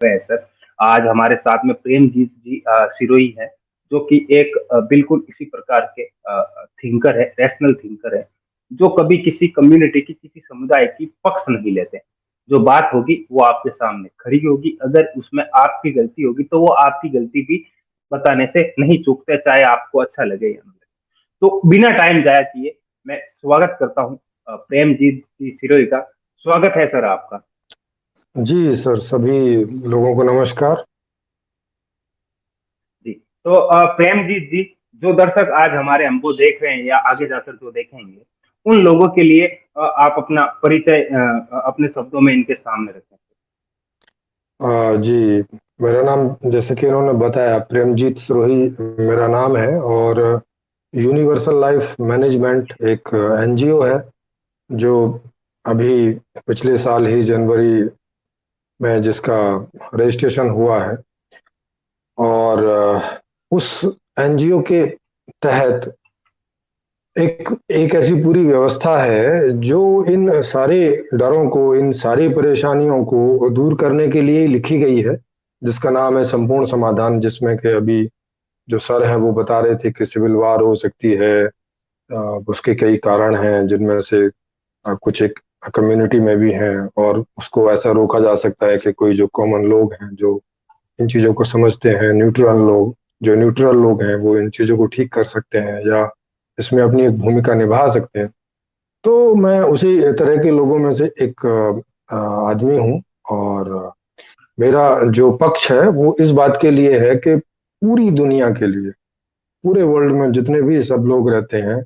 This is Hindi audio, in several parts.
है सर। आज हमारे साथ में प्रेमजीत जी सिरोही हैं, जो कि एक बिल्कुल इसी प्रकार के थिंकर है, रैशनल थिंकर है, जो कभी किसी कम्युनिटी की, किसी समुदाय की पक्ष नहीं लेते। जो बात होगी वो आपके सामने खड़ी होगी, अगर उसमें आपकी गलती होगी तो वो आपकी गलती भी बताने से नहीं चूकते, चाहे आपको अच्छा लगे या ना लगे। तो बिना टाइम जाया किए मैं स्वागत करता हूँ प्रेमजीत जी सिरोही का। स्वागत है सर आपका। जी सर, सभी लोगों को नमस्कार। जी। तो प्रेमजीत जी, जो दर्शक आज हमारे हमको देख रहे हैं या आगे जाकर जो देखेंगे, उन लोगों के लिए आप अपना परिचय अपने शब्दों में इनके सामने रखें। जी, मेरा नाम जैसे कि उन्होंने बताया प्रेमजीत सिरोही मेरा नाम है। और यूनिवर्सल लाइफ मैनेजमेंट एक एनजीओ है जो अभी पिछले साल ही जनवरी में जिसका रजिस्ट्रेशन हुआ है। और उस एनजीओ के तहत एक एक ऐसी पूरी व्यवस्था है जो इन सारे डरों को, इन सारी परेशानियों को दूर करने के लिए लिखी गई है, जिसका नाम है संपूर्ण समाधान। जिसमें कि अभी जो सर हैं वो बता रहे थे कि सिविल वार हो सकती है। उसके कई कारण हैं, जिनमें से कुछ एक कम्युनिटी में भी हैं, और उसको ऐसा रोका जा सकता है कि कोई जो कॉमन लोग हैं, जो इन चीजों को समझते हैं, न्यूट्रल लोग हैं, वो इन चीजों को ठीक कर सकते हैं या इसमें अपनी एक भूमिका निभा सकते हैं। तो मैं उसी तरह के लोगों में से एक आदमी हूँ। और मेरा जो पक्ष है वो इस बात के लिए है कि पूरी दुनिया के लिए, पूरे वर्ल्ड में जितने भी सब लोग रहते हैं,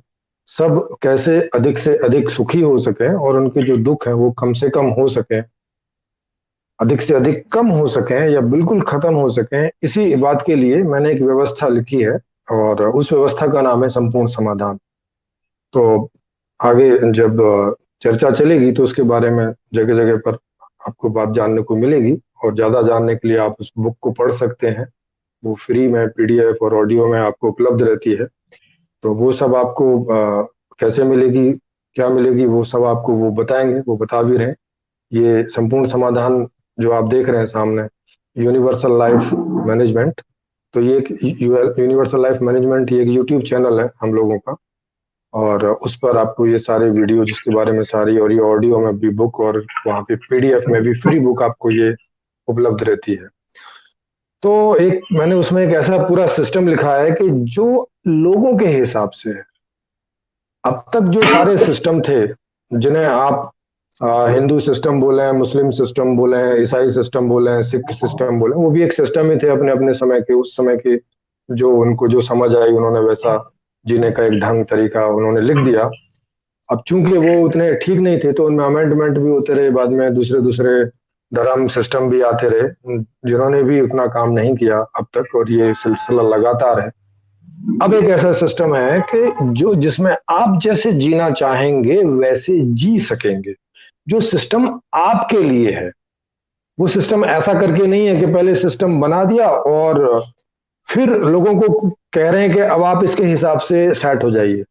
सब कैसे अधिक से अधिक सुखी हो सके और उनके जो दुख है वो कम से कम हो सके, अधिक से अधिक कम हो सके या बिल्कुल खत्म हो सके। इसी बात के लिए मैंने एक व्यवस्था लिखी है, और उस व्यवस्था का नाम है संपूर्ण समाधान। तो आगे जब चर्चा चलेगी तो उसके बारे में जगह जगह पर आपको बात जानने को मिलेगी। और ज्यादा जानने के लिए आप उस बुक को पढ़ सकते हैं। वो फ्री में पीडीएफ और ऑडियो में आपको उपलब्ध रहती है। तो वो सब आपको कैसे मिलेगी, क्या मिलेगी, वो सब आपको वो बताएंगे, वो बता भी रहे हैं। ये संपूर्ण समाधान जो आप देख रहे हैं सामने, यूनिवर्सल लाइफ मैनेजमेंट। तो ये एक यूनिवर्सल लाइफ मैनेजमेंट, ये एक यूट्यूब चैनल है हम लोगों का। और उस पर आपको ये सारे वीडियो जिसके बारे में सारी, और ये ऑडियो में भी बुक, और वहाँ पे पीडीएफ में भी फ्री बुक आपको ये उपलब्ध रहती है। तो एक मैंने उसमें एक ऐसा पूरा सिस्टम लिखा है कि जो लोगों के हिसाब से है। अब तक जो सारे सिस्टम थे, जिन्हें आप हिंदू सिस्टम बोले, मुस्लिम सिस्टम बोले, ईसाई सिस्टम बोले, सिख सिस्टम बोले, वो भी एक सिस्टम ही थे अपने अपने समय के, उस समय के। जो उनको जो समझ आई उन्होंने वैसा जीने का एक ढंग तरीका उन्होंने लिख दिया। अब चूंकि वो उतने ठीक नहीं थे तो उनमें अमेंडमेंट भी होते रहे, बाद में दूसरे दूसरे धर्म सिस्टम भी आते रहे, जिन्होंने भी उतना काम नहीं किया अब तक, और ये सिलसिला लगातार है। अब एक ऐसा सिस्टम है कि जो जिसमें आप जैसे जीना चाहेंगे वैसे जी सकेंगे। जो सिस्टम आपके लिए है, वो सिस्टम ऐसा करके नहीं है कि पहले सिस्टम बना दिया और फिर लोगों को कह रहे हैं कि अब आप इसके हिसाब से सेट हो जाइए।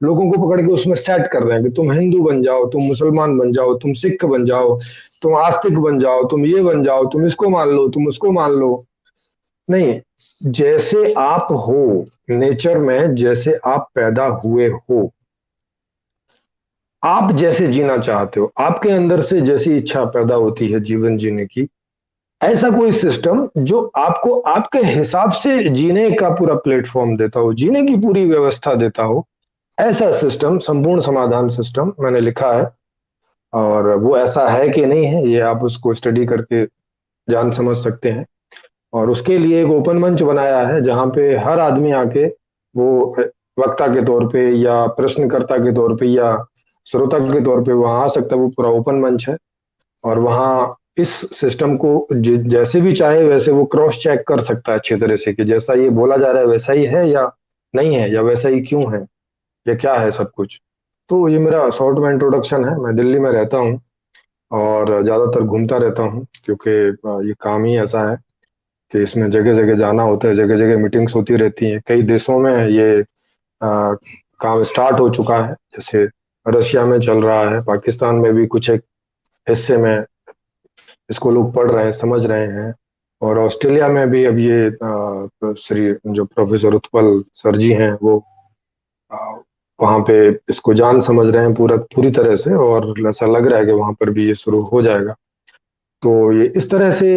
लोगों को पकड़ के उसमें सेट कर रहे हैं कि तुम हिंदू बन जाओ, तुम मुसलमान बन जाओ, तुम सिख बन जाओ, तुम आस्तिक बन जाओ, तुम ये बन जाओ, तुम इसको मान लो, तुम उसको मान लो। नहीं, जैसे आप हो, नेचर में जैसे आप पैदा हुए हो, आप जैसे जीना चाहते हो, आपके अंदर से जैसी इच्छा पैदा होती है जीवन जीने की, ऐसा कोई सिस्टम जो आपको आपके हिसाब से जीने का पूरा प्लेटफॉर्म देता हो, जीने की पूरी व्यवस्था देता हो, ऐसा सिस्टम संपूर्ण समाधान सिस्टम मैंने लिखा है। और वो ऐसा है कि नहीं है, ये आप उसको स्टडी करके जान समझ सकते हैं। और उसके लिए एक ओपन मंच बनाया है जहाँ पे हर आदमी आके वो वक्ता के तौर पे या प्रश्नकर्ता के तौर पे या श्रोता के तौर पे वहां आ सकता है। वो पूरा ओपन मंच है, और वहाँ इस सिस्टम को जैसे भी चाहे वैसे वो क्रॉस चेक कर सकता है अच्छी तरह से, कि जैसा ये बोला जा रहा है वैसा ही है या नहीं है, या वैसा ही क्यों है, या क्या है सब कुछ। तो ये मेरा शॉर्ट में इंट्रोडक्शन है। मैं दिल्ली में रहता हूँ और ज्यादातर घूमता रहता हूँ, क्योंकि ये काम ही ऐसा है कि इसमें जगह जगह जाना होता है, जगह जगह मीटिंग्स होती रहती हैं। कई देशों में ये काम स्टार्ट हो चुका है, जैसे रशिया में चल रहा है, पाकिस्तान में भी कुछ एक हिस्से में इसको लोग पढ़ रहे हैं, समझ रहे हैं। और ऑस्ट्रेलिया में भी अब ये श्री जो प्रोफेसर उत्पल सर जी हैं वो अ, वहाँ पे इसको जान समझ रहे हैं पूरी तरह से, और ऐसा लग रहा है कि वहाँ पर भी ये शुरू हो जाएगा। तो ये इस तरह से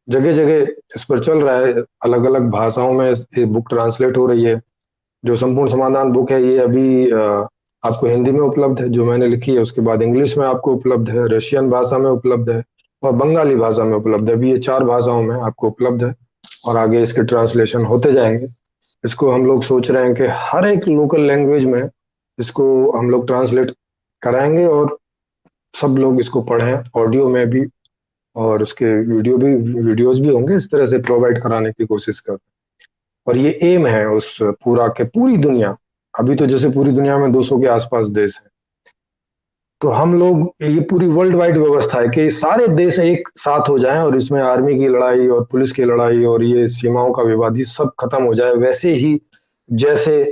जगह जगह इस पर चल रहा है, अलग अलग भाषाओं में ये बुक ट्रांसलेट हो रही है। जो संपूर्ण समाधान बुक है ये अभी आपको हिंदी में उपलब्ध है जो मैंने लिखी है, उसके बाद इंग्लिश में आपको उपलब्ध है, रशियन भाषा में उपलब्ध है, और बंगाली भाषा में उपलब्ध है। अभी ये 4 भाषाओं में आपको उपलब्ध है, और आगे इसके ट्रांसलेशन होते जाएंगे। इसको हम लोग सोच रहे हैं कि हर एक लोकल लैंग्वेज में इसको हम लोग ट्रांसलेट कराएंगे, और सब लोग इसको पढ़ें, ऑडियो में भी, और उसके वीडियोज भी होंगे, इस तरह से प्रोवाइड कराने की कोशिश कर। और ये एम है उस पूरा के पूरी दुनिया। अभी तो जैसे पूरी दुनिया में 200 के आसपास देश है, तो हम लोग ये पूरी वर्ल्ड वाइड व्यवस्था है कि सारे देश एक साथ हो जाएं, और इसमें आर्मी की लड़ाई और पुलिस की लड़ाई और ये सीमाओं का विवाद ये सब खत्म हो जाए। वैसे ही जैसे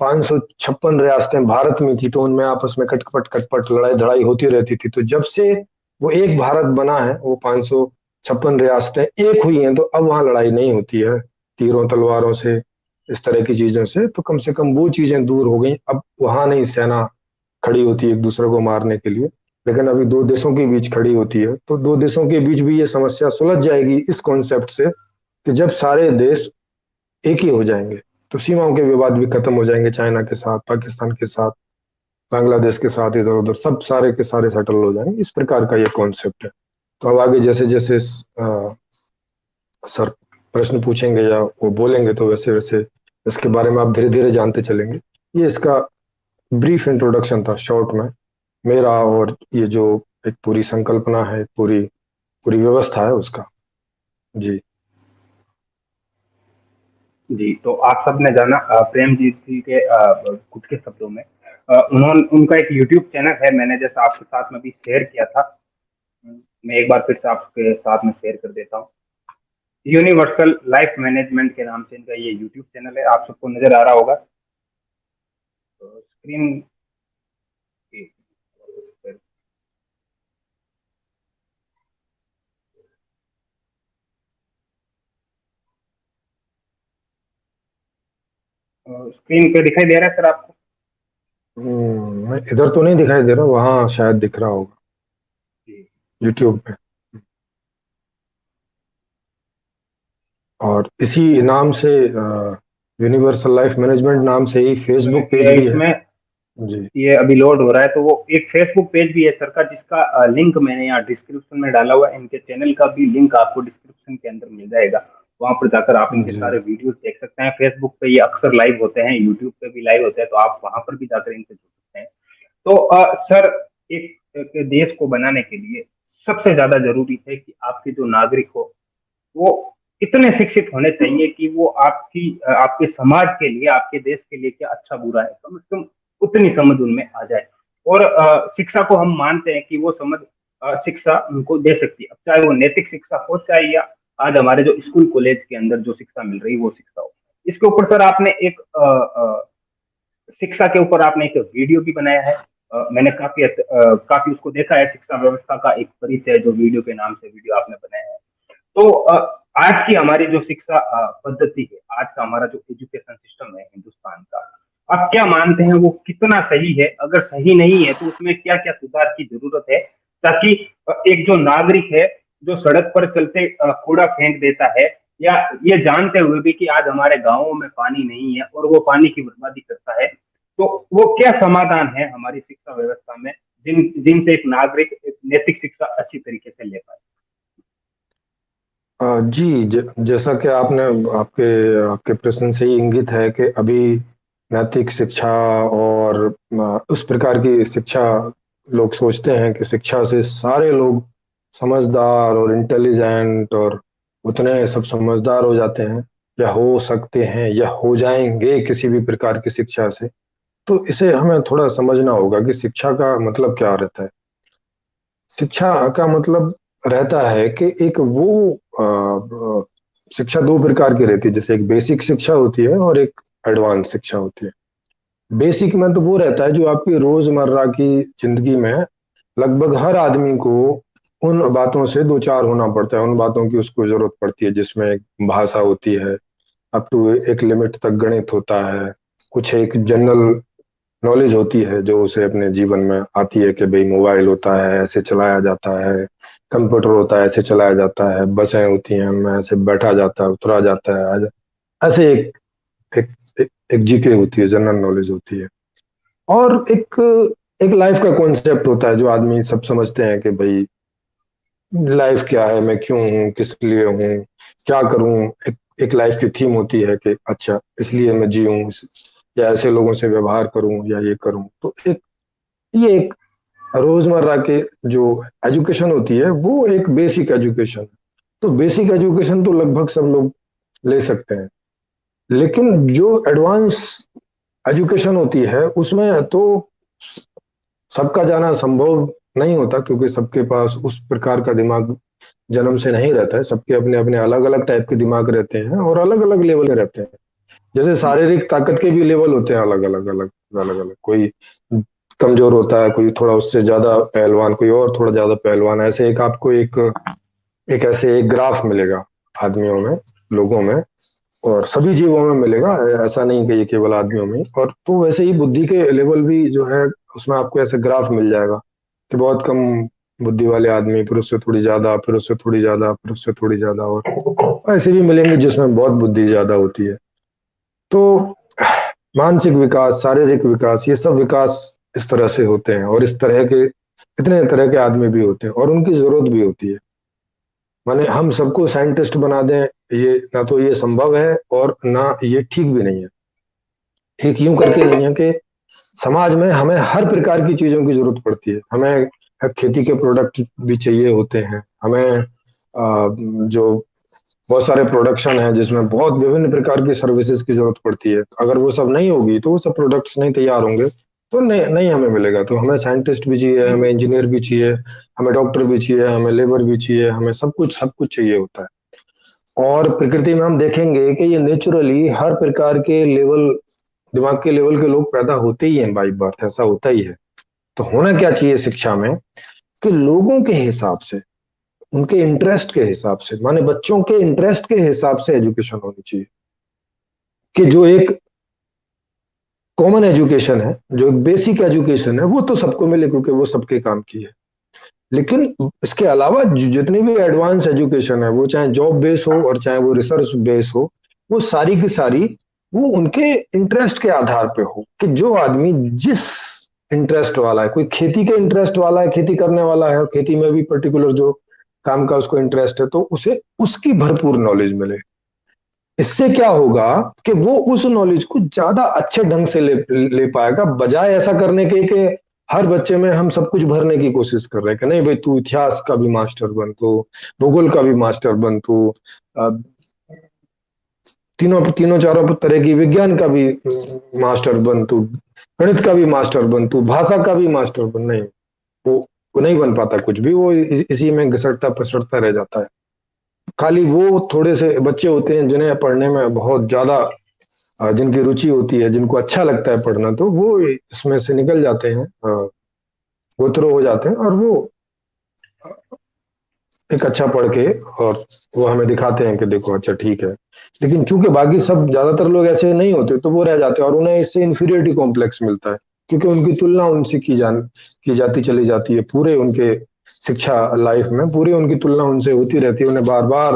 556 रियासतें भारत में थी, तो उनमें आपस में कटपट कटपट लड़ाई धड़ाई होती रहती थी। तो जब से वो एक भारत बना है, वो 556 रियासतें एक हुई हैं, तो अब वहां लड़ाई नहीं होती है तीरों तलवारों से, इस तरह की चीजों से। तो कम से कम वो चीजें दूर हो गई। अब वहां नहीं सेना खड़ी होती है एक दूसरे को मारने के लिए, लेकिन अभी दो देशों के बीच खड़ी होती है। तो दो देशों के बीच भी ये समस्या सुलझ जाएगी इस कॉन्सेप्ट से कि जब सारे देश एक ही हो जाएंगे, तो सीमाओं के विवाद भी खत्म हो जाएंगे। चाइना के साथ, पाकिस्तान के साथ, बांग्लादेश के साथ, इधर उधर सब सारे के सारे सेटल हो जाएंगे। इस प्रकार का ये कॉन्सेप्ट है। तो अब आगे जैसे जैसे सर प्रश्न पूछेंगे या वो बोलेंगे, तो वैसे वैसे इसके बारे में आप धीरे धीरे जानते चलेंगे। ये इसका ब्रीफ इंट्रोडक्शन था शॉर्ट में मेरा, और ये जो एक पूरी संकल्पना है, पूरी पूरी व्यवस्था है उसका। जी जी, तो आप सबने जाना प्रेमजीत जी के खुद के शब्दों में, उन्होंने उनका एक यूट्यूब चैनल है, मैंने जैसा आपके साथ में भी शेयर किया था, मैं एक बार फिर से आपके साथ में शेयर कर देता हूँ। यूनिवर्सल लाइफ मैनेजमेंट के नाम से इनका ये यूट्यूब चैनल है, आप सबको नजर आ रहा होगा तो स्क्रीन। स्क्रीन पे दिखाई दे रहा है सर आपको? इधर तो नहीं दिखाई दे रहा, वहाँ शायद दिख रहा होगा जी। यूट्यूब पे। और इसी नाम से यूनिवर्सल लाइफ मैनेजमेंट नाम से ही फेसबुक पेज ये भी है। इसमें जी ये अभी लोड हो रहा है, तो वो एक फेसबुक पेज भी है सर का, जिसका लिंक मैंने यहाँ डिस्क्रिप्शन में डाला हुआ है। इनके चैनल का भी लिंक आपको डिस्क्रिप्शन के अंदर मिल जाएगा, वहां पर जाकर आप इनके जी सारे वीडियोस देख सकते हैं। फेसबुक पे ये अक्सर लाइव होते हैं, यूट्यूब पे भी लाइव होते हैं, तो आप वहां पर भी जाकर इनसे जुड़ सकते हैं। तो सर, एक देश को बनाने के लिए सबसे ज्यादा जरूरी है कि आपके जो नागरिक हो वो इतने शिक्षित होने चाहिए कि वो आपके समाज के लिए, आपके देश के लिए क्या अच्छा बुरा है, कम से कम उतनी समझ उनमें आ जाए। और शिक्षा को हम मानते हैं कि वो समझ शिक्षा उनको दे सकती है, अब चाहे वो नैतिक शिक्षा हो, चाहे या आज हमारे जो स्कूल कॉलेज के अंदर जो शिक्षा मिल रही है वो शिक्षा हो। इसके ऊपर सर आपने एक शिक्षा के ऊपर आपने एक वीडियो भी बनाया है, मैंने काफी उसको देखा है, शिक्षा व्यवस्था का एक परिचय जो वीडियो के नाम से वीडियो आपने बनाया है। तो आज की हमारी जो शिक्षा पद्धति है, आज का हमारा जो एजुकेशन सिस्टम है हिंदुस्तान का, आप क्या मानते हैं वो कितना सही है? अगर सही नहीं है तो उसमें क्या क्या सुधार की जरूरत है, ताकि एक जो नागरिक है जो सड़क पर चलते कूड़ा फेंक देता है, या ये जानते हुए भी कि आज हमारे गांवों में पानी नहीं है और वो पानी की बर्बादी करता है, तो वो क्या समाधान है हमारी शिक्षा व्यवस्था में जिनसे एक नागरिक एक नैतिक शिक्षा अच्छी तरीके से ले पाए? जी जैसा कि आपने आपके आपके प्रश्न से ही इंगित है कि अभी नैतिक शिक्षा और उस प्रकार की शिक्षा, लोग सोचते हैं कि शिक्षा से सारे लोग समझदार और इंटेलिजेंट और उतने सब समझदार हो जाते हैं, या हो सकते हैं, या हो जाएंगे किसी भी प्रकार की शिक्षा से। तो इसे हमें थोड़ा समझना होगा कि शिक्षा का मतलब क्या रहता है। शिक्षा का मतलब रहता है कि एक वो शिक्षा दो प्रकार की रहती है। जैसे एक बेसिक शिक्षा होती है और एक एडवांस शिक्षा होती है। बेसिक में तो वो रहता है जो आपकी रोजमर्रा की जिंदगी में लगभग हर आदमी को उन बातों से दो चार होना पड़ता है, उन बातों की उसको जरूरत पड़ती है जिसमें एक भाषा होती है, अप टू एक लिमिट तक गणित होता है, कुछ एक जनरल नॉलेज होती है जो उसे अपने जीवन में आती है कि भाई मोबाइल होता है ऐसे चलाया जाता है, कंप्यूटर होता है ऐसे चलाया जाता है, बसें होती हैं उनमें ऐसे बैठा जाता है उतरा जाता है, ऐसे एक, एक जीके होती है, जनरल नॉलेज होती है। और एक एक लाइफ का कॉन्सेप्ट होता है जो आदमी सब समझते हैं कि भाई लाइफ क्या है, मैं क्यों हूँ, किस लिए हूँ, क्या करूँ। एक लाइफ की थीम होती है कि अच्छा इसलिए मैं जीऊँ, या ऐसे लोगों से व्यवहार करूं या ये करूं। तो ये एक रोजमर्रा के जो एजुकेशन होती है वो एक बेसिक एजुकेशन है। तो बेसिक एजुकेशन तो लगभग सब लोग ले सकते हैं, लेकिन जो एडवांस एजुकेशन होती है उसमें तो सबका जाना संभव नहीं होता, क्योंकि सबके पास उस प्रकार का दिमाग जन्म से नहीं रहता है। सबके अपने अपने अलग अलग टाइप के दिमाग रहते हैं और अलग अलग लेवल के रहते हैं। जैसे शारीरिक ताकत के भी लेवल होते हैं अलग अलग अलग अलग अलग, कोई कमजोर होता है, कोई थोड़ा उससे ज्यादा पहलवान, कोई और थोड़ा ज्यादा पहलवान। ऐसे एक आपको एक ऐसे एक ग्राफ मिलेगा आदमियों में, लोगों में, और सभी जीवों में मिलेगा। ऐसा नहीं कि ये केवल आदमियों में। और तो वैसे ही बुद्धि के लेवल भी जो है उसमें आपको ऐसे ग्राफ मिल जाएगा कि बहुत कम बुद्धि वाले आदमी, फिर उससे थोड़ी ज्यादा, फिर उससे थोड़ी ज्यादा, फिर उससे थोड़ी ज्यादा, और ऐसे भी मिलेंगे जिसमें बहुत बुद्धि ज्यादा होती है। तो मानसिक विकास, शारीरिक विकास, ये सब विकास इस तरह से होते हैं, और इस तरह के इतने तरह के आदमी भी होते हैं और उनकी जरूरत भी होती है। माने हम सबको साइंटिस्ट बना दें, ये ना तो ये संभव है और ना ये ठीक भी नहीं है। ठीक यूं करके नहीं है कि समाज में हमें हर प्रकार की चीजों की जरूरत पड़ती है। हमें खेती के प्रोडक्ट भी चाहिए होते हैं, हमें जो बहुत सारे प्रोडक्शन है जिसमें बहुत विभिन्न प्रकार की सर्विसेज की जरूरत पड़ती है। अगर वो सब नहीं होगी तो वो सब प्रोडक्ट्स नहीं तैयार होंगे, तो नहीं नहीं हमें मिलेगा। तो हमें साइंटिस्ट भी चाहिए, हमें इंजीनियर भी चाहिए, हमें डॉक्टर भी चाहिए, हमें लेबर भी चाहिए, हमें सब कुछ चाहिए होता है। और प्रकृति में हम देखेंगे कि ये नेचुरली हर प्रकार के लेवल, दिमाग के लेवल के लोग पैदा होते ही हैं, बाई बर्थ ऐसा होता ही है। तो होना क्या चाहिए शिक्षा में, कि लोगों के हिसाब से, उनके इंटरेस्ट के हिसाब से, माने बच्चों के इंटरेस्ट के हिसाब से एजुकेशन होनी चाहिए। कि जो एक कॉमन एजुकेशन है, जो एक बेसिक एजुकेशन है, वो तो सबको मिले क्योंकि वो सबके काम की है। लेकिन इसके अलावा जितनी भी एडवांस एजुकेशन है, वो चाहे जॉब बेस हो और चाहे वो रिसर्च बेस हो, वो सारी की सारी वो उनके इंटरेस्ट के आधार पे हो। कि जो आदमी जिस इंटरेस्ट वाला है, कोई खेती के इंटरेस्ट वाला है, खेती करने वाला है, खेती में भी पर्टिकुलर जो काम का उसको इंटरेस्ट है, तो उसे उसकी भरपूर नॉलेज मिले। इससे क्या होगा कि वो उस नॉलेज को ज्यादा अच्छे ढंग से ले पाएगा, बजाय ऐसा करने के कि हर बच्चे में हम सब कुछ भरने की कोशिश कर रहे हैं कि नहीं भाई तू इतिहास का भी मास्टर बन, तू भूगोल का भी मास्टर बन, तू अ, तीनों तीनों चारों तरह की विज्ञान का भी मास्टर बन, तू गणित का भी मास्टर बन, तू भाषा का भी मास्टर बन। नहीं, वो वो नहीं बन पाता कुछ भी, वो इसी में घसटता पसटता रह जाता है। खाली वो थोड़े से बच्चे होते हैं जिन्हें पढ़ने में बहुत ज्यादा जिनकी रुचि होती है, जिनको अच्छा लगता है पढ़ना, तो वो इसमें से निकल जाते हैं, वो थ्रो हो जाते हैं, और वो एक अच्छा पढ़ के और वो हमें दिखाते हैं कि देखो अच्छा ठीक है। लेकिन चूंकि बाकी सब ज्यादातर लोग ऐसे नहीं होते, तो वो रह जाते हैं और उन्हें इससे इंफीरियरिटी कॉम्प्लेक्स मिलता है, क्योंकि उनकी तुलना उनसे की जाती चली जाती है। पूरे उनके शिक्षा लाइफ में पूरी उनकी तुलना उनसे होती रहती है। उन्हें बार बार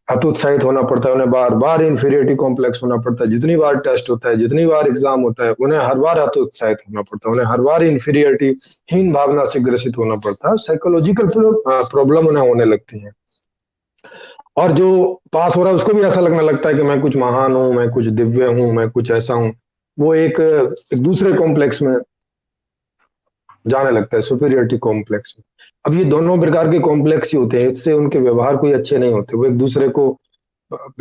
हतोत्साहित होना पड़ता है, उन्हें बार बार इंफीरियरिटी कॉम्प्लेक्स होना पड़ता है। जितनी बार टेस्ट होता है, जितनी बार एग्जाम होता है, उन्हें हर बार हतोत्साहित होना पड़ता है, उन्हें हर बार इंफीरियरिटी हीन भावना से ग्रसित होना पड़ता है। साइकोलॉजिकल प्रॉब्लम उन्हें होने लगती है। और जो पास हो रहा है उसको भी ऐसा लगने लगता है कि मैं कुछ महान हूं, मैं कुछ दिव्य हूं, मैं कुछ ऐसा हूं। वो एक दूसरे कॉम्प्लेक्स में जाने लगता है, सुपीरियरिटी कॉम्प्लेक्स में। अब ये दोनों प्रकार के कॉम्प्लेक्स ही होते हैं, इससे उनके व्यवहार कोई अच्छे नहीं होते। वो एक दूसरे को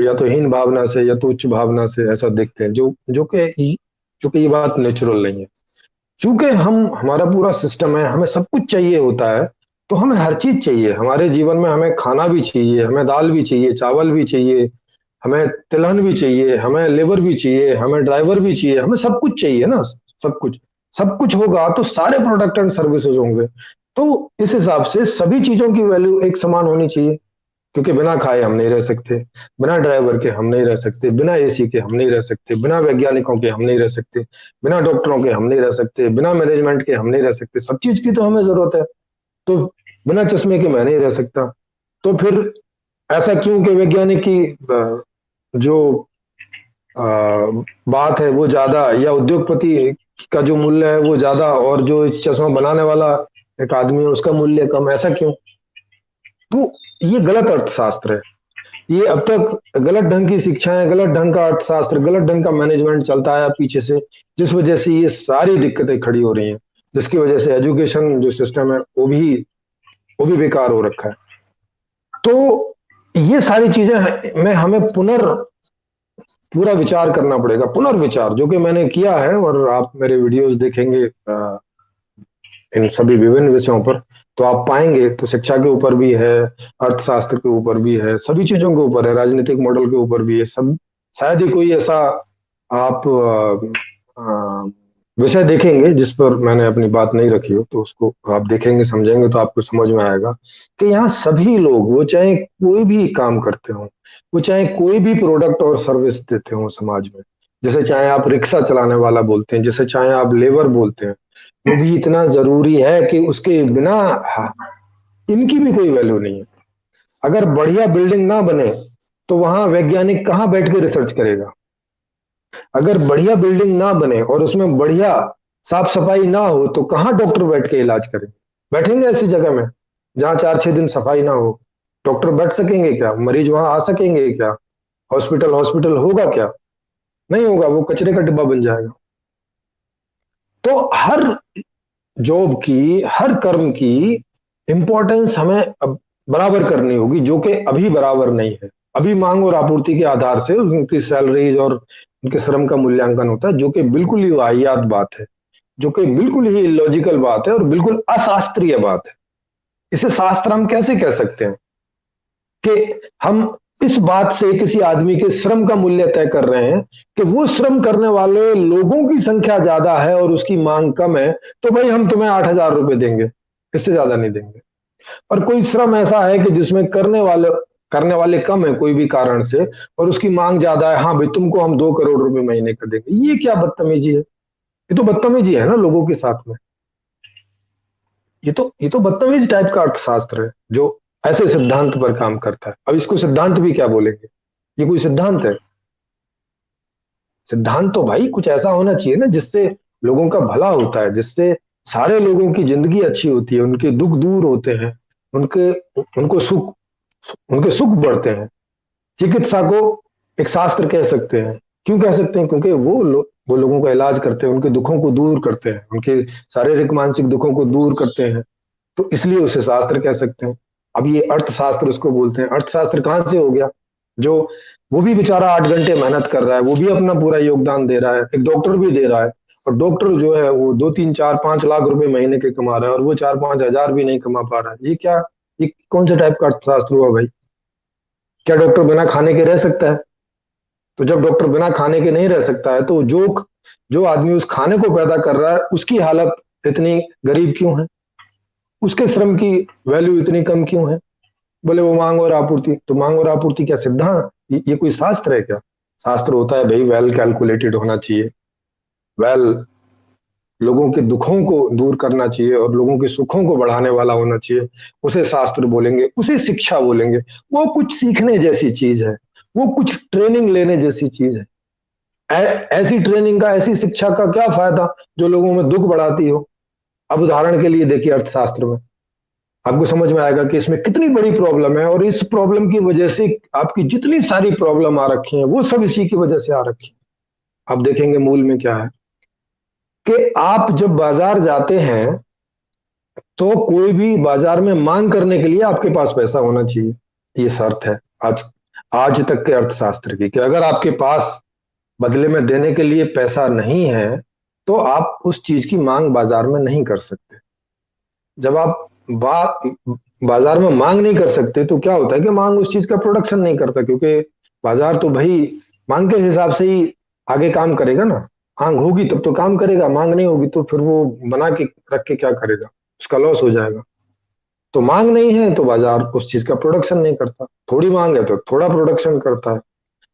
या तो हीन भावना से या तो उच्च भावना से ऐसा देखते हैं, जो कि ये बात नेचुरल नहीं है। चूंकि हम हमारा पूरा सिस्टम है, हमें सब कुछ चाहिए होता है, तो हमें हर चीज चाहिए हमारे जीवन में। हमें खाना भी चाहिए, हमें दाल भी चाहिए, चावल भी चाहिए, हमें तिलहन भी चाहिए, हमें लेबर भी चाहिए, हमें ड्राइवर भी चाहिए, हमें सब कुछ चाहिए ना। सब कुछ होगा तो सारे प्रोडक्ट एंड सर्विसेज होंगे। तो इस हिसाब से सभी चीजों की वैल्यू एक समान होनी चाहिए, क्योंकि बिना खाए हम नहीं रह सकते, बिना ड्राइवर के हम नहीं रह सकते, बिना एसी के हम नहीं रह सकते, बिना वैज्ञानिकों के हम नहीं रह सकते, बिना डॉक्टरों के हम नहीं रह सकते, बिना मैनेजमेंट के हम नहीं रह सकते। सब चीज की तो हमें जरूरत है। तो बिना चश्मे के मैं नहीं रह सकता। तो फिर ऐसा क्यों कि वैज्ञानिक की जो अ, बात है वो ज्यादा, या उद्योगपति का जो मूल्य है वो ज्यादा, और जो इस चश्मा बनाने वाला एक आदमी है उसका मूल्य कम, ऐसा क्यों? तो ये गलत अर्थशास्त्र है। ये अब तक गलत ढंग की शिक्षाएं, गलत ढंग का अर्थशास्त्र, गलत ढंग का मैनेजमेंट चलता आया पीछे से, जिस वजह से ये सारी दिक्कतें खड़ी हो रही हैं, जिसकी वजह से एजुकेशन जो सिस्टम है वो भी बेकार हो रखा है। तो ये सारी चीजें में हमें पूरा विचार करना पड़ेगा, पुनर्विचार, जो कि मैंने किया है, और आप मेरे वीडियोस देखेंगे इन सभी विभिन्न विषयों पर, तो आप पाएंगे। तो शिक्षा के ऊपर भी है, अर्थशास्त्र के ऊपर भी है, सभी चीजों के ऊपर है, राजनीतिक मॉडल के ऊपर भी है सब। शायद ही कोई ऐसा आप विषय देखेंगे जिस पर मैंने अपनी बात नहीं रखी हो। तो उसको आप देखेंगे, समझेंगे, तो आपको समझ में आएगा कि यहाँ सभी लोग, वो चाहे कोई भी काम करते हो, वो चाहे कोई भी प्रोडक्ट और सर्विस देते हो समाज में, जैसे चाहे आप रिक्शा चलाने वाला बोलते हैं, जैसे चाहे आप लेबर बोलते हैं, वो भी इतना जरूरी है कि उसके बिना इनकी भी कोई वैल्यू नहीं है। अगर बढ़िया बिल्डिंग ना बने तो वहां वैज्ञानिक कहाँ बैठ के रिसर्च करेगा? अगर बढ़िया बिल्डिंग ना बने और उसमें बढ़िया साफ सफाई ना हो तो कहाँ डॉक्टर बैठ के इलाज करेंगे? बैठेंगे ऐसी जगह में जहां 4-6 दिन सफाई ना हो? डॉक्टर बैठ सकेंगे क्या? मरीज वहां आ सकेंगे क्या? हॉस्पिटल हॉस्पिटल होगा क्या? नहीं होगा, वो कचरे का डिब्बा बन जाएगा। तो हर जॉब की, हर कर्म की इंपॉर्टेंस हमें अब बराबर करनी होगी, जो कि अभी बराबर नहीं है। अभी मांग और आपूर्ति के आधार से उनकी सैलरीज और उनके श्रम का मूल्यांकन होता है, जो कि बिल्कुल ही वाहियात बात है, जो कि बिल्कुल ही इलॉजिकल बात है और बिल्कुल अशास्त्रीय बात है। इसे शास्त्र हम कैसे कह सकते हैं कि हम इस बात से किसी आदमी के श्रम का मूल्य तय कर रहे हैं कि वो श्रम करने वाले लोगों की संख्या ज्यादा है और उसकी मांग कम है, तो भाई हम तुम्हें 8,000 रुपए देंगे, इससे ज्यादा नहीं देंगे। और कोई श्रम ऐसा है कि जिसमें करने वाले कम है कोई भी कारण से, और उसकी मांग ज्यादा है, हाँ भाई तुमको हम 2 करोड़ रुपए महीने का देंगे। ये क्या बदतमीजी है? ये तो बदतमीजी है ना लोगों के साथ में। ये तो बदतमीज टाइप का अर्थशास्त्र है जो ऐसे सिद्धांत पर काम करता है। अब इसको सिद्धांत भी क्या बोलेंगे? ये कोई सिद्धांत है? सिद्धांत तो भाई कुछ ऐसा होना चाहिए ना जिससे लोगों का भला होता है, जिससे सारे लोगों की जिंदगी अच्छी होती है, उनके दुख दूर होते हैं, उनके उनको सुख उनके सुख बढ़ते हैं। चिकित्सा को एक शास्त्र कह सकते हैं। क्यों कह सकते हैं? क्योंकि वो लोगों का इलाज करते हैं, उनके दुखों को दूर करते हैं, उनके शारीरिक मानसिक दुखों को दूर करते हैं, तो इसलिए उसे शास्त्र कह सकते हैं। अब ये अर्थशास्त्र उसको बोलते हैं। अर्थशास्त्र कहाँ से हो गया? जो वो भी बेचारा 8 घंटे मेहनत कर रहा है, वो भी अपना पूरा योगदान दे रहा है, एक डॉक्टर भी दे रहा है, और डॉक्टर जो है वो 2-3-4-5 लाख रुपए महीने के कमा रहा है, और वो 4-5 हजार भी नहीं कमा पा रहा है। ये कौन सा टाइप का अर्थशास्त्र हुआ भाई? क्या डॉक्टर बिना खाने के रह सकता है? तो जब डॉक्टर बिना खाने के नहीं रह सकता है, तो जो आदमी उस खाने को पैदा कर रहा है उसकी हालत इतनी गरीब क्यों है? उसके श्रम की वैल्यू इतनी कम क्यों है? बोले वो मांग और आपूर्ति। तो मांग और आपूर्ति क्या सिद्धांत? ये कोई शास्त्र है क्या? शास्त्र होता है भाई वेल कैलकुलेटेड होना चाहिए, वेल लोगों के दुखों को दूर करना चाहिए और लोगों के सुखों को बढ़ाने वाला होना चाहिए। उसे शास्त्र बोलेंगे, उसे शिक्षा बोलेंगे। वो कुछ सीखने जैसी चीज है, वो कुछ ट्रेनिंग लेने जैसी चीज है। ऐसी ट्रेनिंग का, ऐसी शिक्षा का क्या फायदा जो लोगों में दुख बढ़ाती हो? अब उदाहरण के लिए देखिए अर्थशास्त्र में, आपको समझ में आएगा कि इसमें कितनी बड़ी प्रॉब्लम है, और इस प्रॉब्लम की वजह से आपकी जितनी सारी प्रॉब्लम आ रखी है वो सब इसी की वजह से आ रखी है। आप देखेंगे मूल में क्या है कि आप जब बाजार जाते हैं तो कोई भी बाजार में मांग करने के लिए आपके पास पैसा होना चाहिए। ये शर्त है आज आज तक के अर्थशास्त्र की, कि अगर आपके पास बदले में देने के लिए पैसा नहीं है तो आप उस चीज की मांग बाजार में नहीं कर सकते। जब आप बाजार में मांग नहीं कर सकते तो क्या होता है कि मांग उस चीज का प्रोडक्शन नहीं करता, क्योंकि बाजार तो भाई मांग के हिसाब से ही आगे काम करेगा ना। मांग होगी तब तो काम करेगा, मांग नहीं होगी तो फिर वो बना के रख के क्या करेगा? उसका लॉस हो जाएगा। तो मांग नहीं है तो बाजार उस चीज का प्रोडक्शन नहीं करता, थोड़ी मांग है तो थोड़ा प्रोडक्शन करता है।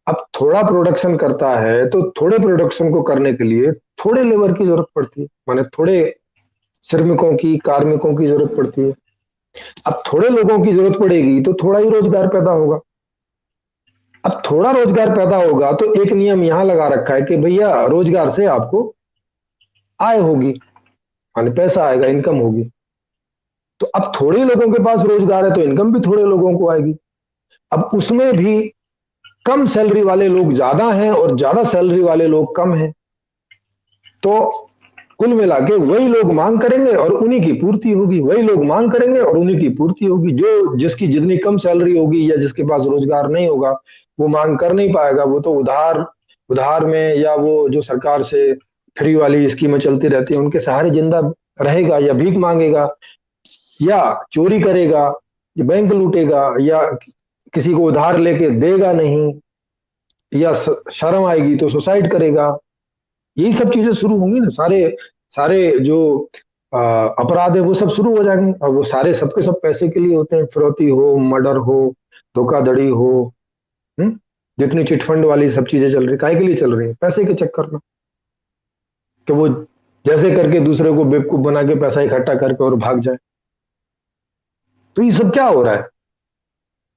अब थोड़ा प्रोडक्शन करता है तो थोड़े प्रोडक्शन को करने के लिए थोड़े लेबर की जरूरत पड़ती है, माने थोड़े श्रमिकों की, कार्मिकों की जरूरत पड़ती है। अब थोड़े लोगों की जरूरत पड़ेगी तो थोड़ा ही रोजगार पैदा होगा। अब थोड़ा रोजगार पैदा होगा तो एक नियम यहां लगा रखा है कि भैया रोजगार से आपको आय होगी, माने पैसा आएगा, इनकम होगी। तो अब थोड़े लोगों के पास रोजगार है तो इनकम भी थोड़े लोगों को आएगी। अब उसमें भी कम सैलरी वाले लोग ज्यादा हैं और ज्यादा सैलरी वाले लोग कम हैं, तो कुल मिला के वही लोग मांग करेंगे और उन्हीं की पूर्ति होगी, वही लोग मांग करेंगे और उन्हीं की पूर्ति होगी। जो जिसकी जितनी कम सैलरी होगी या जिसके पास रोजगार नहीं होगा वो मांग कर नहीं पाएगा, वो तो उधार उधार में या वो जो सरकार से फ्री वाली स्कीमें चलती रहती है उनके सहारे जिंदा रहेगा, या भीख मांगेगा, या चोरी करेगा, या बैंक लूटेगा, या किसी को उधार लेके देगा नहीं, या शर्म आएगी तो सुसाइड करेगा। यही सब चीजें शुरू होंगी ना, सारे सारे जो अपराध है वो सब शुरू हो जाएंगे। और वो सारे सबके सब पैसे के लिए होते हैं, फिरौती हो, मर्डर हो, धोखाधड़ी हो, हम्म जितनी चिटफंड वाली सब चीजें चल रही, काहे के लिए चल रही है? पैसे के चक्कर में, कि वो जैसे करके दूसरे को बेवकूफ बना के पैसा इकट्ठा करके और भाग जाए। तो ये सब क्या हो रहा है?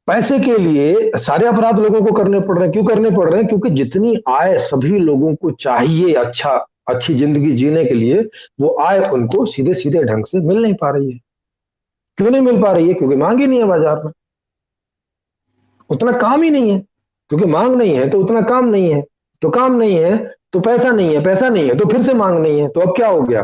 पैसे के लिए सारे अपराध लोगों को करने पड़ रहे हैं। क्यों करने पड़ रहे हैं? क्योंकि जितनी आय सभी लोगों को चाहिए अच्छी जिंदगी जीने के लिए, वो आय उनको सीधे सीधे ढंग से मिल नहीं पा रही है। क्यों नहीं मिल पा रही है? क्योंकि मांग ही नहीं है बाजार में, उतना काम ही नहीं है। क्योंकि मांग नहीं है तो उतना काम नहीं है, तो काम नहीं है तो पैसा नहीं है, पैसा नहीं है तो फिर से मांग नहीं है। तो अब क्या हो गया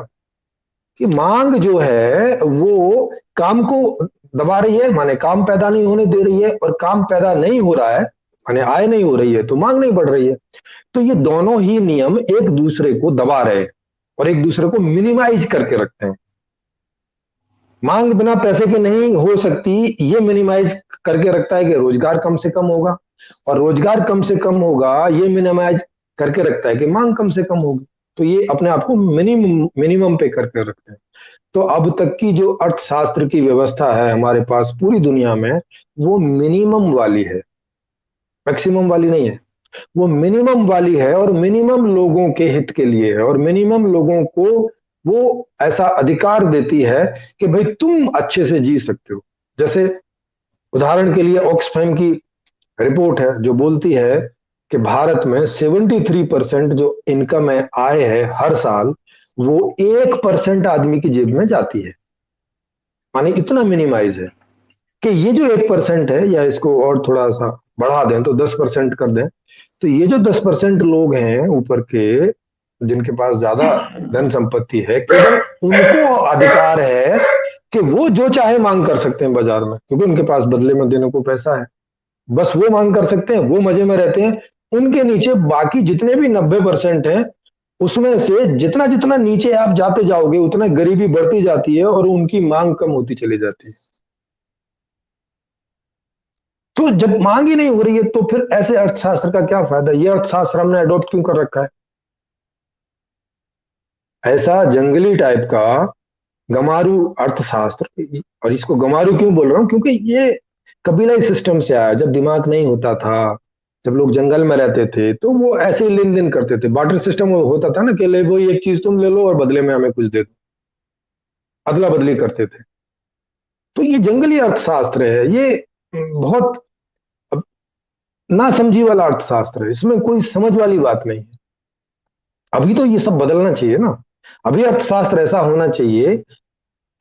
कि मांग जो है वो काम को दबा रही है, माने काम पैदा नहीं होने दे रही है, और काम पैदा नहीं हो रहा है माने आय नहीं हो रही है तो मांग नहीं बढ़ रही है। तो ये दोनों ही नियम एक दूसरे को दबा रहे हैं और एक दूसरे को मिनिमाइज करके रखते हैं। मांग बिना पैसे के नहीं हो सकती, ये मिनिमाइज करके रखता है कि रोजगार कम से कम होगा, और रोजगार कम से कम होगा ये मिनिमाइज करके रखता है कि मांग कम से कम होगी। तो ये अपने आप को मिनिमम मिनिमम पे करके रखते हैं। तो अब तक की जो अर्थशास्त्र की व्यवस्था है हमारे पास पूरी दुनिया में, वो मिनिमम वाली है, मैक्सिमम वाली नहीं है। वो मिनिमम वाली है और मिनिमम लोगों के हित के लिए है, और मिनिमम लोगों को वो ऐसा अधिकार देती है कि भाई तुम अच्छे से जी सकते हो। जैसे उदाहरण के लिए ऑक्सफैम की रिपोर्ट है जो बोलती है कि भारत में 73% जो इनकम है, आय है हर साल, वो 1% आदमी की जेब में जाती है। माने इतना मिनिमाइज है कि ये जो 1% है, या इसको और थोड़ा सा बढ़ा दें तो 10% कर दें, तो ये जो 10% लोग हैं ऊपर के, जिनके पास ज्यादा धन संपत्ति है, केवल उनको अधिकार है कि वो जो चाहे मांग कर सकते हैं बाजार में, क्योंकि उनके पास बदले में देने को पैसा है। बस वो मांग कर सकते हैं, वो मजे में रहते हैं। उनके नीचे बाकी जितने भी 90% हैं, उसमें से जितना जितना नीचे आप जाते जाओगे उतना गरीबी बढ़ती जाती है और उनकी मांग कम होती चली जाती है। तो जब मांग ही नहीं हो रही है तो फिर ऐसे अर्थशास्त्र का क्या फायदा? ये अर्थशास्त्र हमने अडॉप्ट क्यों कर रखा है? ऐसा जंगली टाइप का गमारू अर्थशास्त्र। और इसको गमारू क्यों बोल रहा हूं? क्योंकि ये कबीलाई सिस्टम से आया। जब दिमाग नहीं होता था, जब लोग जंगल में रहते थे, तो वो ऐसे ही लेन देन करते थे। बार्टर सिस्टम होता था ना, कि ले वो एक चीज तुम ले लो और बदले में हमें कुछ दे दो, अदला बदली करते थे। तो ये जंगली अर्थशास्त्र है, ये बहुत ना समझी वाला अर्थशास्त्र है, इसमें कोई समझ वाली बात नहीं है। अभी तो ये सब बदलना चाहिए ना। अभी अर्थशास्त्र ऐसा होना चाहिए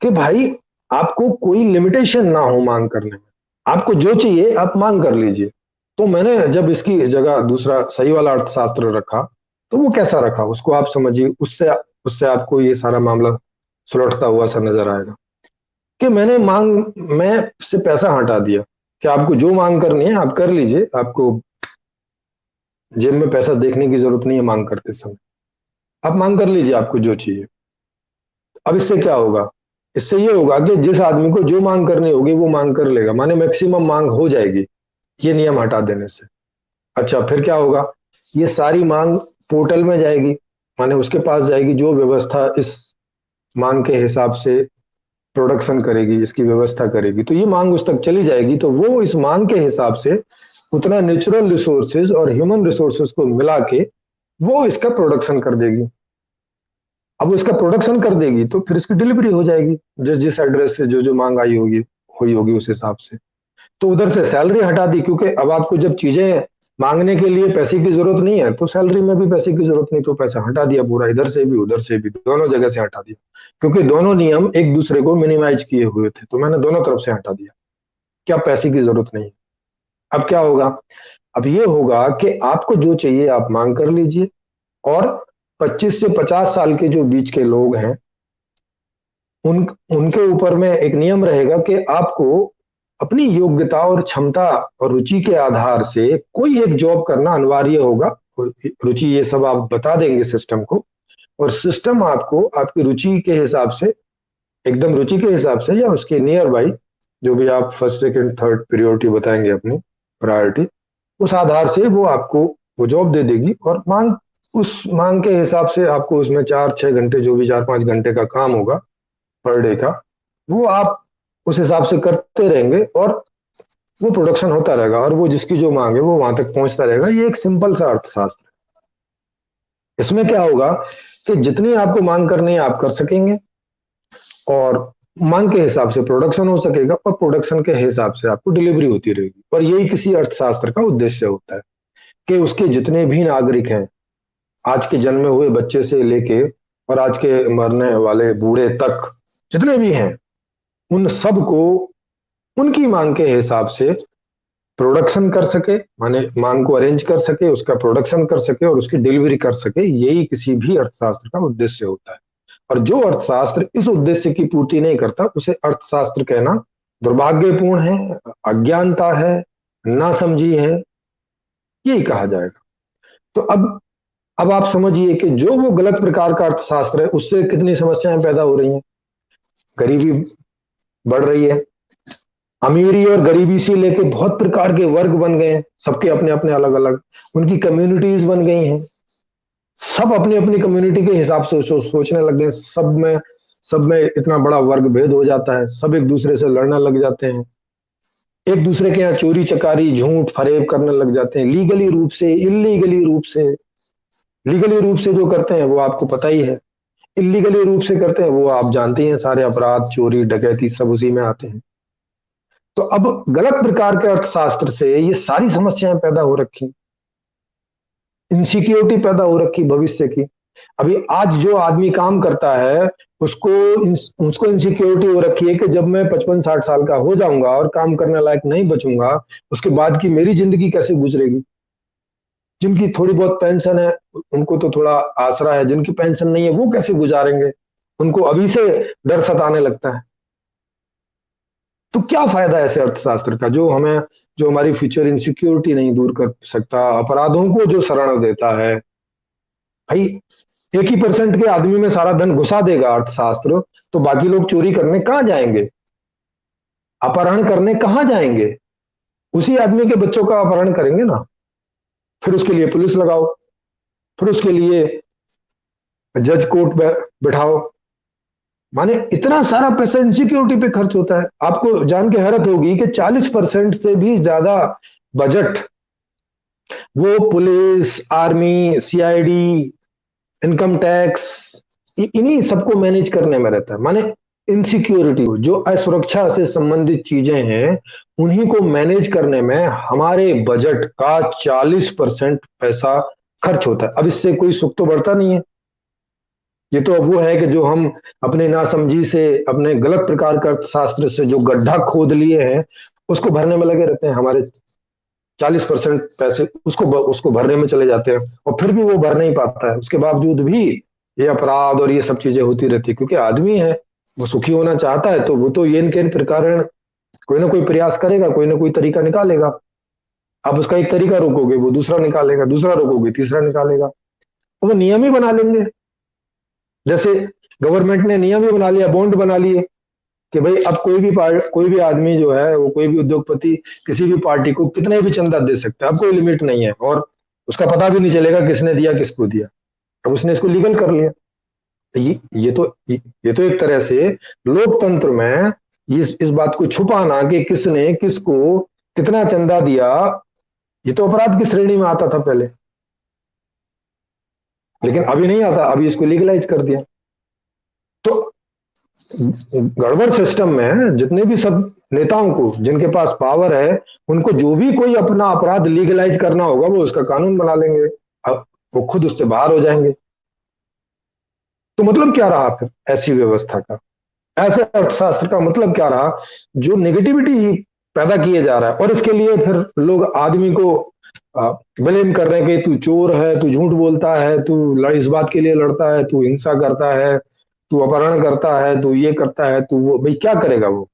कि भाई आपको कोई लिमिटेशन ना हो मांग करने में, आपको जो चाहिए आप मांग कर लीजिए। तो मैंने जब इसकी जगह दूसरा सही वाला अर्थशास्त्र रखा, तो वो कैसा रखा उसको आप समझिए, उससे उससे आपको ये सारा मामला सुलझता हुआ सा नजर आएगा। कि मैंने मांग में से पैसा हटा दिया कि आपको जो मांग करनी है आप कर लीजिए, आपको जेब में पैसा देखने की जरूरत नहीं है मांग करते समय, आप मांग कर लीजिए आपको जो चाहिए। अब इससे क्या होगा? इससे ये होगा कि जिस आदमी को जो मांग करनी होगी वो मांग कर लेगा, माने मैक्सिमम मांग हो जाएगी ये नियम हटा देने से। अच्छा, फिर क्या होगा? ये सारी मांग पोर्टल में जाएगी, माने उसके पास जाएगी जो व्यवस्था इस मांग के हिसाब से प्रोडक्शन करेगी, इसकी व्यवस्था करेगी, तो ये मांग उस तक चली जाएगी, तो वो इस मांग के हिसाब से उतना नेचुरल रिसोर्सेज और ह्यूमन रिसोर्सेज को मिला के वो इसका प्रोडक्शन कर देगी। अब वो इसका प्रोडक्शन कर देगी तो फिर इसकी डिलीवरी हो जाएगी जिस जिस एड्रेस से जो जो मांग आई होगी, हुई होगी उस हिसाब से। तो उधर से सैलरी हटा दी, क्योंकि अब आपको जब चीजें मांगने के लिए पैसे की जरूरत नहीं है तो सैलरी में भी पैसे की जरूरत नहीं, तो पैसा हटा दिया पूरा, इधर से भी उधर से भी, दोनों जगह से हटा दिया, क्योंकि दोनों नियम एक दूसरे को मिनिमाइज किए हुए थे, तो मैंने दोनों तरफ से हटा दिया क्या पैसे की जरूरत नहीं है। अब क्या होगा, अब ये होगा कि आपको जो चाहिए आप मांग कर लीजिए, और 25 से 50 साल के जो बीच के लोग हैं उन उनके ऊपर में एक नियम रहेगा कि आपको अपनी योग्यता और क्षमता और रुचि के आधार से कोई एक जॉब करना अनिवार्य होगा। रुचि ये सब आप बता देंगे सिस्टम को, और सिस्टम आपको आपकी रुचि के हिसाब से, एकदम रुचि के हिसाब से या उसके नियर बाई, जो भी आप फर्स्ट सेकंड थर्ड प्रायोरिटी बताएंगे अपनी प्रायोरिटी, उस आधार से वो आपको वो जॉब दे देगी, और मांग उस मांग के हिसाब से आपको उसमें 4-6 घंटे, जो भी 4-5 घंटे का काम होगा पर डे का, वो आप उस हिसाब से करते रहेंगे और वो प्रोडक्शन होता रहेगा, और वो जिसकी जो मांग है वो वहां तक पहुंचता रहेगा। ये एक सिंपल सा अर्थशास्त्र है। इसमें क्या होगा कि जितनी आपको मांग करनी है आप कर सकेंगे, और मांग के हिसाब से प्रोडक्शन हो सकेगा, और प्रोडक्शन के हिसाब से आपको डिलीवरी होती रहेगी। और यही किसी अर्थशास्त्र का उद्देश्य होता है कि उसके जितने भी नागरिक हैं, आज के जन्मे हुए बच्चे से लेके और आज के मरने वाले बूढ़े तक जितने भी हैं, उन सबको उनकी मांग के हिसाब से प्रोडक्शन कर सके, माने मांग को अरेंज कर सके, उसका प्रोडक्शन कर सके और उसकी डिलीवरी कर सके। यही किसी भी अर्थशास्त्र का उद्देश्य होता है। और जो अर्थशास्त्र इस उद्देश्य की पूर्ति नहीं करता उसे अर्थशास्त्र कहना दुर्भाग्यपूर्ण है, अज्ञानता है, नासमझी है, यही कहा जाएगा। तो अब आप समझिए कि जो वो गलत प्रकार का अर्थशास्त्र है उससे कितनी समस्याएं पैदा हो रही हैं। गरीबी बढ़ रही है, अमीरी और गरीबी से लेके बहुत प्रकार के वर्ग बन गए हैं, सबके अपने अपने अलग अलग, उनकी कम्युनिटीज बन गई हैं, सब अपनी अपनी कम्युनिटी के हिसाब से सोचने लग गए। सब में इतना बड़ा वर्ग भेद हो जाता है, सब एक दूसरे से लड़ने लग जाते हैं, एक दूसरे के यहाँ चोरी चकारी झूठ फरेब करने लग जाते हैं, लीगली रूप से इलीगली रूप से। लीगली रूप से जो करते हैं वो आपको पता ही है, इलीगली रूप से करते हैं वो आप जानते हैं, सारे अपराध चोरी डकैती सब उसी में आते हैं। तो अब गलत प्रकार के अर्थशास्त्र से ये सारी समस्याएं पैदा हो रखी, इनसिक्योरिटी पैदा हो रखी भविष्य की। अभी आज जो आदमी काम करता है उसको उसको इनसिक्योरिटी हो रखी है कि जब मैं 55-60 साल का हो जाऊंगा और काम करने लायक नहीं बचूंगा, उसके बाद की मेरी जिंदगी कैसे गुजरेगी। जिनकी थोड़ी बहुत पेंशन है उनको तो थोड़ा आसरा है, जिनकी पेंशन नहीं है वो कैसे गुजारेंगे, उनको अभी से डर सताने लगता है। तो क्या फायदा ऐसे अर्थशास्त्र का जो हमारी फ्यूचर इनसिक्योरिटी नहीं दूर कर सकता, अपराधों को जो शरण देता है। भाई 1% के आदमी में सारा धन घुसा देगा अर्थशास्त्र, तो बाकी लोग चोरी करने कहां जाएंगे, अपहरण करने कहां जाएंगे, उसी आदमी के बच्चों का अपहरण करेंगे ना। फिर उसके लिए पुलिस लगाओ, फिर उसके लिए जज कोर्ट बैठाओ, माने इतना सारा पैसा इनसिक्योरिटी पे खर्च होता है। आपको जान के हैरत होगी कि 40% से भी ज्यादा बजट वो police, army, CID, income tax, इन्हीं सबको मैनेज करने में रहता है। माने इनसिक्योरिटी, जो असुरक्षा से संबंधित चीजें हैं उन्हीं को मैनेज करने में हमारे बजट का 40% पैसा खर्च होता है। अब इससे कोई सुख तो बढ़ता नहीं है। ये तो अब वो है कि जो हम अपने नासमझी से, अपने गलत प्रकार का अर्थशास्त्र से जो गड्ढा खोद लिए हैं उसको भरने में लगे रहते हैं। हमारे 40% पैसे उसको भरने में चले जाते हैं, और फिर भी वो भर नहीं पाता है। उसके बावजूद भी ये अपराध और ये सब चीजें होती रहती है, क्योंकि आदमी है वो सुखी होना चाहता है, तो वो तो ये इनके प्रकार कोई ना कोई प्रयास करेगा, कोई ना कोई तरीका निकालेगा। आप उसका एक तरीका रोकोगे वो दूसरा निकालेगा, दूसरा रोकोगे तीसरा निकालेगा, वो नियम ही बना लेंगे। जैसे गवर्नमेंट ने नियम ही बना लिया, बॉन्ड बना लिए कि भाई अब कोई भी आदमी जो है, वो कोई भी उद्योगपति किसी भी पार्टी को कितने भी चंदा दे सकता है, अब कोई लिमिट नहीं है, और उसका पता भी नहीं चलेगा किसने दिया किसको दिया। अब उसने इसको लीगल कर लिया। ये तो एक तरह से लोकतंत्र में इस बात को छुपाना कि किसने किसको कितना चंदा दिया, ये तो अपराध की श्रेणी में आता था पहले, लेकिन अभी नहीं आता, अभी इसको लीगलाइज कर दिया। तो गड़बड़ सिस्टम में जितने भी सब नेताओं को, जिनके पास पावर है, उनको जो भी कोई अपना अपराध लीगलाइज करना होगा वो उसका कानून बना लेंगे, अब वो खुद उससे बाहर हो जाएंगे। तो मतलब क्या रहा फिर ऐसी व्यवस्था का, ऐसे अर्थशास्त्र का मतलब क्या रहा, जो नेगेटिविटी ही पैदा किए जा रहा है। और इसके लिए फिर लोग आदमी को ब्लेम कर रहे हैं कि तू चोर है, तू झूठ बोलता है, तू इस बात के लिए लड़ता है, तू हिंसा करता है, तू अपहरण करता है, तू ये करता है, तू वो। भाई क्या करेगा वो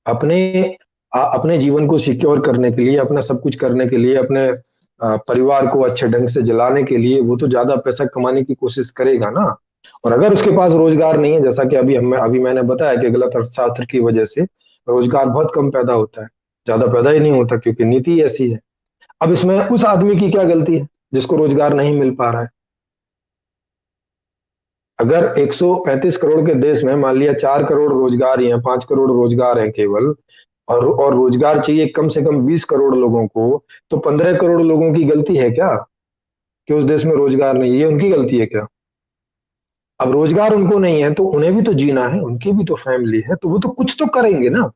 अपने अपने जीवन को सिक्योर करने के लिए, अपना सब कुछ करने के लिए, अपने परिवार को अच्छे ढंग से जलाने के लिए वो तो ज्यादा पैसा कमाने की कोशिश करेगा ना। और अगर उसके पास रोजगार नहीं है, जैसा कि अभी मैंने बताया कि गलत अर्थशास्त्र की वजह से रोजगार बहुत कम पैदा होता है, ज्यादा पैदा ही नहीं होता क्योंकि नीति ऐसी है। अब इसमें उस आदमी की क्या गलती है जिसको रोजगार नहीं मिल पा रहा है? अगर 135 करोड़ के देश में मान लिया 4 करोड़ रोजगार या 5 करोड़ रोजगार है केवल, और रोजगार चाहिए कम से कम 20 करोड़ लोगों को, तो 15 करोड़ लोगों की गलती है क्या कि उस देश में रोजगार नहीं है? ये उनकी गलती है क्या? अब रोजगार उनको नहीं है तो उन्हें भी तो जीना है, उनकी भी तो फैमिली है, तो वो तो कुछ तो करेंगे ना।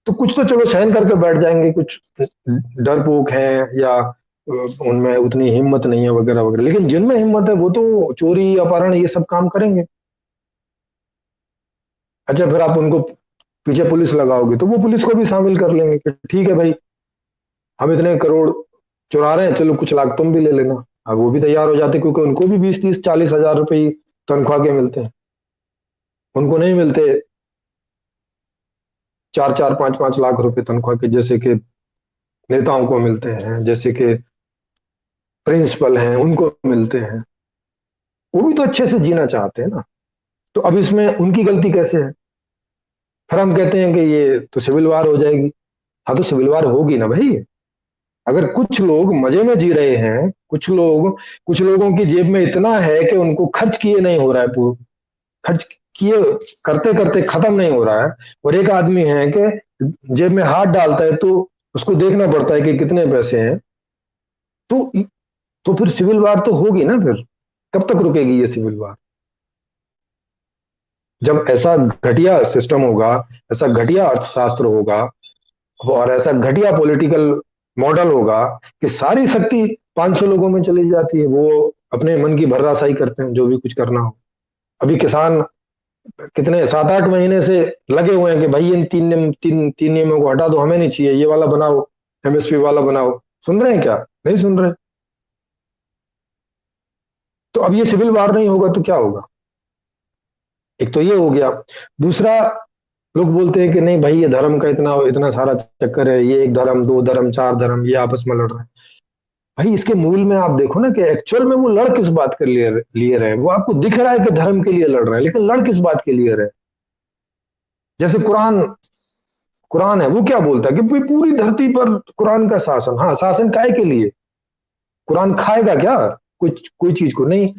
तो कुछ तो चलो सहन करके बैठ जाएंगे, कुछ डरपोक हैं या उनमें उतनी हिम्मत नहीं है वगैरह वगैरह, लेकिन जिनमें हिम्मत है वो तो चोरी अपहरण ये सब काम करेंगे। अच्छा, फिर आप उनको पीछे पुलिस लगाओगे तो वो पुलिस को भी शामिल कर लेंगे कि ठीक है भाई, हम इतने करोड़ चुरा रहे हैं, चलो कुछ लाख तुम भी ले लेना। अब वो भी तैयार हो जाते क्योंकि उनको भी 20, 30, 40 हजार रुपये तनख्वाह के मिलते हैं, उनको नहीं मिलते 4, 4, 5, 5 लाख रुपए तनख्वाह के, जैसे कि नेताओं को मिलते हैं, जैसे कि प्रिंसिपल हैं उनको मिलते हैं। वो भी तो अच्छे से जीना चाहते हैं ना। तो अब इसमें उनकी गलती कैसे है? फिर हम कहते हैं कि ये तो सिविल वार हो जाएगी। हाँ, तो सिविल वार होगी ना भाई। अगर कुछ लोग मजे में जी रहे हैं, कुछ लोगों की जेब में इतना है कि उनको खर्च किए नहीं हो रहा है, खर्च किए करते करते खत्म नहीं हो रहा है, और एक आदमी है कि जेब में हाथ डालता है तो उसको देखना पड़ता है कि कितने पैसे हैं, तो फिर सिविल वार तो होगी ना। फिर कब तक रुकेगी ये सिविल वार? जब ऐसा घटिया सिस्टम होगा, ऐसा घटिया अर्थशास्त्र होगा, और ऐसा घटिया पॉलिटिकल मॉडल होगा कि सारी शक्ति 500 लोगों में चली जाती है, वो अपने मन की भर्रासाई करते हैं जो भी कुछ करना हो। अभी किसान कितने 7, 8 महीने से लगे हुए हैं कि भाई इन तीन नियमों को हटा दो, हमें नहीं चाहिए, ये वाला बनाओ, एमएसपी वाला बनाओ। सुन रहे हैं क्या? नहीं सुन रहे। तो अब ये सिविल वार नहीं होगा तो क्या होगा? एक तो ये हो गया। दूसरा, लोग बोलते हैं कि नहीं भाई ये धर्म का इतना इतना सारा चक्कर है, ये एक धर्म, दो धर्म, चार धर्म, ये आपस में लड़ रहे हैं। भाई इसके मूल में आप देखो ना कि एक्चुअल में वो लड़ किस बात के लिए रहे हैं। वो आपको दिख रहा है कि धर्म के लिए लड़ रहे हैं, लेकिन लड़ किस बात के लिए रहे? जैसे कुरान कुरान है, वो क्या बोलता है कि पूरी धरती पर कुरान का शासन। हाँ, शासन काय के लिए? कुरान खाएगा क्या कोई चीज को? नहीं।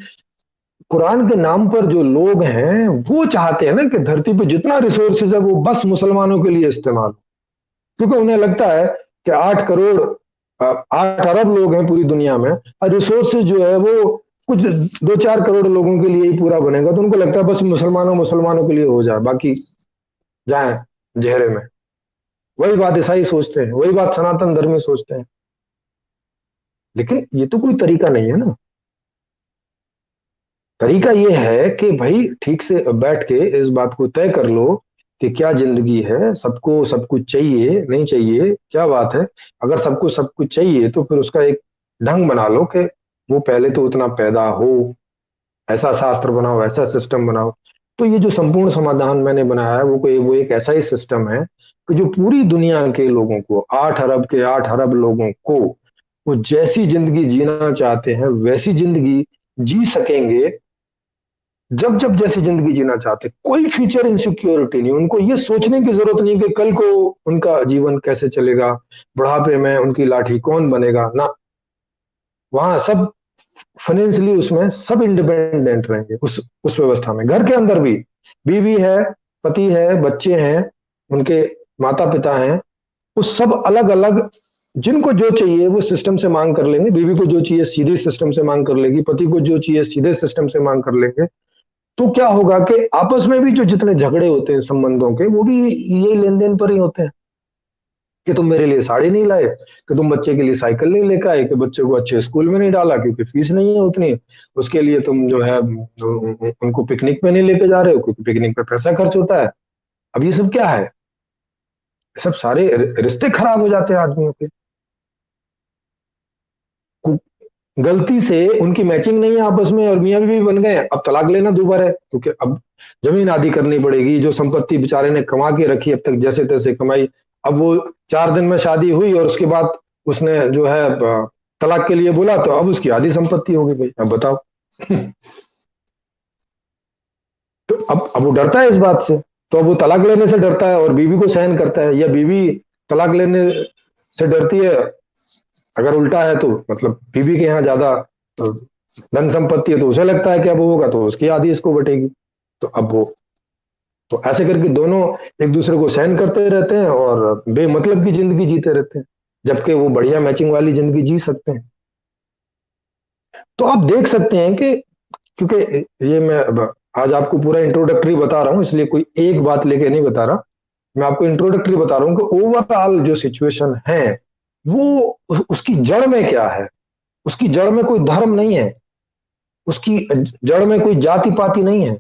कुरान के नाम पर जो लोग हैं वो चाहते हैं ना कि धरती पे जितना रिसोर्सेज है वो बस मुसलमानों के लिए इस्तेमाल, क्योंकि उन्हें लगता है कि 8 करोड़ 8 अरब लोग हैं पूरी दुनिया में, और रिसोर्सेज जो है वो कुछ 2, 4 करोड़ लोगों के लिए ही पूरा बनेगा। तो उनको लगता है बस मुसलमानों के लिए हो जाए, बाकी जाए जहरे में। वही बात ईसाई सोचते हैं, वही बात सनातन धर्मी सोचते हैं। लेकिन ये तो कोई तरीका नहीं है ना। तरीका ये है कि भाई ठीक से बैठ के इस बात को तय कर लो कि क्या जिंदगी है, सबको सब कुछ चाहिए नहीं चाहिए, क्या बात है। अगर सबको सब कुछ चाहिए तो फिर उसका एक ढंग बना लो कि वो पहले तो उतना पैदा हो, ऐसा शास्त्र बनाओ, ऐसा सिस्टम बनाओ। तो ये जो संपूर्ण समाधान मैंने बनाया है वो एक ऐसा ही सिस्टम है कि जो पूरी दुनिया के लोगों को, 8 अरब के 8 अरब लोगों को, वो जैसी जिंदगी जीना चाहते हैं वैसी जिंदगी जी सकेंगे, जब जब जैसी जिंदगी जीना चाहते। कोई फ्यूचर इनसिक्योरिटी नहीं, उनको ये सोचने की जरूरत नहीं कि कल को उनका जीवन कैसे चलेगा, बुढ़ापे में उनकी लाठी कौन बनेगा ना। वहां सब फाइनेंशियली उसमें सब इंडिपेंडेंट रहेंगे उस व्यवस्था में। घर के अंदर भी बीवी है, पति है, बच्चे हैं, उनके माता पिता हैं, वो सब अलग अलग, जिनको जो चाहिए वो सिस्टम से मांग कर लेंगे। बीवी को जो चाहिए सीधे सिस्टम से मांग कर लेगी, पति को जो चाहिए सीधे सिस्टम से मांग कर लेंगे। तो क्या होगा कि आपस में भी जो जितने झगड़े होते हैं संबंधों के, वो भी ये लेन देन पर ही होते हैं कि तुम मेरे लिए साड़ी नहीं लाए, कि तुम बच्चे के लिए साइकिल नहीं लेकर आए, कि बच्चे को अच्छे स्कूल में नहीं डाला क्योंकि फीस नहीं है उतनी, उसके लिए तुम जो है उनको पिकनिक पे नहीं लेके जा रहे हो क्योंकि पिकनिक पे पैसा खर्च होता है। अब ये सब क्या है? ये सब सारे रिश्ते खराब हो जाते हैं आदमियों के। गलती से उनकी मैचिंग नहीं है आपस में और मियां बीवी बन गए, अब तलाक लेना दूभर है, क्योंकि अब जमीन आदी करनी पड़ेगी। जो संपत्ति बेचारे ने कमा के रखी अब तक जैसे तैसे कमाई, अब वो 4 दिन में शादी हुई और उसके बाद उसने जो है तलाक के लिए बोला, तो अब उसकी आधी संपत्ति हो गई भाई, अब बताओ। तो अब वो डरता है इस बात से, तो अब वो तलाक लेने से डरता है और बीवी को सहन करता है, या बीवी तलाक लेने से डरती है। अगर उल्टा है तो मतलब बीवी के यहाँ ज्यादा धन संपत्ति है तो उसे लगता है कि अब वो होगा तो उसकी आधी इसको बटेगी। तो अब वो, तो ऐसे करके दोनों एक दूसरे को सहन करते रहते हैं और बेमतलब की जिंदगी जीते रहते हैं, जबकि वो बढ़िया मैचिंग वाली जिंदगी जी सकते हैं। तो आप देख सकते हैं कि, क्योंकि ये मैं आज आपको पूरा इंट्रोडक्टरी बता रहा हूं, इसलिए कोई एक बात लेके नहीं बता रहा, मैं आपको इंट्रोडक्टरी बता रहा हूं कि ओवरऑल जो सिचुएशन है वो उसकी जड़ में क्या है। उसकी जड़ में कोई धर्म नहीं है, उसकी जड़ में कोई जाति पाति नहीं है,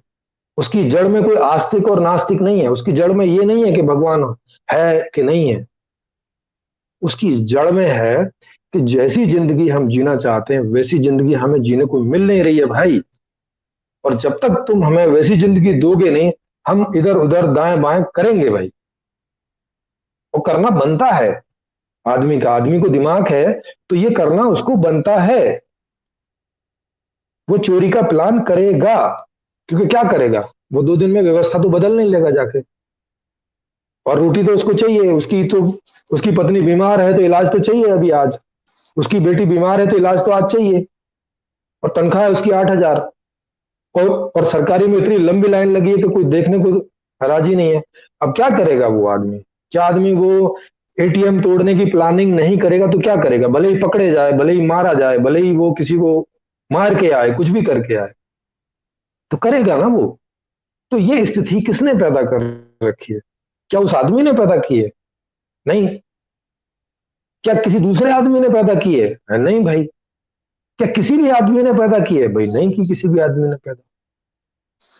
उसकी जड़ में कोई आस्तिक और नास्तिक नहीं है, उसकी जड़ में ये नहीं है कि भगवान है कि नहीं है। उसकी जड़ में है कि जैसी जिंदगी हम जीना चाहते हैं वैसी जिंदगी हमें जीने को मिल नहीं रही है भाई। और जब तक तुम हमें वैसी जिंदगी दोगे नहीं, हम इधर उधर दाएं बाएं करेंगे भाई। वो करना बनता है आदमी का, आदमी को दिमाग है तो ये करना उसको बनता है। वो चोरी का प्लान करेगा, क्योंकि क्या करेगा, वो 2 दिन में व्यवस्था तो बदल नहीं लेगा जाके, और रोटी तो उसको चाहिए। उसकी तो, उसकी पत्नी बीमार है तो इलाज तो चाहिए अभी आज, उसकी बेटी बीमार है तो इलाज तो आज चाहिए, और तनख्वाह है उसकी 8,000, और सरकारी में इतनी लंबी लाइन लगी है कि कोई देखने को राजी नहीं है। अब क्या करेगा वो आदमी? क्या आदमी वो एटीएम तोड़ने की प्लानिंग नहीं करेगा तो क्या करेगा? भले ही पकड़े जाए, भले ही मारा जाए, भले ही वो किसी को मार के आए, कुछ भी करके आए, तो करेगा ना वो। तो ये स्थिति किसने पैदा कर रखी है? क्या उस आदमी ने पैदा की है? नहीं। क्या किसी दूसरे आदमी ने पैदा की है? नहीं भाई। क्या किसी भी आदमी ने पैदा की है? भाई नहीं की किसी भी आदमी ने पैदा।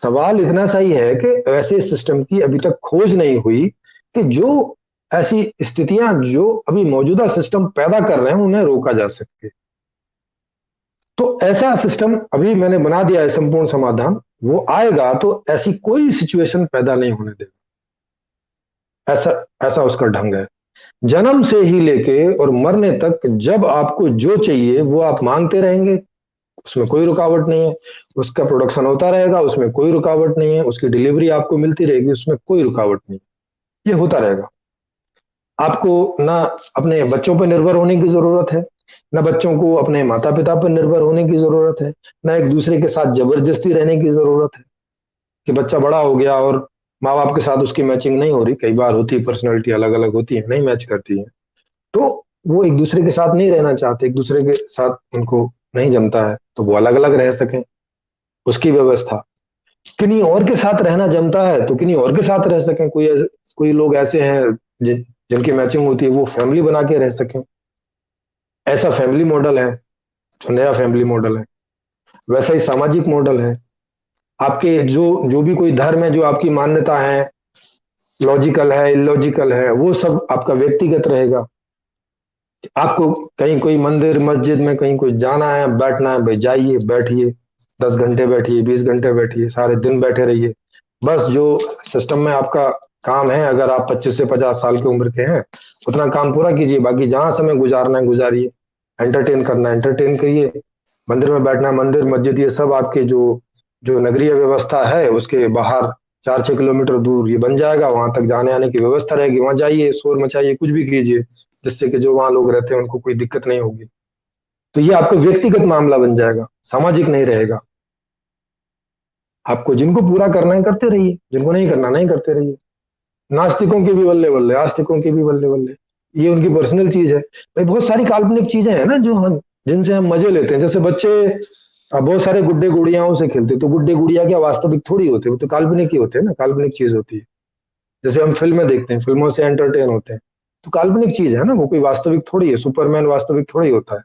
सवाल इतना सही है कि ऐसे सिस्टम की अभी तक खोज नहीं हुई कि जो ऐसी स्थितियां जो अभी मौजूदा सिस्टम पैदा कर रहे हैं उन्हें रोका जा सके। तो ऐसा सिस्टम अभी मैंने बना दिया है, संपूर्ण समाधान। वो आएगा तो ऐसी कोई सिचुएशन पैदा नहीं होने देगा। ऐसा ऐसा उसका ढंग है। जन्म से ही लेके और मरने तक जब आपको जो चाहिए वो आप मांगते रहेंगे, उसमें कोई रुकावट नहीं है। उसका प्रोडक्शन होता रहेगा, उसमें कोई रुकावट नहीं है। उसकी डिलीवरी आपको मिलती रहेगी, उसमें कोई रुकावट नहीं। ये होता रहेगा। आपको ना अपने बच्चों पर निर्भर होने की जरूरत है, ना बच्चों को अपने माता पिता पर निर्भर होने की जरूरत है, ना एक दूसरे के साथ जबरदस्ती रहने की जरूरत है कि बच्चा बड़ा हो गया और माँ बाप के साथ उसकी मैचिंग नहीं हो रही। कई बार होती है, पर्सनैलिटी अलग अलग होती है, नहीं मैच करती है, तो वो एक दूसरे के साथ नहीं रहना चाहते, एक दूसरे के साथ उनको नहीं जमता है, तो वो अलग अलग रह सकें, उसकी व्यवस्था। किन्हीं और के साथ रहना जमता है तो किन्हीं और के साथ रह सकें। कोई लोग ऐसे हैं जिनकी मैचिंग होती है, वो फैमिली बना के रह सकें। ऐसा फैमिली मॉडल है जो नया फैमिली मॉडल है। वैसा ही सामाजिक मॉडल है। आपके जो जो भी कोई धर्म है, जो आपकी मान्यता है, लॉजिकल है, इलॉजिकल है, वो सब आपका व्यक्तिगत रहेगा। आपको कहीं कोई मंदिर मस्जिद में कहीं कोई जाना है, बैठना है, भाई जाइए, बैठिए, 10 घंटे बैठिए, 20 घंटे बैठिए, सारे दिन बैठे रहिए। बस जो सिस्टम में आपका काम है, अगर आप 25 से 50 साल की उम्र के हैं, उतना काम पूरा कीजिए, बाकी जहां समय गुजारना है गुजारिए। एंटरटेन करना है एंटरटेन करिए। मंदिर में बैठना है, मंदिर मस्जिद ये सब आपके जो जो नगरीय व्यवस्था है उसके बाहर 4-6 किलोमीटर दूर ये बन जाएगा, वहां तक जाने आने की व्यवस्था रहेगी, वहां जाइए, शोर मचाइए, कुछ भी कीजिए, जिससे कि जो वहां लोग रहते हैं उनको कोई दिक्कत नहीं होगी। तो ये आपका व्यक्तिगत मामला बन जाएगा, सामाजिक नहीं रहेगा। आपको जिनको पूरा करना है करते रहिए, जिनको नहीं करना नहीं करते रहिए। नास्तिकों की भी बल्ले बल्ले, आस्तिकों की भी बल्ले बल्ले, ये उनकी पर्सनल चीज है भाई। बहुत सारी काल्पनिक चीजें हैं ना जो हम, जिनसे हम मजे लेते हैं। जैसे बच्चे बहुत सारे गुड्डे गुड़ियाओं से खेलते, तो गुड्डे गुड़िया क्या वास्तविक थोड़ी होते, वो तो काल्पनिक ही होते हैं ना, काल्पनिक चीज होती है। जैसे हम फिल्में देखते हैं, फिल्मों से एंटरटेन होते हैं, तो काल्पनिक चीज है ना, वो कोई वास्तविक थोड़ी है। सुपरमैन वास्तविक थोड़ी होता है,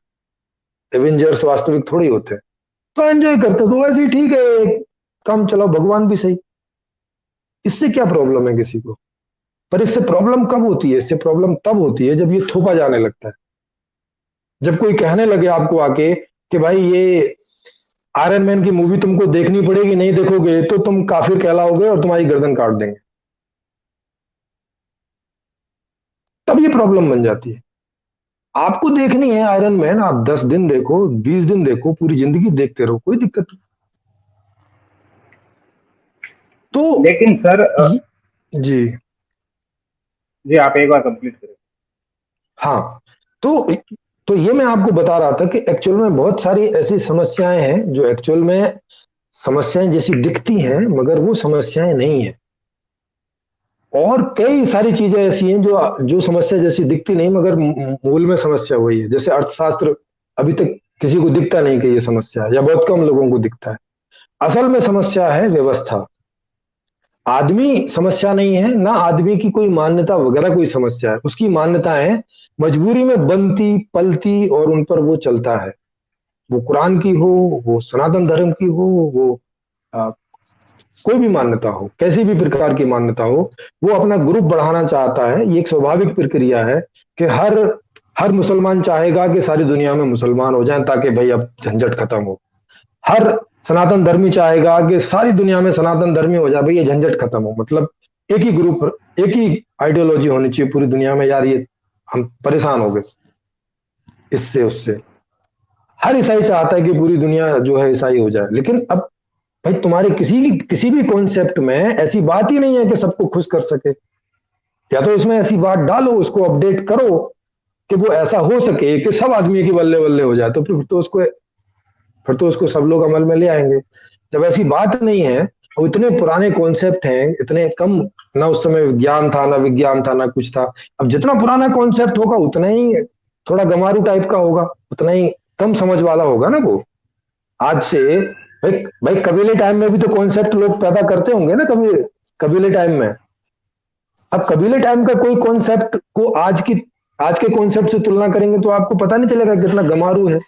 एवेंजर्स वास्तविक थोड़ी होते हैं। तो एंजॉय करते, तो वैसे ही ठीक है, काम चलाओ, भगवान भी सही। इससे क्या प्रॉब्लम है किसी को? पर इससे प्रॉब्लम कब होती है? इससे प्रॉब्लम तब होती है जब ये थोपा जाने लगता है। जब कोई कहने लगे आपको आके कि भाई ये आयरन मैन की मूवी तुमको देखनी पड़ेगी, नहीं देखोगे तो तुम काफिर कहलाओगे और तुम्हारी गर्दन काट देंगे, तब ये प्रॉब्लम बन जाती है। आपको देखनी है आयरन मैन, आप 10 दिन देखो, 20 दिन देखो, पूरी जिंदगी देखते रहो, कोई दिक्कत नहीं। तो लेकिन सर जी, जी आप एक बार कंप्लीट करें। हाँ, तो ये मैं आपको बता रहा था कि एक्चुअल में बहुत सारी ऐसी समस्याएं हैं जो एक्चुअल में समस्याएं जैसी दिखती हैं, मगर वो समस्याएं नहीं है। और कई सारी चीजें ऐसी हैं जो जो समस्या जैसी दिखती नहीं, मगर मूल में समस्या वही है। जैसे अर्थशास्त्र अभी तक किसी को दिखता नहीं कि ये समस्या है, या बहुत कम लोगों को दिखता है। असल में समस्या है व्यवस्था। आदमी समस्या नहीं है ना, आदमी की कोई मान्यता वगैरह कोई समस्या है। उसकी मान्यताएं मजबूरी में बनती पलती और उन पर वो चलता है। वो कुरान की हो, वो सनातन धर्म की हो, वो आ, कोई भी मान्यता हो, कैसी भी प्रकार की मान्यता हो, वो अपना ग्रुप बढ़ाना चाहता है। ये एक स्वाभाविक प्रक्रिया है कि हर हर मुसलमान चाहेगा कि सारी दुनिया में मुसलमान हो जाएं, ताकि भाई अब झंझट खत्म हो। हर सनातन धर्मी चाहेगा कि सारी दुनिया में सनातन धर्मी हो जाए, भाई ये झंझट खत्म हो। मतलब एक ही ग्रुप, एक ही आइडियोलॉजी होनी चाहिए पूरी दुनिया में, यार ये हम परेशान हो गए इससे उससे। हर ईसाई चाहता है कि पूरी दुनिया जो है ईसाई हो जाए। लेकिन अब भाई तुम्हारे किसी भी कॉन्सेप्ट में ऐसी बात ही नहीं है कि सबको खुश कर सके। या तो इसमें ऐसी बात डालो, उसको अपडेट करो कि वो ऐसा हो सके कि सब आदमी की बल्ले बल्ले हो जाए, तो फिर तो उसको सब लोग अमल में ले आएंगे। जब ऐसी बात नहीं है और इतने पुराने कॉन्सेप्ट हैं, इतने कम, ना उस समय विज्ञान था ना विज्ञान था ना कुछ था। अब जितना पुराना कॉन्सेप्ट होगा उतना ही थोड़ा गंवारू टाइप का होगा, उतना ही कम समझ वाला होगा ना वो। आज से भाई भाई कबीले टाइम में भी तो कॉन्सेप्ट लोग पैदा करते होंगे ना, कभी कबीले टाइम में। अब कबीले टाइम का कोई कॉन्सेप्ट को आज के कॉन्सेप्ट से तुलना करेंगे तो आपको पता नहीं चलेगा कितना गमारू है ना?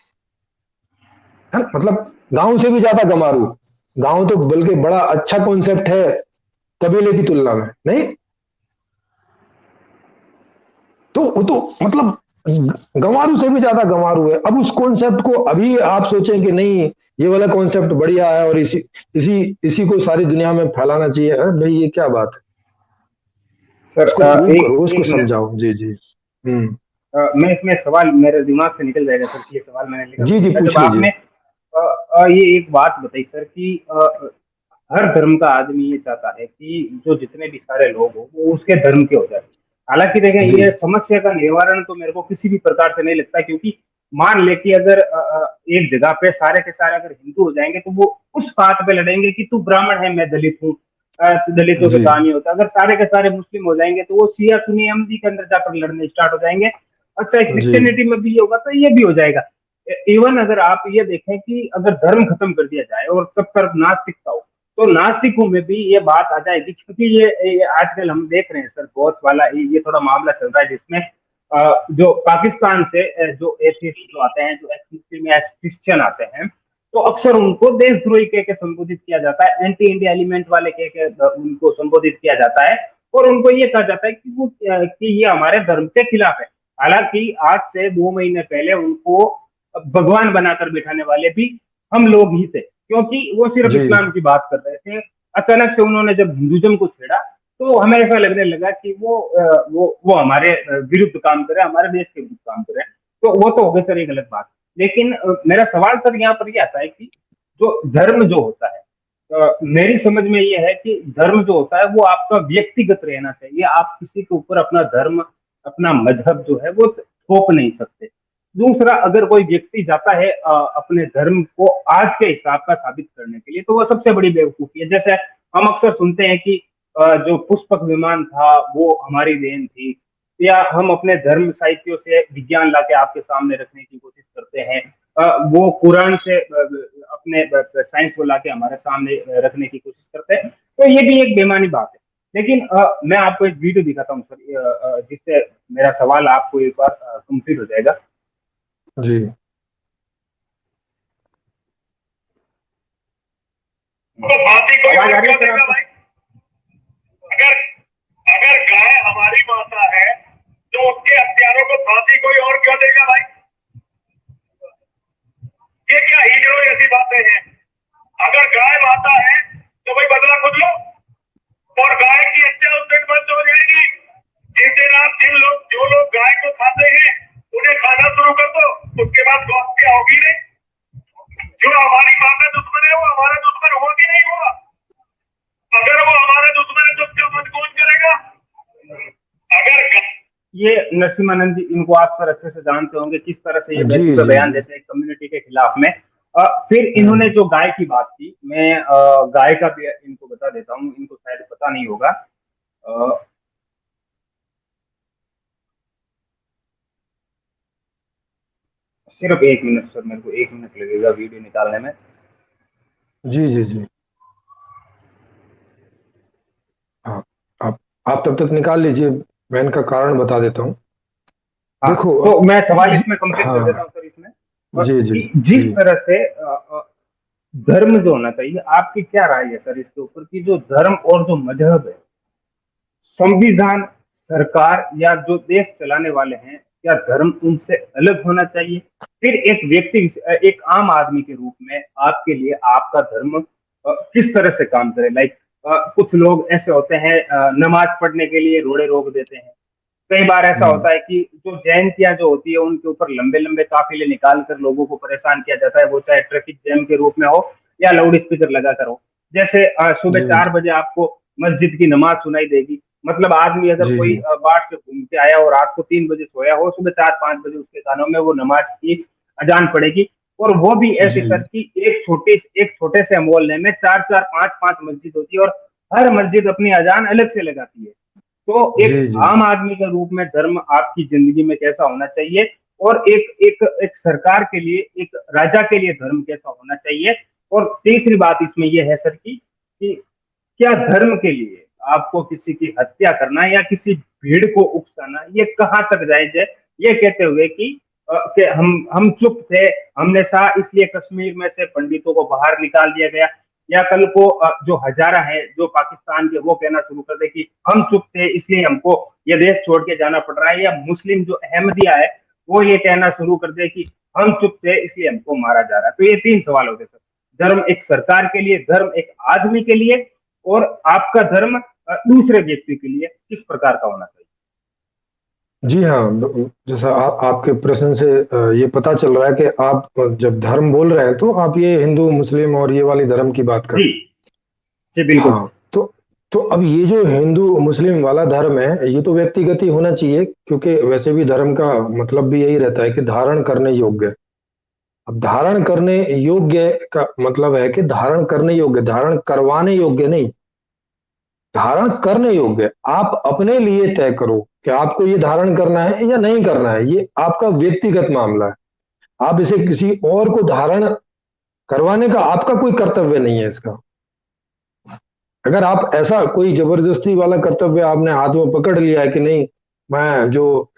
मतलब गांव से भी ज्यादा गमारू। गांव तो बल्कि बड़ा अच्छा कॉन्सेप्ट है कबीले की तुलना में, नहीं? तो वो तो मतलब गंवारू से भी ज्यादा गंवारू है। अब उस कॉन्सेप्ट को अभी आप सोचें कि नहीं ये वाला कॉन्सेप्ट बढ़िया है और इसी इसी इसी को सारी दुनिया में फैलाना चाहिए, भाई ये क्या बात है? सर उसको प्रूव एक करो, उसको एक मिनट, समझाओ। जी जी। हम्म। मैं इसमें सवाल मेरे दिमाग से निकल जाएगा सर कि ये सवाल मैंने लिखा भी जी नहीं जी, था। जब पूछ लीजिए। आपने ये एक बात बताई सर कि हर धर्म का आदमी ये चाहता है कि जो जितने भी सारे लोग हो वो उसके धर्म के हो जाए। हालांकि देखें, जी ये समस्या का निवारण तो मेरे को किसी भी प्रकार से नहीं लगता, क्योंकि मान ले कि अगर एक जगह पे सारे के सारे अगर हिंदू हो जाएंगे तो वो उस बात पे लड़ेंगे कि तू ब्राह्मण है मैं दलित हूँ, दलितों के जी काम ही होता है। अगर सारे के सारे मुस्लिम हो जाएंगे तो वो सिया सुनी अहमदी के अंदर जाकर लड़ने स्टार्ट हो जाएंगे। अच्छा, जी क्रिश्चियनिटी में भी ये होगा तो ये भी हो जाएगा। इवन अगर आप ये देखें कि अगर धर्म खत्म कर दिया जाए और सब तरफ नास्तिकता हो तो नास्तिकों में भी ये बात आ जाएगी, क्योंकि ये आजकल हम देख रहे हैं सर, बहुत वाला ये थोड़ा मामला चल रहा है जिसमें जो पाकिस्तान से जो एथिस्ट जो आते हैं, जो एक्स मुस्लिम या क्रिश्चियन आते हैं, तो अक्सर उनको देशद्रोही कह के संबोधित किया जाता है, एंटी इंडिया एलिमेंट वाले कह के उनको संबोधित किया जाता है। और उनको ये कहा जाता है कि वो कि ये हमारे धर्म के खिलाफ है। हालांकि आज से 2 महीने पहले उनको भगवान बनाकर बिठाने वाले भी हम लोग ही थे, क्योंकि वो सिर्फ जी इस्लाम की बात कर रहे थे। अचानक से उन्होंने जब हिंदुज्म को छेड़ा तो हमें ऐसा लगने लगा कि वो हमारे विरुद्ध काम करे, हमारे देश के विरुद्ध काम करे। तो वो तो हो गई सर एक गलत बात। लेकिन मेरा सवाल सर यहाँ पर ये आता है कि जो धर्म जो होता है, मेरी समझ में ये है कि धर्म जो होता है वो आपका व्यक्तिगत रहना चाहिए। आप किसी के ऊपर अपना धर्म, अपना मजहब जो है वो थोप नहीं सकते। दूसरा, अगर कोई व्यक्ति जाता है अपने धर्म को आज के हिसाब का साबित करने के लिए, तो वो सबसे बड़ी बेवकूफी है। जैसे हम अक्सर सुनते हैं कि जो पुष्पक विमान था वो हमारी देन थी, या हम अपने धर्म साहित्यों से विज्ञान लाके आपके सामने रखने की कोशिश करते हैं। वो कुरान से अपने साइंस को लाके हमारे सामने रखने की कोशिश करते हैं। तो ये भी एक बेमानी बात है। लेकिन मैं आपको एक वीडियो दिखाता हूँ सर, जिससे मेरा सवाल आपको एक बार कंप्लीट हो जाएगा। जी तो फांसी कोई आवाज आ और रही है क्यों सर देगा आपको? भाई? अगर अगर गाय हमारी माता है तो उसके हत्यारों को फांसी कोई और क्यों देगा भाई? ये क्या हीरो जैसी बातें हैं? अगर गाय माता है तो भाई बदला खुद लो, और गाय की हत्या उस दिन बंद हो जाएगी जिस दिन आप जो लोग गाय को खाते हैं उन्हें खाना शुरू कर दो, उसके बाद गौ हत्या होगी नहीं। जो हमारी माँ का दुश्मन है वो हमारा दुश्मन हुआ कि नहीं हुआ? अगर वो हमारा दुश्मन है तो उसका मत कौन करेगा? अगर ये नरसिम्हानंद जी, इनको आप सर अच्छे से जानते होंगे, किस तरह से ये जी बेतुके जी बयान जी। देते हैं कम्युनिटी के खिलाफ में। फिर इन्होंने जो गाय की बात की, मैं गाय का भी इनको बता देता हूँ, इनको शायद पता नहीं होगा। अ, सिर्फ 1 मिनट सर, मेरे को 1 मिनट लगेगा वीडियो निकालने में। जी जी जी। हाँ, आप आप तब तक निकाल लीजिए, मैं इनका कारण बता देता हूँ। हाँ, देखो तो मैं सवाल इसमें कंप्लीट कर देता हाँ हूँ सर इसमें। जी जी कि जिस जी। तरह से धर्म जो होना चाहिए, आपकी क्या राय है सर इसके ऊपर, कि जो धर्म और जो मजहब है, संविधान, सरकार या जो देश चलाने वाले हैं, क्या धर्म उनसे अलग होना चाहिए? फिर एक व्यक्ति, एक आम आदमी के रूप में आपके लिए आपका धर्म किस तरह से काम करे? लाइक कुछ लोग ऐसे होते हैं, नमाज पढ़ने के लिए रोड़े रोक देते हैं। कई बार ऐसा हम्म, होता है कि जो जयंतियां जो होती है उनके ऊपर लंबे लंबे काफिले निकाल कर लोगों को परेशान किया जाता है, वो चाहे ट्रैफिक जैम के रूप में हो या लाउड स्पीकर लगाकर हो। जैसे सुबह जी 4 बजे आपको मस्जिद की नमाज सुनाई देगी। मतलब आदमी अगर जी कोई जी बाहर से घूम के आया और रात को 3 बजे सोया हो, सुबह 4-5 बजे उसके कानों में वो नमाज की अजान पड़ेगी। और वो भी ऐसी जी सर की एक छोटे से मोहल्ले में चार चार पांच पांच मस्जिद होती है, और हर मस्जिद अपनी अजान अलग से लगाती है। तो एक जी जी। आम आदमी के रूप में धर्म आपकी जिंदगी में कैसा होना चाहिए, और एक सरकार के लिए, एक राजा के लिए धर्म कैसा होना चाहिए? और तीसरी बात इसमें यह है सर की, कि क्या धर्म के लिए आपको किसी की हत्या करना या किसी भीड़ को उकसाना ये कहाँ तक जायज है? ये कहते हुए कि हम चुप थे, हमने सहा इसलिए कश्मीर में से पंडितों को बाहर निकाल दिया गया। या कल को जो हजारा है जो पाकिस्तान के, वो कहना शुरू कर दे कि हम चुप थे इसलिए हमको ये देश छोड़ के जाना पड़ रहा है। या मुस्लिम जो अहमदिया है वो ये कहना शुरू कर दे कि हम चुप थे इसलिए हमको मारा जा रहा है। तो ये 3 सवाल हो गए सर। धर्म एक सरकार के लिए, धर्म एक आदमी के लिए, और आपका धर्म दूसरे व्यक्ति के लिए किस प्रकार का होना चाहिए? जी हाँ, जैसा आपके प्रश्न से ये पता चल रहा है कि आप जब धर्म बोल रहे हैं तो आप ये हिंदू मुस्लिम और ये वाली धर्म की बात कर जी रहे हैं। जी बिल्कुल हाँ, सर। तो अब ये जो हिंदू मुस्लिम वाला धर्म है ये तो व्यक्तिगत ही होना चाहिए, क्योंकि वैसे भी धर्म का मतलब भी यही रहता है कि धारण करने योग्य। अब धारण करने योग्य का मतलब है कि धारण करने योग्य, धारण करवाने योग्य नहीं, धारण करने योग्य। आप अपने लिए तय करो कि आपको ये धारण करना है या नहीं करना है, ये आपका व्यक्तिगत मामला है। आप इसे किसी और को धारण करवाने का आपका कोई कर्तव्य नहीं है इसका। अगर आप ऐसा कोई जबरदस्ती वाला कर्तव्य आपने हाथ में पकड़ लिया है कि नहीं, मैं जो,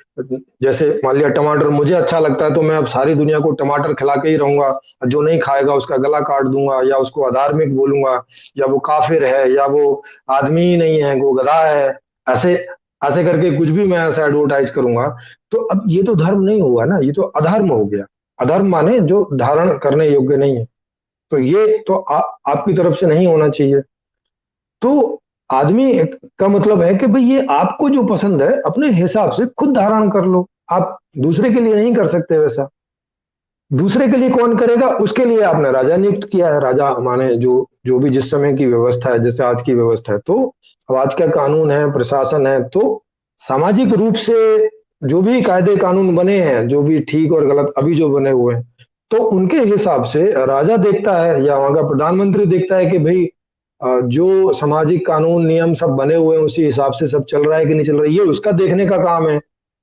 जैसे मान लिया टमाटर मुझे अच्छा लगता है तो मैं अब सारी दुनिया को टमाटर खिला के ही रहूंगा, जो नहीं खाएगा उसका गला काट दूंगा या उसको अधार्मिक बोलूंगा या वो काफिर है या वो आदमी ही नहीं है, वो गधा है, ऐसे ऐसे करके कुछ भी मैं ऐसा एडवर्टाइज करूंगा, तो अब ये तो धर्म नहीं हुआ ना, ये तो अधर्म हो गया। अधर्म माने जो धारण करने योग्य नहीं है। तो ये तो आपकी तरफ से नहीं होना चाहिए। तो आदमी का मतलब है कि भाई ये आपको जो पसंद है अपने हिसाब से खुद धारण कर लो, आप दूसरे के लिए नहीं कर सकते वैसा। दूसरे के लिए कौन करेगा? उसके लिए आपने राजा नियुक्त किया है। राजा माने जो जो भी जिस समय की व्यवस्था है, जैसे आज की व्यवस्था है, तो अब आज का कानून है, प्रशासन है, तो सामाजिक रूप से जो भी कायदे कानून बने हैं, जो भी ठीक और गलत अभी जो बने हुए हैं, तो उनके हिसाब से राजा देखता है या वहां का प्रधानमंत्री देखता है कि भाई जो सामाजिक कानून नियम सब बने हुए हैं उसी हिसाब से सब चल रहा है कि नहीं चल रहा है, ये उसका देखने का काम है।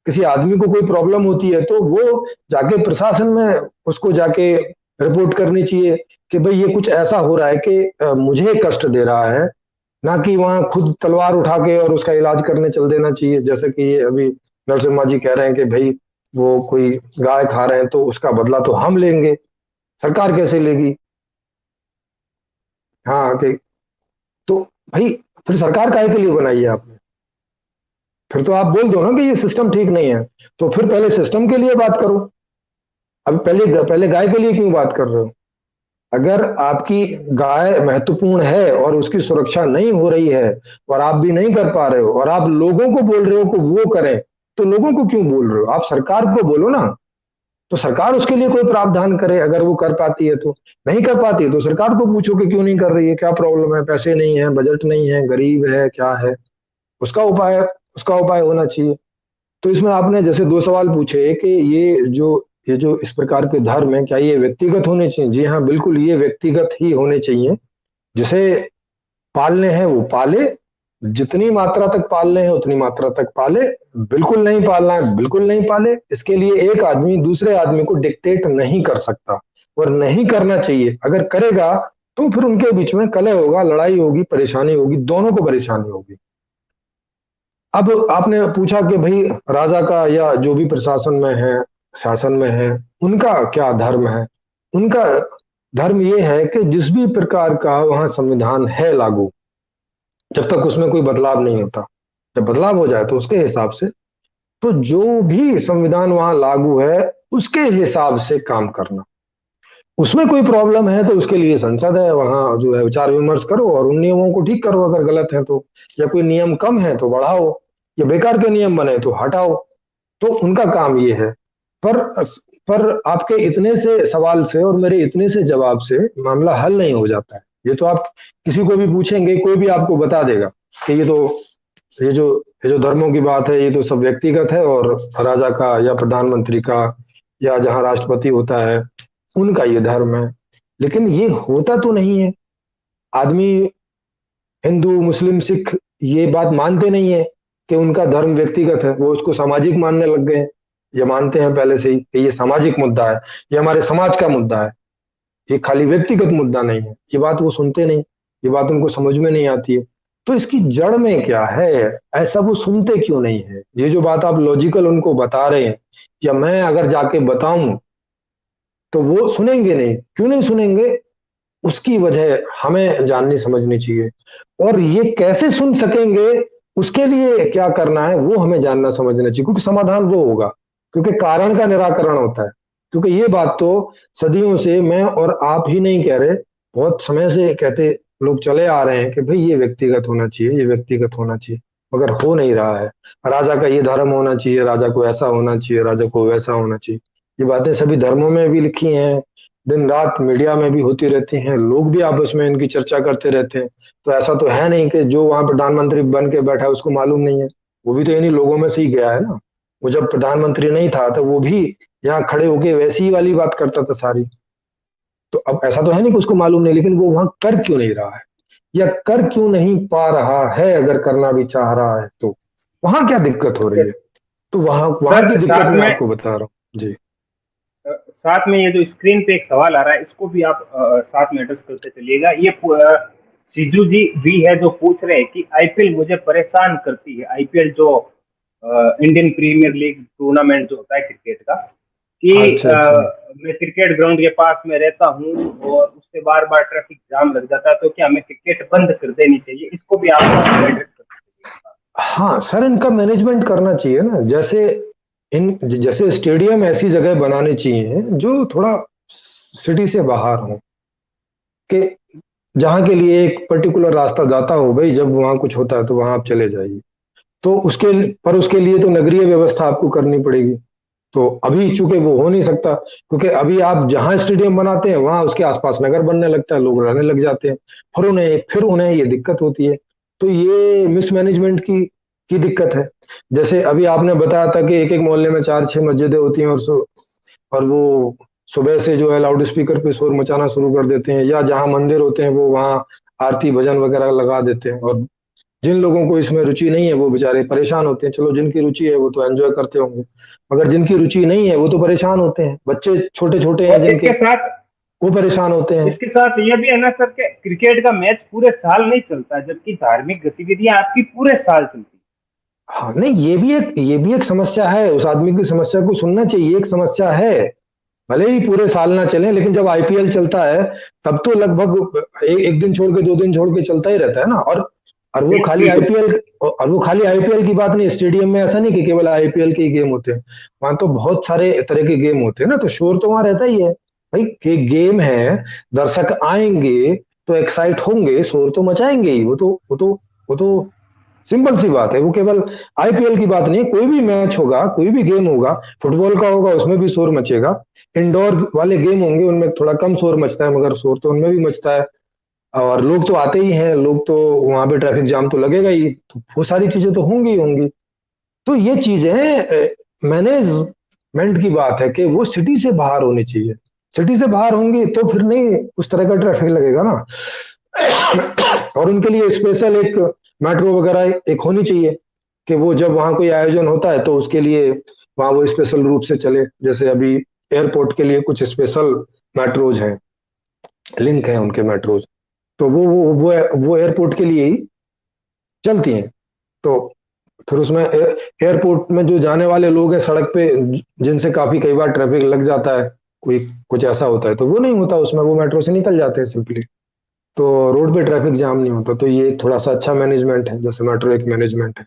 किसी आदमी को कोई प्रॉब्लम होती है तो वो जाके प्रशासन में उसको जाके रिपोर्ट करनी चाहिए कि भाई ये कुछ ऐसा हो रहा है कि मुझे कष्ट दे रहा है, ना कि वहां खुद तलवार उठा के और उसका इलाज करने चल देना चाहिए। जैसे कि ये अभी नरसिम्हा जी कह रहे हैं कि भाई वो कोई गाय खा रहे हैं तो उसका बदला तो हम लेंगे, सरकार कैसे लेगी? हाँ कि तो भाई फिर सरकार काहे के लिए बनाई है आपने? फिर तो आप बोल दो ना कि ये सिस्टम ठीक नहीं है, तो फिर पहले सिस्टम के लिए बात करो। अब पहले पहले गाय के लिए क्यों बात कर रहे हो? अगर आपकी गाय महत्वपूर्ण है और उसकी सुरक्षा नहीं हो रही है और आप भी नहीं कर पा रहे हो और आप लोगों को बोल रहे हो कि वो करें, तो लोगों को क्यों बोल रहे हो? आप सरकार को बोलो ना, तो सरकार उसके लिए कोई प्रावधान करे। अगर वो कर पाती है तो, नहीं कर पाती है तो सरकार को पूछो कि क्यों नहीं कर रही है, क्या प्रॉब्लम है, पैसे नहीं है, बजट नहीं है, गरीब है, क्या है? उसका उपाय उसका उपाय होना चाहिए। तो इसमें आपने जैसे दो सवाल पूछे कि ये जो इस प्रकार के धर्म है क्या ये व्यक्तिगत होने चाहिए? जी हाँ, बिल्कुल ये व्यक्तिगत ही होने चाहिए। जिसे पालने हैं वो पाले, जितनी मात्रा तक पालने हैं उतनी मात्रा तक पाले, बिल्कुल नहीं पालना है बिल्कुल नहीं पाले। इसके लिए एक आदमी दूसरे आदमी को डिक्टेट नहीं कर सकता और नहीं करना चाहिए। अगर करेगा तो फिर उनके बीच में कलह होगा, लड़ाई होगी, परेशानी होगी, दोनों को परेशानी होगी। अब आपने पूछा कि भाई राजा का या जो भी प्रशासन में है, शासन में है, उनका क्या धर्म है? उनका धर्म ये है कि जिस भी प्रकार का वहां संविधान है लागू, जब तक उसमें कोई बदलाव नहीं होता, जब बदलाव हो जाए तो उसके हिसाब से, तो जो भी संविधान वहां लागू है उसके हिसाब से काम करना। उसमें कोई प्रॉब्लम है तो उसके लिए संसद है, वहां जो है विचार विमर्श करो और उन नियमों को ठीक करो अगर गलत है तो, या कोई नियम कम है तो बढ़ाओ, या बेकार के नियम बने तो हटाओ। तो उनका काम ये है। पर पर आपके इतने से सवाल से और मेरे इतने से जवाब से मामला हल नहीं हो जाता है। ये तो आप किसी को भी पूछेंगे, कोई भी आपको बता देगा कि ये जो धर्मों की बात है ये तो सब व्यक्तिगत है और राजा का या प्रधानमंत्री का या जहां राष्ट्रपति होता है उनका ये धर्म है। लेकिन ये होता तो नहीं है। आदमी हिंदू मुस्लिम सिख ये बात मानते नहीं है कि उनका धर्म व्यक्तिगत है, वो उसको सामाजिक मानने लग गए हैं। ये मानते हैं पहले से ही कि ये सामाजिक मुद्दा है, ये हमारे समाज का मुद्दा है, ये खाली व्यक्तिगत मुद्दा नहीं है। ये बात वो सुनते नहीं, ये बात उनको समझ में नहीं आती है। तो इसकी जड़ में क्या है, ऐसा वो सुनते क्यों नहीं है? ये जो बात आप लॉजिकल उनको बता रहे हैं या मैं अगर जाके बताऊं तो वो सुनेंगे नहीं। क्यों नहीं सुनेंगे? उसकी वजह हमें जाननी समझनी चाहिए। और ये कैसे सुन सकेंगे, उसके लिए क्या करना है वो हमें जानना समझना चाहिए, क्योंकि समाधान वो होगा, क्योंकि कारण का निराकरण होता है। क्योंकि ये बात तो सदियों से मैं और आप ही नहीं कह रहे, बहुत समय से कहते लोग चले आ रहे हैं कि भाई ये व्यक्तिगत होना चाहिए, ये व्यक्तिगत होना चाहिए, मगर हो नहीं रहा है। राजा का ये धर्म होना चाहिए, राजा को ऐसा होना चाहिए, राजा को वैसा होना चाहिए। ये बातें सभी धर्मों में भी लिखी हैं, दिन रात मीडिया में भी होती रहती हैं, लोग भी आपस में इनकी चर्चा करते रहते हैं। तो ऐसा तो है नहीं कि जो वहां प्रधानमंत्री बन के बैठा है उसको मालूम नहीं है। वो भी तो इन्हीं लोगों में से ही गया है ना। वो जब प्रधानमंत्री नहीं था तो वो भी यहाँ खड़े होके वैसी ही वाली बात करता था सारी। तो अब ऐसा तो है नहीं कि उसको मालूम नहीं, लेकिन वो वहां कर क्यों नहीं रहा है या कर क्यों नहीं पा रहा है? अगर करना भी चाह रहा है तो वहां क्या दिक्कत हो रही है? तो वहां वहां की दिक्कत मैं आपको बता रहा हूँ जी। साथ में ये जो स्क्रीन पे एक सवाल आ रहा है इसको भी आप साथ में एड्रेस करते चलिएगा। ये सीजू जी भी है जो पूछ रहे हैं कि आईपीएल मुझे परेशान करती है। आईपीएल जो इंडियन प्रीमियर लीग टूर्नामेंट जो होता है क्रिकेट का, कि मैं क्रिकेट ग्राउंड के पास में रहता हूँ और उससे बार बार ट्रैफिक जाम लग जाता है, तो क्या हमें क्रिकेट बंद कर देनी चाहिए? इसको भी आप एड्रेस करते चलिएगा। हाँ सर, इनका मैनेजमेंट करना चाहिए ना। जैसे स्टेडियम ऐसी जगह बनाने चाहिए जो थोड़ा सिटी से बाहर हो, कि जहां के लिए एक पर्टिकुलर रास्ता जाता हो, भाई जब वहां कुछ होता है तो वहां आप चले जाइए। तो उसके लिए तो नगरीय व्यवस्था आपको करनी पड़ेगी। तो अभी चूंकि वो हो नहीं सकता, क्योंकि अभी आप जहां स्टेडियम बनाते हैं वहां उसके आसपास नगर बनने लगता है, लोग रहने लग जाते हैं, फिर उन्हें ये दिक्कत होती है। तो ये मिसमैनेजमेंट की की दिक्कत है। जैसे अभी आपने बताया था कि एक एक मोहल्ले में 4-6 मस्जिदें होती हैं और वो सुबह से जो है लाउड स्पीकर पे शोर मचाना शुरू कर देते हैं, या जहाँ मंदिर होते हैं वो वहाँ आरती भजन वगैरह लगा देते हैं, और जिन लोगों को इसमें रुचि नहीं है वो बेचारे परेशान होते हैं। चलो जिनकी रुचि है वो तो एंजॉय करते होंगे, मगर जिनकी रुचि नहीं है वो तो परेशान होते हैं। बच्चे छोटे छोटे हैं और जिनके, वो परेशान होते हैं। इसके साथ ये भी है ना सर कि क्रिकेट का मैच पूरे साल नहीं चलता, जबकि धार्मिक गतिविधियां आपकी पूरे साल चलती है। हाँ नहीं, ये भी एक समस्या है। उस आदमी की समस्या को सुनना चाहिए, एक समस्या है। भले ही पूरे साल ना चले, लेकिन जब आईपीएल चलता है तब तो लगभग एक दिन छोड़ के 2 दिन छोड़ के चलता ही रहता है ना। और वो खाली आईपीएल, और वो खाली आईपीएल की बात नहीं, स्टेडियम में ऐसा नहीं कि केवल आईपीएल के ही गेम होते हैं, वहां तो बहुत सारे तरह के गेम होते हैं ना, तो शोर तो वहां रहता ही है भाई। कि गेम है, दर्शक आएंगे तो एक्साइट होंगे, शोर तो मचाएंगे ही। वो तो सिंपल सी बात है। वो केवल आईपीएल की बात नहीं है, कोई भी मैच होगा, कोई भी गेम होगा, फुटबॉल का होगा उसमें भी शोर मचेगा। इंडोर वाले गेम होंगे उनमें थोड़ा कम शोर मचता है, मगर शोर तो उनमें भी मचता है। और लोग तो आते ही हैं, लोग तो वहां पे ट्रैफिक जाम तो लगेगा ही, तो वो सारी चीजें तो होंगी ही होंगी। तो ये चीजें मैनेजमेंट की बात है कि वो सिटी से बाहर होनी चाहिए। सिटी से बाहर होंगी तो फिर नहीं उस तरह का ट्रैफिक लगेगा ना। और उनके लिए स्पेशल एक मेट्रो वगैरह एक होनी चाहिए, कि वो जब वहां कोई आयोजन होता है तो उसके लिए वहां वो स्पेशल रूप से चले। जैसे अभी एयरपोर्ट के लिए कुछ स्पेशल मेट्रोज हैं, लिंक हैं उनके मेट्रोज, तो वो एयरपोर्ट के लिए ही चलती हैं। तो फिर उसमें एयरपोर्ट में जो जाने वाले लोग हैं सड़क पे, जिनसे काफी कई बार ट्रैफिक लग जाता है, कोई कुछ ऐसा होता है, तो वो नहीं होता उसमें, वो मेट्रो से निकल जाते हैं सिंपली। तो रोड पे ट्रैफिक जाम नहीं होता। तो ये थोड़ा सा अच्छा मैनेजमेंट है, जैसे मेट्रो एक मैनेजमेंट है।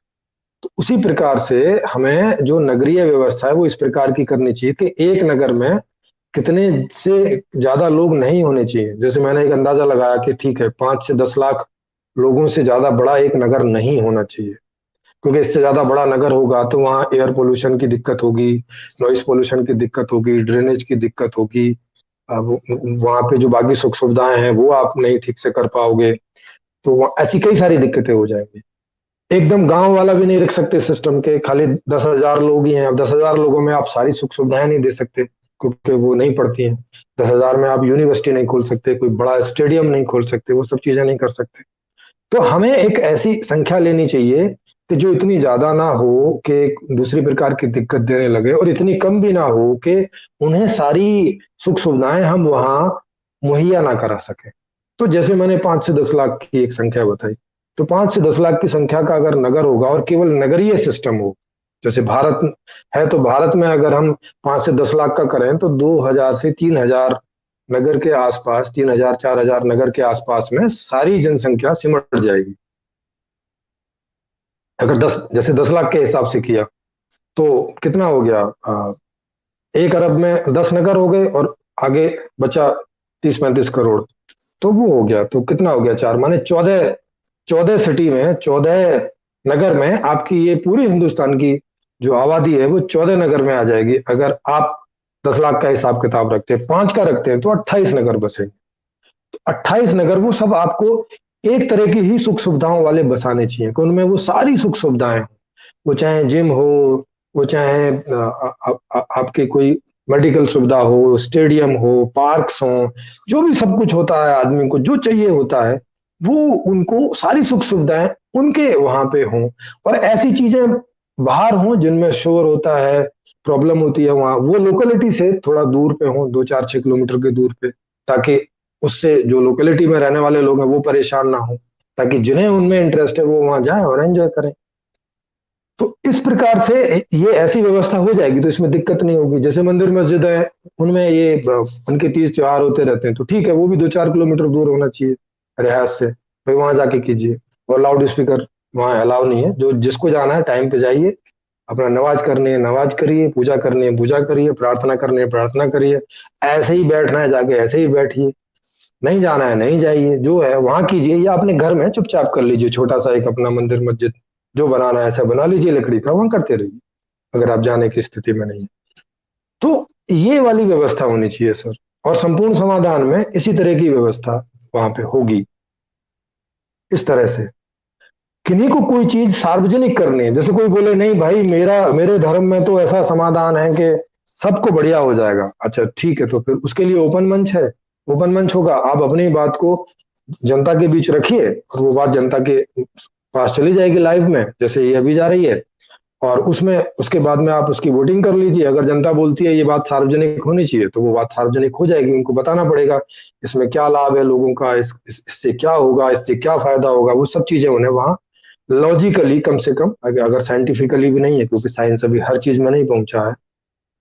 तो उसी प्रकार से हमें जो नगरीय व्यवस्था है वो इस प्रकार की करनी चाहिए कि एक नगर में कितने से ज्यादा लोग नहीं होने चाहिए। जैसे मैंने एक अंदाजा लगाया कि ठीक है 5 से 10 लाख लोगों से ज्यादा बड़ा एक नगर नहीं होना चाहिए, क्योंकि इससे ज्यादा बड़ा नगर होगा तो वहाँ एयर पोल्यूशन की दिक्कत होगी, नॉइस पोल्यूशन की दिक्कत होगी, ड्रेनेज की दिक्कत होगी। अब वहाँ पे जो बाकी सुख सुविधाएं हैं वो आप नहीं ठीक से कर पाओगे, तो ऐसी कई सारी दिक्कतें हो जाएंगी। एकदम गांव वाला भी नहीं रख सकते सिस्टम के, खाली 10,000 लोग ही हैं। अब 10,000 लोगों में आप सारी सुख सुविधाएं नहीं दे सकते, क्योंकि वो नहीं पड़ती हैं। 10,000 में आप यूनिवर्सिटी नहीं खोल सकते, कोई बड़ा स्टेडियम नहीं खोल सकते, वो सब चीजें नहीं कर सकते। तो हमें एक ऐसी संख्या लेनी चाहिए कि जो इतनी ज्यादा ना हो कि दूसरी प्रकार की दिक्कत देने लगे, और इतनी कम भी ना हो कि उन्हें सारी सुख सुविधाएं हम वहां मुहैया ना करा सके। तो जैसे मैंने 5 से 10 लाख की एक संख्या बताई, तो 5 से 10 लाख की संख्या का अगर नगर होगा और केवल नगरीय सिस्टम हो, जैसे भारत है, तो भारत में अगर हम 5 से 10 लाख का करें तो 2,000 से 3,000 नगर के आसपास, 3,000 4,000 नगर के आसपास में सारी जनसंख्या सिमट जाएगी। अगर 10 के हिसाब से किया तो कितना हो गया, 1 अरब में 10 नगर हो गए, और आगे बचा 30-35 करोड़, तो वो हो गया। तो कितना हो गया, 4 माने 14 सिटी में, 14 नगर में आपकी ये पूरी हिंदुस्तान की जो आबादी है वो 14 नगर में आ जाएगी। अगर आप 10 लाख का हिसाब किताब रखते हैं, 5 का रखते हैं, तो 28 नगर बसेंगे। तो 28 नगर वो सब आपको एक तरह की ही सुख सुविधाओं वाले बसाने चाहिए, कि उनमें वो सारी सुख सुविधाएं, वो चाहे जिम हो, वो चाहे आपके कोई मेडिकल सुविधा हो, स्टेडियम हो, पार्क्स हो, जो भी सब कुछ होता है आदमी को जो चाहिए होता है, वो उनको सारी सुख सुविधाएं उनके वहां पे हों। और ऐसी चीजें बाहर हों जिनमें शोर होता है, प्रॉब्लम होती है, वहां वो लोकेलिटी से थोड़ा दूर पे हो, 2 4 6 किलोमीटर के दूर पे, ताकि उससे जो लोकेलिटी में रहने वाले लोग हैं वो परेशान ना हो, ताकि जिन्हें उनमें इंटरेस्ट है वो वहां जाएं और एंजॉय करें। तो इस प्रकार से ये ऐसी व्यवस्था हो जाएगी तो इसमें दिक्कत नहीं होगी। जैसे मंदिर मस्जिद है, उनमें ये उनके तीज त्योहार होते रहते हैं, तो ठीक है वो भी 2 4 किलोमीटर दूर होना चाहिए रिहायत से, भाई वहां जाके कीजिए। और लाउड स्पीकर वहां अलाउ नहीं है, जो जिसको जाना है टाइम पे जाइए, अपना नमाज करनी है नमाज करिए, पूजा करनी है पूजा करिए, प्रार्थना करनी है प्रार्थना करिए। ऐसे ही बैठना है जाके ऐसे ही बैठिए, नहीं जाना है नहीं जाइए, जो है वहां कीजिए, या अपने घर में चुपचाप कर लीजिए, छोटा सा एक अपना मंदिर मस्जिद जो बनाना है ऐसा बना लीजिए लकड़ी का, वहां करते रहिए अगर आप जाने की स्थिति में नहीं है। तो ये वाली व्यवस्था होनी चाहिए सर, और संपूर्ण समाधान में इसी तरह की व्यवस्था वहां पे होगी, इस तरह से किन्हीं को कोई चीज सार्वजनिक करनी है, जैसे कोई बोले नहीं भाई मेरे धर्म में तो ऐसा समाधान है कि सबको बढ़िया हो जाएगा, अच्छा ठीक है, तो फिर उसके लिए ओपन मंच है, ओपन मंच होगा, आप अपनी बात को जनता के बीच रखिए और वो बात जनता के पास चली जाएगी लाइव में, जैसे ये अभी जा रही है, और उसमें उसके बाद में आप उसकी वोटिंग कर लीजिए। अगर जनता बोलती है ये बात सार्वजनिक होनी चाहिए तो वो बात सार्वजनिक हो जाएगी, उनको बताना पड़ेगा इसमें क्या लाभ है लोगों का, इससे क्या होगा, इससे क्या फायदा होगा, वो सब चीजें उन्हें वहां लॉजिकली, कम से कम अगर साइंटिफिकली भी नहीं है, क्योंकि साइंस अभी हर चीज में नहीं पहुंचा है,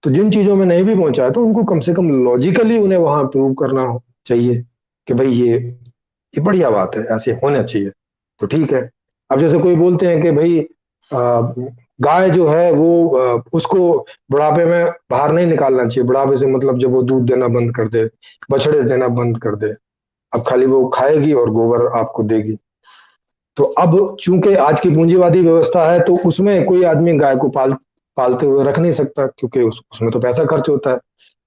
तो जिन चीजों में नहीं भी पहुंचा है तो उनको कम से कम लॉजिकली उन्हें वहां प्रूव करना चाहिए कि भाई ये बढ़िया बात है, ऐसे होना चाहिए, तो ठीक है। अब जैसे कोई बोलते हैं कि भाई गाय जो है वो उसको बुढ़ापे में बाहर नहीं निकालना चाहिए, बुढ़ापे से मतलब जब वो दूध देना बंद कर दे, बछड़े देना बंद कर दे, अब खाली वो खाएगी और गोबर आपको देगी। तो अब चूंकि आज की पूंजीवादी व्यवस्था है तो उसमें कोई आदमी गाय को पालते हुए रख नहीं सकता, क्योंकि उसमें तो पैसा खर्च होता है।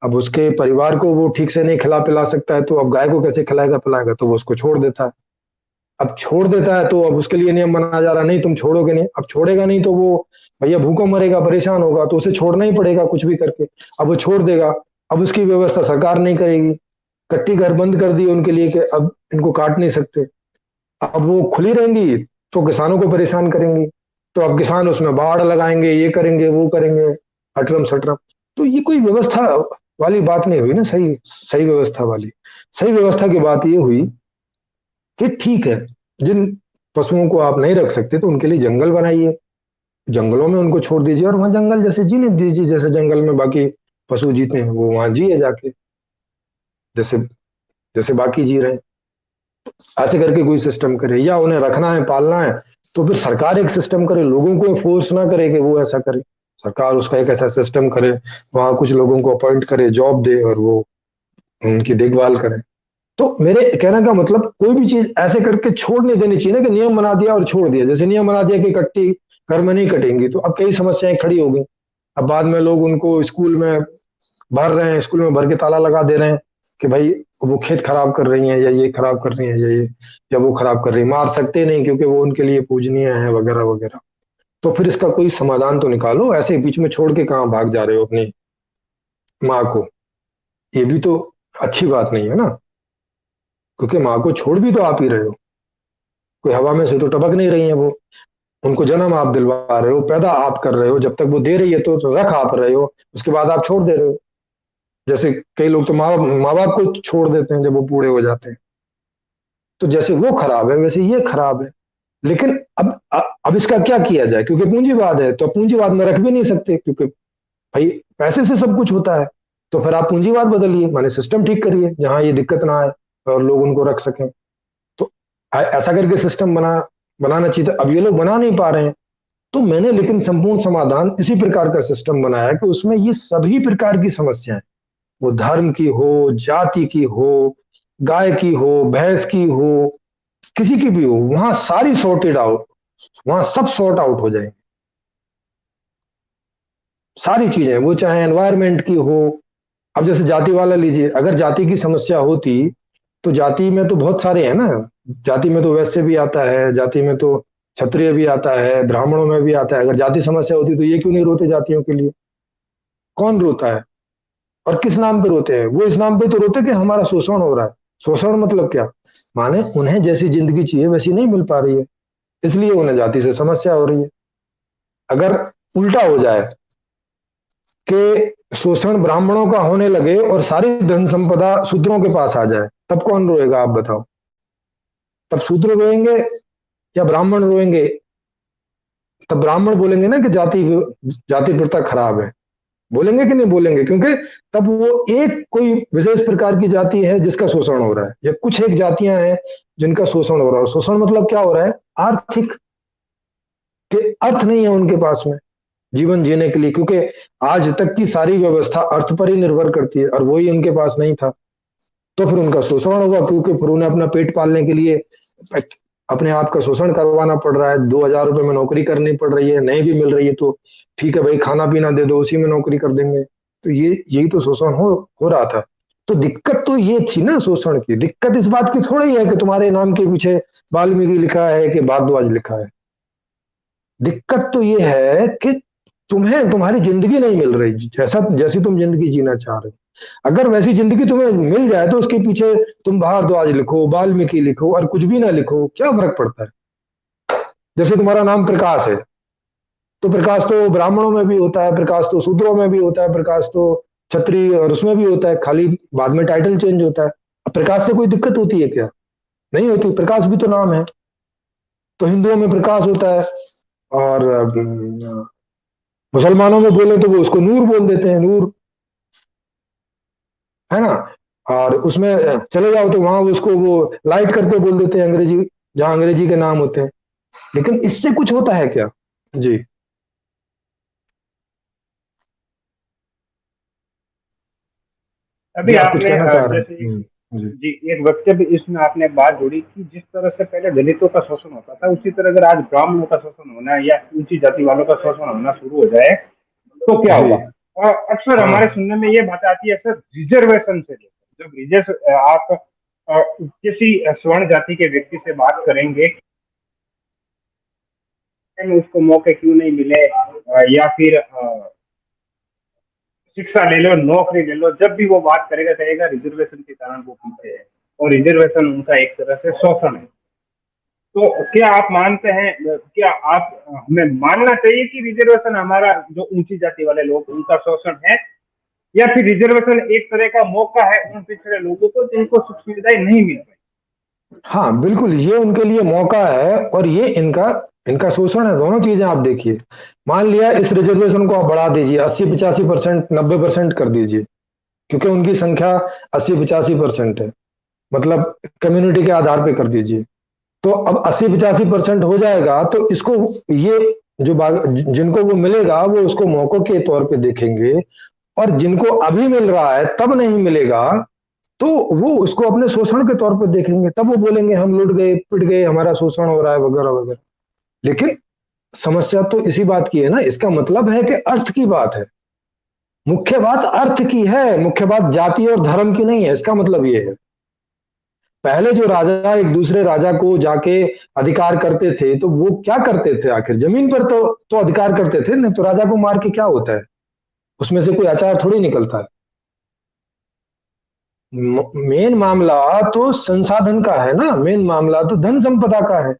अब उसके परिवार को वो ठीक से नहीं खिला पिला सकता है, तो अब गाय को कैसे खिलाएगा पिलाएगा, तो वो उसको छोड़ देता है। अब छोड़ देता है तो अब उसके लिए नियम बना जा रहा, नहीं तुम छोड़ोगे नहीं, अब छोड़ेगा नहीं तो वो भैया भूखों मरेगा, परेशान होगा, तो उसे छोड़ना ही पड़ेगा कुछ भी करके। अब वो छोड़ देगा, अब उसकी व्यवस्था सरकार नहीं करेगी, कट्टी घर बंद कर दी उनके लिए कि अब इनको काट नहीं सकते, अब वो खुली रहेंगी तो किसानों को परेशान करेंगी, तो अब किसान उसमें बाड़ लगाएंगे, ये करेंगे वो करेंगे, अटरम सटरम। तो ये कोई व्यवस्था वाली बात नहीं हुई ना, सही सही व्यवस्था वाली। सही व्यवस्था की बात ये हुई कि ठीक है, जिन पशुओं को आप नहीं रख सकते तो उनके लिए जंगल बनाइए, जंगलों में उनको छोड़ दीजिए और वहां जंगल जैसे जीने दीजिए, जैसे जंगल में बाकी पशु जीते हैं वो वहां जिए जाके, जैसे जैसे बाकी जी रहे हैं। ऐसे करके कोई सिस्टम करे, या उन्हें रखना है पालना है तो फिर सरकार एक सिस्टम करे, लोगों को फोर्स ना करे कि वो ऐसा करे, सरकार उसका एक ऐसा सिस्टम करे, वहां कुछ लोगों को अपॉइंट करे, जॉब दे और वो उनकी देखभाल करे। तो मेरे कहने का मतलब कोई भी चीज ऐसे करके छोड़ नहीं देनी चाहिए ना, कि नियम बना दिया और छोड़ दिया, जैसे नियम बना दिया कि कट्टी घर में नहीं कटेंगी तो अब कई समस्याएं खड़ी हो गई। अब बाद में लोग उनको स्कूल में भर रहे हैं, स्कूल में भर के ताला लगा दे रहे हैं कि भाई वो खेत खराब कर रही हैं या ये खराब कर रही हैं या ये या वो खराब कर रही है, मार सकते नहीं क्योंकि वो उनके लिए पूजनीय है वगैरह वगैरह। तो फिर इसका कोई समाधान तो निकालो, ऐसे बीच में छोड़ के कहाँ भाग जा रहे हो अपनी माँ को, ये भी तो अच्छी बात नहीं है ना, क्योंकि माँ को छोड़ भी तो आप ही रहे हो, कोई हवा में से तो टपक नहीं रही है वो, उनको जन्म आप दिलवा रहे हो, पैदा आप कर रहे हो, जब तक वो दे रही है तो रख आप रहे हो, उसके बाद आप छोड़ दे रहे हो। जैसे कई लोग तो माँ बाप को छोड़ देते हैं जब वो बूढ़े हो जाते हैं, तो जैसे वो खराब है वैसे ये खराब है। लेकिन अब इसका क्या किया जाए, क्योंकि पूंजीवाद है तो पूंजीवाद में रख भी नहीं सकते, क्योंकि भाई पैसे से सब कुछ होता है, तो फिर आप पूंजीवाद बदलिए, माने सिस्टम ठीक करिए जहां ये दिक्कत ना आए और लोग उनको रख सकें। तो ऐसा करके सिस्टम बनाना चाहिए था, अब ये लोग बना नहीं पा रहे हैं। तो मैंने लेकिन संपूर्ण समाधान इसी प्रकार का सिस्टम बनाया कि उसमें ये सभी प्रकार की समस्याएं, वो धर्म की हो, जाति की हो, गाय की हो, भैंस की हो, किसी की भी हो, वहां सारी सॉर्टेड आउट, वहां सब सॉर्ट आउट हो जाएंगे सारी चीजें, वो चाहे एनवायरमेंट की हो। अब जैसे जाति वाला लीजिए, अगर जाति की समस्या होती तो जाति में तो बहुत सारे हैं ना, जाति में तो वैश्य भी आता है, जाति में तो क्षत्रिय भी आता है, ब्राह्मणों में भी आता है। अगर जाति समस्या होती तो ये क्यों नहीं रोते जातियों के लिए, कौन रोता है और किस नाम पे रोते हैं? वो इस नाम पे तो रोते कि हमारा शोषण हो रहा है। शोषण मतलब क्या, माने उन्हें जैसी जिंदगी चाहिए वैसी नहीं मिल पा रही है, इसलिए उन्हें जाति से समस्या हो रही है। अगर उल्टा हो जाए कि शोषण ब्राह्मणों का होने लगे और सारी धन संपदा शूद्रों के पास आ जाए, तब कौन रोएगा आप बताओ? तब शूद्र रोएंगे या ब्राह्मण रोएंगे? तब ब्राह्मण बोलेंगे ना कि जाति प्रथा खराब है, बोलेंगे कि नहीं बोलेंगे? क्योंकि तब वो एक कोई विशेष प्रकार की जाति है जिसका शोषण हो रहा है, या कुछ एक जातियां हैं जिनका शोषण हो रहा है। शोषण मतलब क्या हो रहा है? आर्थिक के अर्थ नहीं है उनके पास में जीवन जीने के लिए, क्योंकि आज तक की सारी व्यवस्था अर्थ पर ही निर्भर करती है और वही उनके पास नहीं था, तो फिर उनका शोषण होगा, क्योंकि फिर उन्हें अपना पेट पालने के लिए अपने आप का शोषण करवाना पड़ रहा है। 2,000 रुपए में नौकरी करनी पड़ रही है, नहीं भी मिल रही है तो ठीक है भाई, खाना पीना दे दो, उसी में नौकरी कर देंगे। तो यही तो शोषण हो रहा था। तो दिक्कत तो ये थी ना शोषण की, दिक्कत इस बात की थोड़ी है कि तुम्हारे नाम के पीछे वाल्मीकि लिखा है कि भारद्वाज लिखा है। दिक्कत तो ये है कि तुम्हें तुम्हारी जिंदगी नहीं मिल रही जैसी तुम जिंदगी जीना चाह रहे हो। अगर वैसी जिंदगी तुम्हें मिल जाए तो उसके पीछे तुम भारद्वाज लिखो, वाल्मीकि लिखो और कुछ भी ना लिखो, क्या फर्क पड़ता है। जैसे तुम्हारा नाम प्रकाश है, तो प्रकाश तो ब्राह्मणों में भी होता है, प्रकाश तो शूद्रों में भी होता है, प्रकाश तो क्षत्रिय और उसमें भी होता है, खाली बाद में टाइटल चेंज होता है। अब प्रकाश से कोई दिक्कत होती है क्या? नहीं होती, प्रकाश भी तो नाम है। तो हिंदुओं में प्रकाश होता है, और मुसलमानों में बोले तो वो उसको नूर बोल देते हैं, नूर, है ना। और उसमें चले जाओ तो वहां उसको वो लाइट करके बोल देते हैं, अंग्रेजी, जहां अंग्रेजी के नाम होते हैं। लेकिन इससे कुछ होता है क्या? जी। अभी जी, आप कुछ आपने कहना चाह रहे जैसे हैं? जी। जी एक वक्तव्य इसमें आपने एक बात जोड़ी कि जिस तरह से पहले दलितों का शोषण होता था, उसी तरह अगर आज ब्राह्मणों का शोषण होना या ऊंची जाति वालों का शोषण होना शुरू हो जाए तो क्या जी। होगा। और अक्सर हमारे हाँ। सुनने में ये बात आती है सर, रिजर्वेशन से लेकर जब रिजर्व आप किसी स्वर्ण जाति के व्यक्ति से बात करेंगे कि उसको मौके क्यों नहीं मिले, या फिर शिक्षा ले लो, नौकरी ले लो, जब भी वो बात करेगा कहेगा रिजर्वेशन के कारण वो पीछे है और रिजर्वेशन उनका एक तरह से शोषण है। तो क्या आप मानते हैं, क्या आप हमें मानना चाहिए कि रिजर्वेशन हमारा जो ऊंची जाति वाले लोग उनका शोषण है, या फिर रिजर्वेशन एक तरह का मौका है उन पिछड़े लोगों को जिनको सुख सुविधाएं नहीं मिल रही। हाँ बिल्कुल, ये उनके लिए मौका है और ये इनका इनका शोषण है। दोनों चीजें आप देखिए। मान लिया इस रिजर्वेशन को आप बढ़ा दीजिए, 80-85%, 90% कर दीजिए, क्योंकि उनकी संख्या 80-85% है, मतलब कम्युनिटी के आधार पे कर दीजिए। तो अब 80-85% हो जाएगा, तो इसको, ये जिनको वो मिलेगा वो उसको मौकों के तौर पे देखेंगे, और जिनको अभी मिल रहा है तब नहीं मिलेगा तो वो उसको अपने शोषण के तौर पर देखेंगे, तब वो बोलेंगे हम लुट गए, पिट गए, हमारा शोषण हो रहा है, वगैरह वगैरह। लेकिन समस्या तो इसी बात की है ना। इसका मतलब है कि अर्थ की बात है, मुख्य बात अर्थ की है, मुख्य बात जाति और धर्म की नहीं है। इसका मतलब ये है, पहले जो राजा एक दूसरे राजा को जाके अधिकार करते थे तो वो क्या करते थे, आखिर जमीन पर तो अधिकार करते थे ना। तो राजा को मार के क्या होता है, उसमें से कोई अचार थोड़ी निकलता है। मेन मामला तो संसाधन का है ना, मेन मामला तो धन संपदा का है।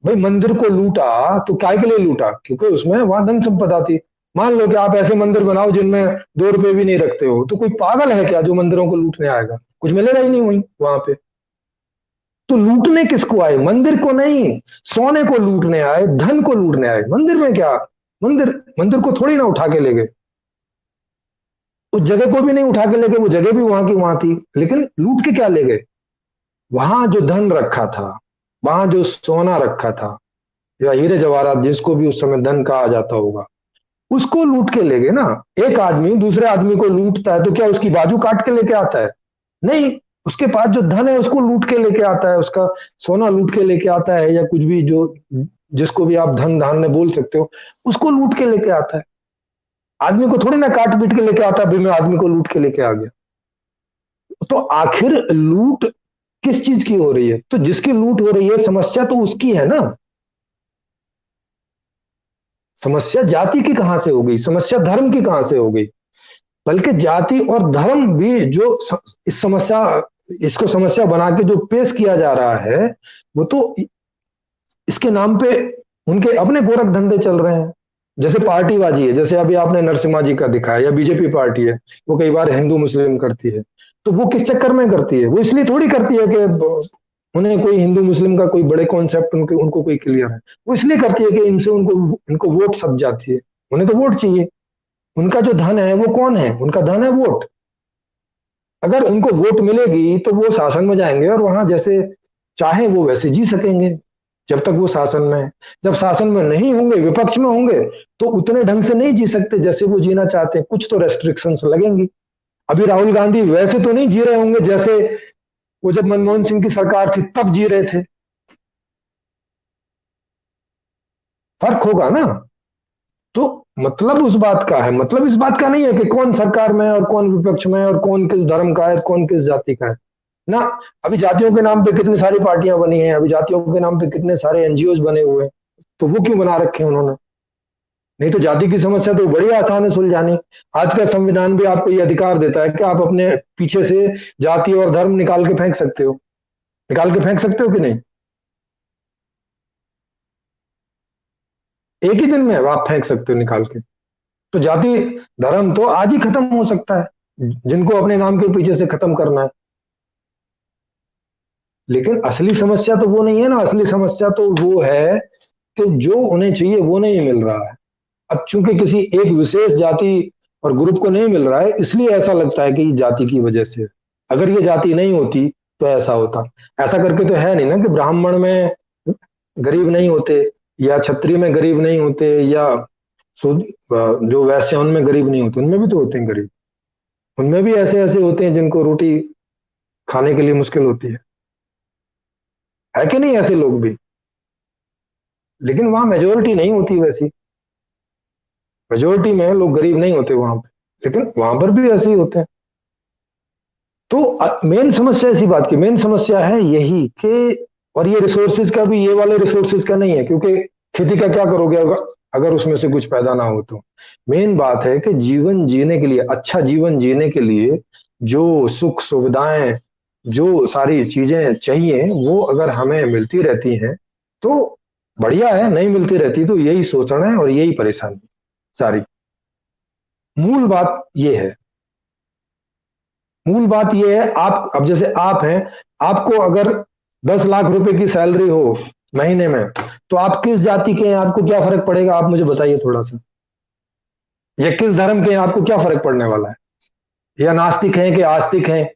भाई मंदिर को लूटा तो काय के लिए लूटा? क्योंकि उसमें वहां धन संपदा थी। मान लो कि आप ऐसे मंदिर बनाओ जिनमें 2 रुपए भी नहीं रखते हो, तो कोई पागल है क्या जो मंदिरों को लूटने आएगा? कुछ मिलेगा ही नहीं वहीं वहां पे। तो लूटने किसको आए? मंदिर को नहीं, सोने को लूटने आए, धन को लूटने आए। मंदिर में क्या, मंदिर मंदिर को थोड़ी ना उठा के ले गए, उस जगह को भी नहीं उठा के ले गए, वो जगह भी वहां की वहां थी। लेकिन लूट के क्या ले गए? वहां जो धन रखा था, वहां जो सोना रखा था, या हीरे जवाहरात जिसको भी उस समय धन कहा जाता होगा, उसको लूट के ले गए ना। एक आदमी दूसरे आदमी को लूटता है तो क्या उसकी बाजू काट के लेके आता है? नहीं, उसके पास जो धन है उसको लूट के लेके आता है, उसका सोना लूट के लेके आता है, या कुछ भी जो जिसको भी आप धन धान्य बोल सकते हो, उसको लूट के लेके आता है। आदमी को थोड़ी ना काट पीट के लेके आता है, मैं आदमी को लूट के लेके आ गया। तो आखिर लूट किस चीज की हो रही है? तो जिसकी लूट हो रही है, समस्या तो उसकी है ना। समस्या जाति की कहां से हो गई, समस्या धर्म की कहां से हो गई? बल्कि जाति और धर्म भी जो इस समस्या, इसको समस्या बना के जो पेश किया जा रहा है, वो तो इसके नाम पे उनके अपने गोरख धंधे चल रहे हैं। जैसे पार्टीबाजी है, जैसे अभी आपने नरसिम्हा जी का दिखाया, या बीजेपी पार्टी है, वो कई बार हिंदू मुस्लिम करती है। तो वो किस चक्कर में करती है? वो इसलिए थोड़ी करती है कि उन्हें कोई हिंदू मुस्लिम का कोई बड़े कॉन्सेप्ट उनको कोई क्लियर है। वो इसलिए करती है कि इनसे उनको इनको वोट सब जाती है। उन्हें तो वोट चाहिए। उनका जो धन है वो कौन है? उनका धन है वोट। अगर उनको वोट मिलेगी तो वो शासन में जाएंगे और वहां जैसे चाहे वो वैसे जी सकेंगे, जब तक वो शासन में है। जब शासन में नहीं होंगे, विपक्ष में होंगे, तो उतने ढंग से नहीं जी सकते जैसे वो जीना चाहते हैं। कुछ तो रेस्ट्रिक्शंस लगेंगी। अभी राहुल गांधी वैसे तो नहीं जी रहे होंगे जैसे वो जब मनमोहन सिंह की सरकार थी तब जी रहे थे। फर्क होगा ना। तो मतलब उस बात का है, मतलब इस बात का नहीं है कि कौन सरकार में है और कौन विपक्ष में है और कौन किस धर्म का है, कौन किस जाति का है। ना। अभी जातियों के नाम पे कितनी सारी पार्टियां बनी हैं, अभी जातियों के नाम पे कितने सारे एनजीओ बने हुए हैं, तो वो क्यों बना रखे हैं उन्होंने? नहीं तो जाति की समस्या तो बड़ी आसान है सुलझानी। आज का संविधान भी आपको ये अधिकार देता है कि आप अपने पीछे से जाति और धर्म निकाल के फेंक सकते हो, निकाल के फेंक सकते हो कि नहीं? एक ही दिन में आप फेंक सकते हो निकाल के। तो जाति धर्म तो आज ही खत्म हो सकता है, जिनको अपने नाम के पीछे से खत्म करना है। लेकिन असली समस्या तो वो नहीं है ना, असली समस्या तो वो है कि जो उन्हें चाहिए वो नहीं मिल रहा है। अब चूंकि किसी एक विशेष जाति और ग्रुप को नहीं मिल रहा है, इसलिए ऐसा लगता है कि ये जाति की वजह से। अगर ये जाति नहीं होती तो ऐसा होता। ऐसा करके तो है नहीं ना कि ब्राह्मण में गरीब नहीं होते, या क्षत्रिय में गरीब नहीं होते, या जो वैश्य हैं उनमें गरीब नहीं होते, उनमें भी तो होते हैं गरीब। उनमें भी ऐसे ऐसे होते हैं जिनको रोटी खाने के लिए मुश्किल होती है कि नहीं? ऐसे लोग भी। लेकिन वहां मेजोरिटी नहीं होती वैसी, मेजोरिटी में लोग गरीब नहीं होते वहां पे, लेकिन वहां पर भी ऐसे ही होते हैं। तो मेन समस्या इसी बात की, मेन समस्या है यही कि, और ये रिसोर्सेज का भी, ये वाले रिसोर्सेज का नहीं है, क्योंकि खेती का क्या करोगे अगर उसमें से कुछ पैदा ना हो तो। मेन बात है कि जीवन जीने के लिए, अच्छा जीवन जीने के लिए जो सुख सुविधाएं, जो सारी चीजें चाहिए, वो अगर हमें मिलती रहती हैं तो बढ़िया है, नहीं मिलती रहती तो यही शोषण है और यही परेशानी सारी। मूल बात ये है, मूल बात यह है, आप अब जैसे आप हैं, आपको अगर 10 लाख रुपए की सैलरी हो महीने में, तो आप किस जाति के हैं आपको क्या फर्क पड़ेगा? आप मुझे बताइए थोड़ा सा। या किस धर्म के हैं आपको क्या फर्क पड़ने वाला है? या नास्तिक हैं कि आस्तिक हैं,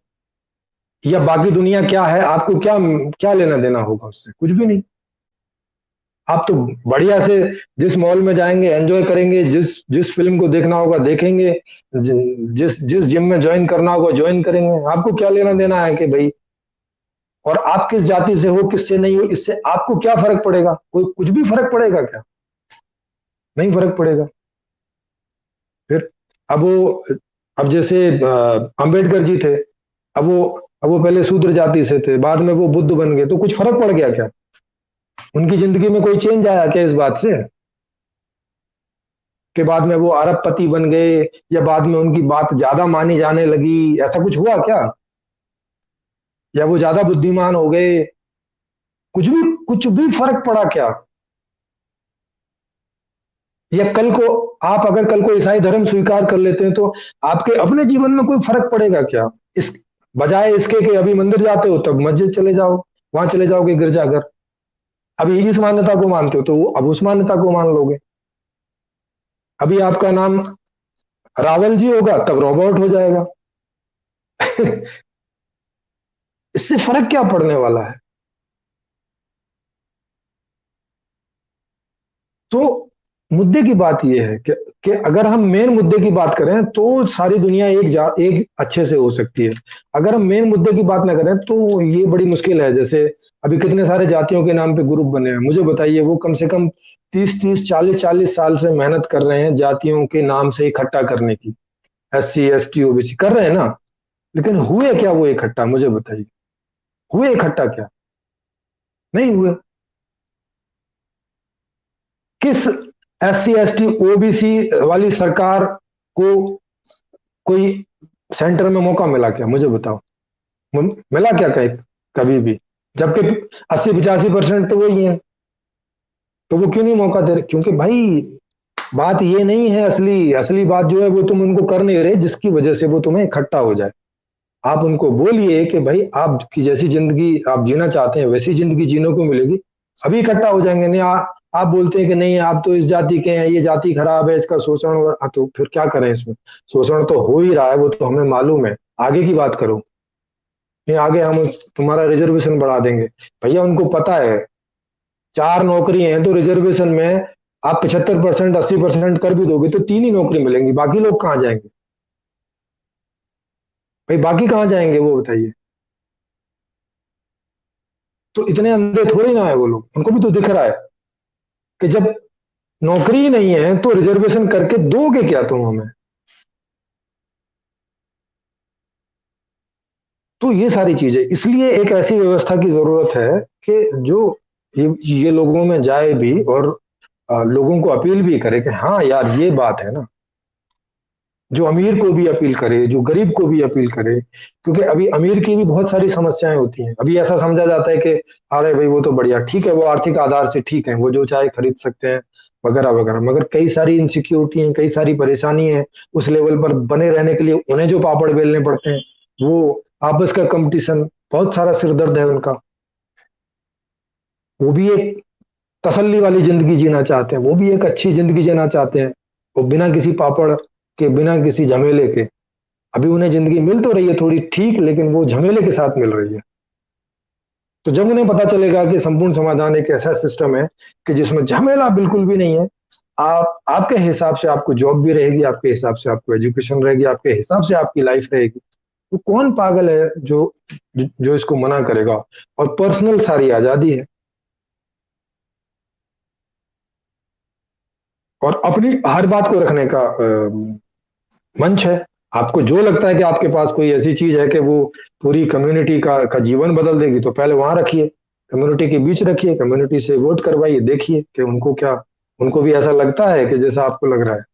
या बाकी दुनिया क्या है, आपको क्या क्या लेना देना होगा उससे? कुछ भी नहीं। आप तो बढ़िया से जिस मॉल में जाएंगे एंजॉय करेंगे, जिस जिस फिल्म को देखना होगा देखेंगे, जिस जिस जिम में ज्वाइन करना होगा ज्वाइन करेंगे। आपको क्या लेना देना है कि भाई, और आप किस जाति से हो किससे नहीं हो, इससे आपको क्या फर्क पड़ेगा? कोई कुछ भी फर्क पड़ेगा क्या? नहीं फर्क पड़ेगा। फिर अब वो, अब जैसे अंबेडकर जी थे, अब वो पहले शूद्र जाति से थे, बाद में वो बुद्ध बन गए, तो कुछ फर्क पड़ गया क्या? उनकी जिंदगी में कोई चेंज आया क्या इस बात से कि बाद में वो अरबपति बन गए, या बाद में उनकी बात ज्यादा मानी जाने लगी? ऐसा कुछ हुआ क्या? या वो ज्यादा बुद्धिमान हो गए? कुछ भी फर्क पड़ा क्या? या कल को आप अगर कल को ईसाई धर्म स्वीकार कर लेते हैं तो आपके अपने जीवन में कोई फर्क पड़ेगा क्या? इस बजाय इसके कि अभी मंदिर जाते हो तब मस्जिद चले जाओ, वहां चले जाओगे गिरजाघर। अभी इस मान्यता को मानते हो तो अब उस मान्यता को मान लोगे। अभी आपका नाम रावल जी होगा तब रोबोट हो जाएगा। इससे फर्क क्या पड़ने वाला है? तो मुद्दे की बात यह है कि अगर हम मेन मुद्दे की बात करें तो सारी दुनिया एक अच्छे से हो सकती है। अगर हम मेन मुद्दे की बात ना करें तो ये बड़ी मुश्किल है। जैसे अभी कितने सारे जातियों के नाम पे ग्रुप बने हैं, मुझे बताइए, वो कम से कम 30-30 40-40 साल से मेहनत कर रहे हैं जातियों के नाम से इकट्ठा करने की। SC ST OBC कर रहे हैं ना, लेकिन हुए क्या वो इकट्ठा? मुझे बताइए, हुए इकट्ठा क्या? नहीं हुए। किस SC ST OBC वाली सरकार को कोई सेंटर में मौका मिला क्या? मुझे बताओ, मिला क्या कहीं कभी भी? जबकि 80-85% तो वही है, तो वो क्यों नहीं मौका दे रहे? क्योंकि भाई बात ये नहीं है, असली असली बात जो है वो तुम उनको कर नहीं रहे जिसकी वजह से वो तुम्हें इकट्ठा हो जाए। आप उनको बोलिए कि भाई आपकी जैसी जिंदगी आप जीना चाहते हैं वैसी जिंदगी जीने को मिलेगी, अभी इकट्ठा हो जाएंगे। नहीं आप बोलते हैं कि नहीं आप तो इस जाति के हैं, ये जाति खराब है, इसका शोषण हो रहा, तो फिर क्या करें? इसमें शोषण तो हो ही रहा है, वो तो हमें मालूम है। आगे की बात करो, नहीं आगे हम तुम्हारा रिजर्वेशन बढ़ा देंगे। भैया उनको पता है 4 नौकरी हैं तो रिजर्वेशन में आप 75% 80% कर भी दोगे तो 3 ही नौकरी मिलेंगी, बाकी लोग कहाँ जाएंगे? भाई बाकी कहाँ जाएंगे वो बताइए। तो इतने अंधे थोड़ी ना है वो लोग, उनको भी तो दिख रहा है कि जब नौकरी ही नहीं है तो रिजर्वेशन करके दोगे क्या तुम हमें? तो ये सारी चीजें, इसलिए एक ऐसी व्यवस्था की जरूरत है कि जो ये लोगों में जाए भी और लोगों को अपील भी करे कि हाँ यार ये बात है ना, जो अमीर को भी अपील करे, जो गरीब को भी अपील करे। क्योंकि अभी अमीर की भी बहुत सारी समस्याएं होती हैं। अभी ऐसा समझा जाता है कि अरे भाई वो तो बढ़िया ठीक है, वो आर्थिक आधार से ठीक है, वो जो चाहे खरीद सकते हैं वगैरह वगैरह, मगर कई सारी इनसिक्योरिटी है, कई सारी परेशानी है। उस लेवल पर बने रहने के लिए उन्हें जो पापड़ बेलने पड़ते हैं, वो आपस का कंपटीशन, बहुत सारा सिरदर्द है उनका। वो भी एक तसल्ली वाली जिंदगी जीना चाहते हैं, वो भी एक अच्छी जिंदगी जीना चाहते हैं, वो बिना किसी पापड़ के, बिना किसी झमेले के। अभी उन्हें जिंदगी मिल तो रही है थोड़ी ठीक, लेकिन वो झमेले के साथ मिल रही है। तो जब उन्हें पता चलेगा कि संपूर्ण समाधान एक ऐसा सिस्टम है कि जिसमें झमेला बिल्कुल भी नहीं है, आप आपके हिसाब से आपको जॉब भी रहेगी, आपके हिसाब से आपको एजुकेशन रहेगी, आपके हिसाब से आपकी लाइफ रहेगी, तो कौन पागल है जो इसको मना करेगा। और पर्सनल सारी आजादी है, और अपनी हर बात को रखने का मंच है। आपको जो लगता है कि आपके पास कोई ऐसी चीज है कि वो पूरी कम्युनिटी का जीवन बदल देगी, तो पहले वहां रखिए, कम्युनिटी के बीच रखिए, कम्युनिटी से वोट करवाइए, देखिए कि उनको भी ऐसा लगता है कि जैसा आपको लग रहा है।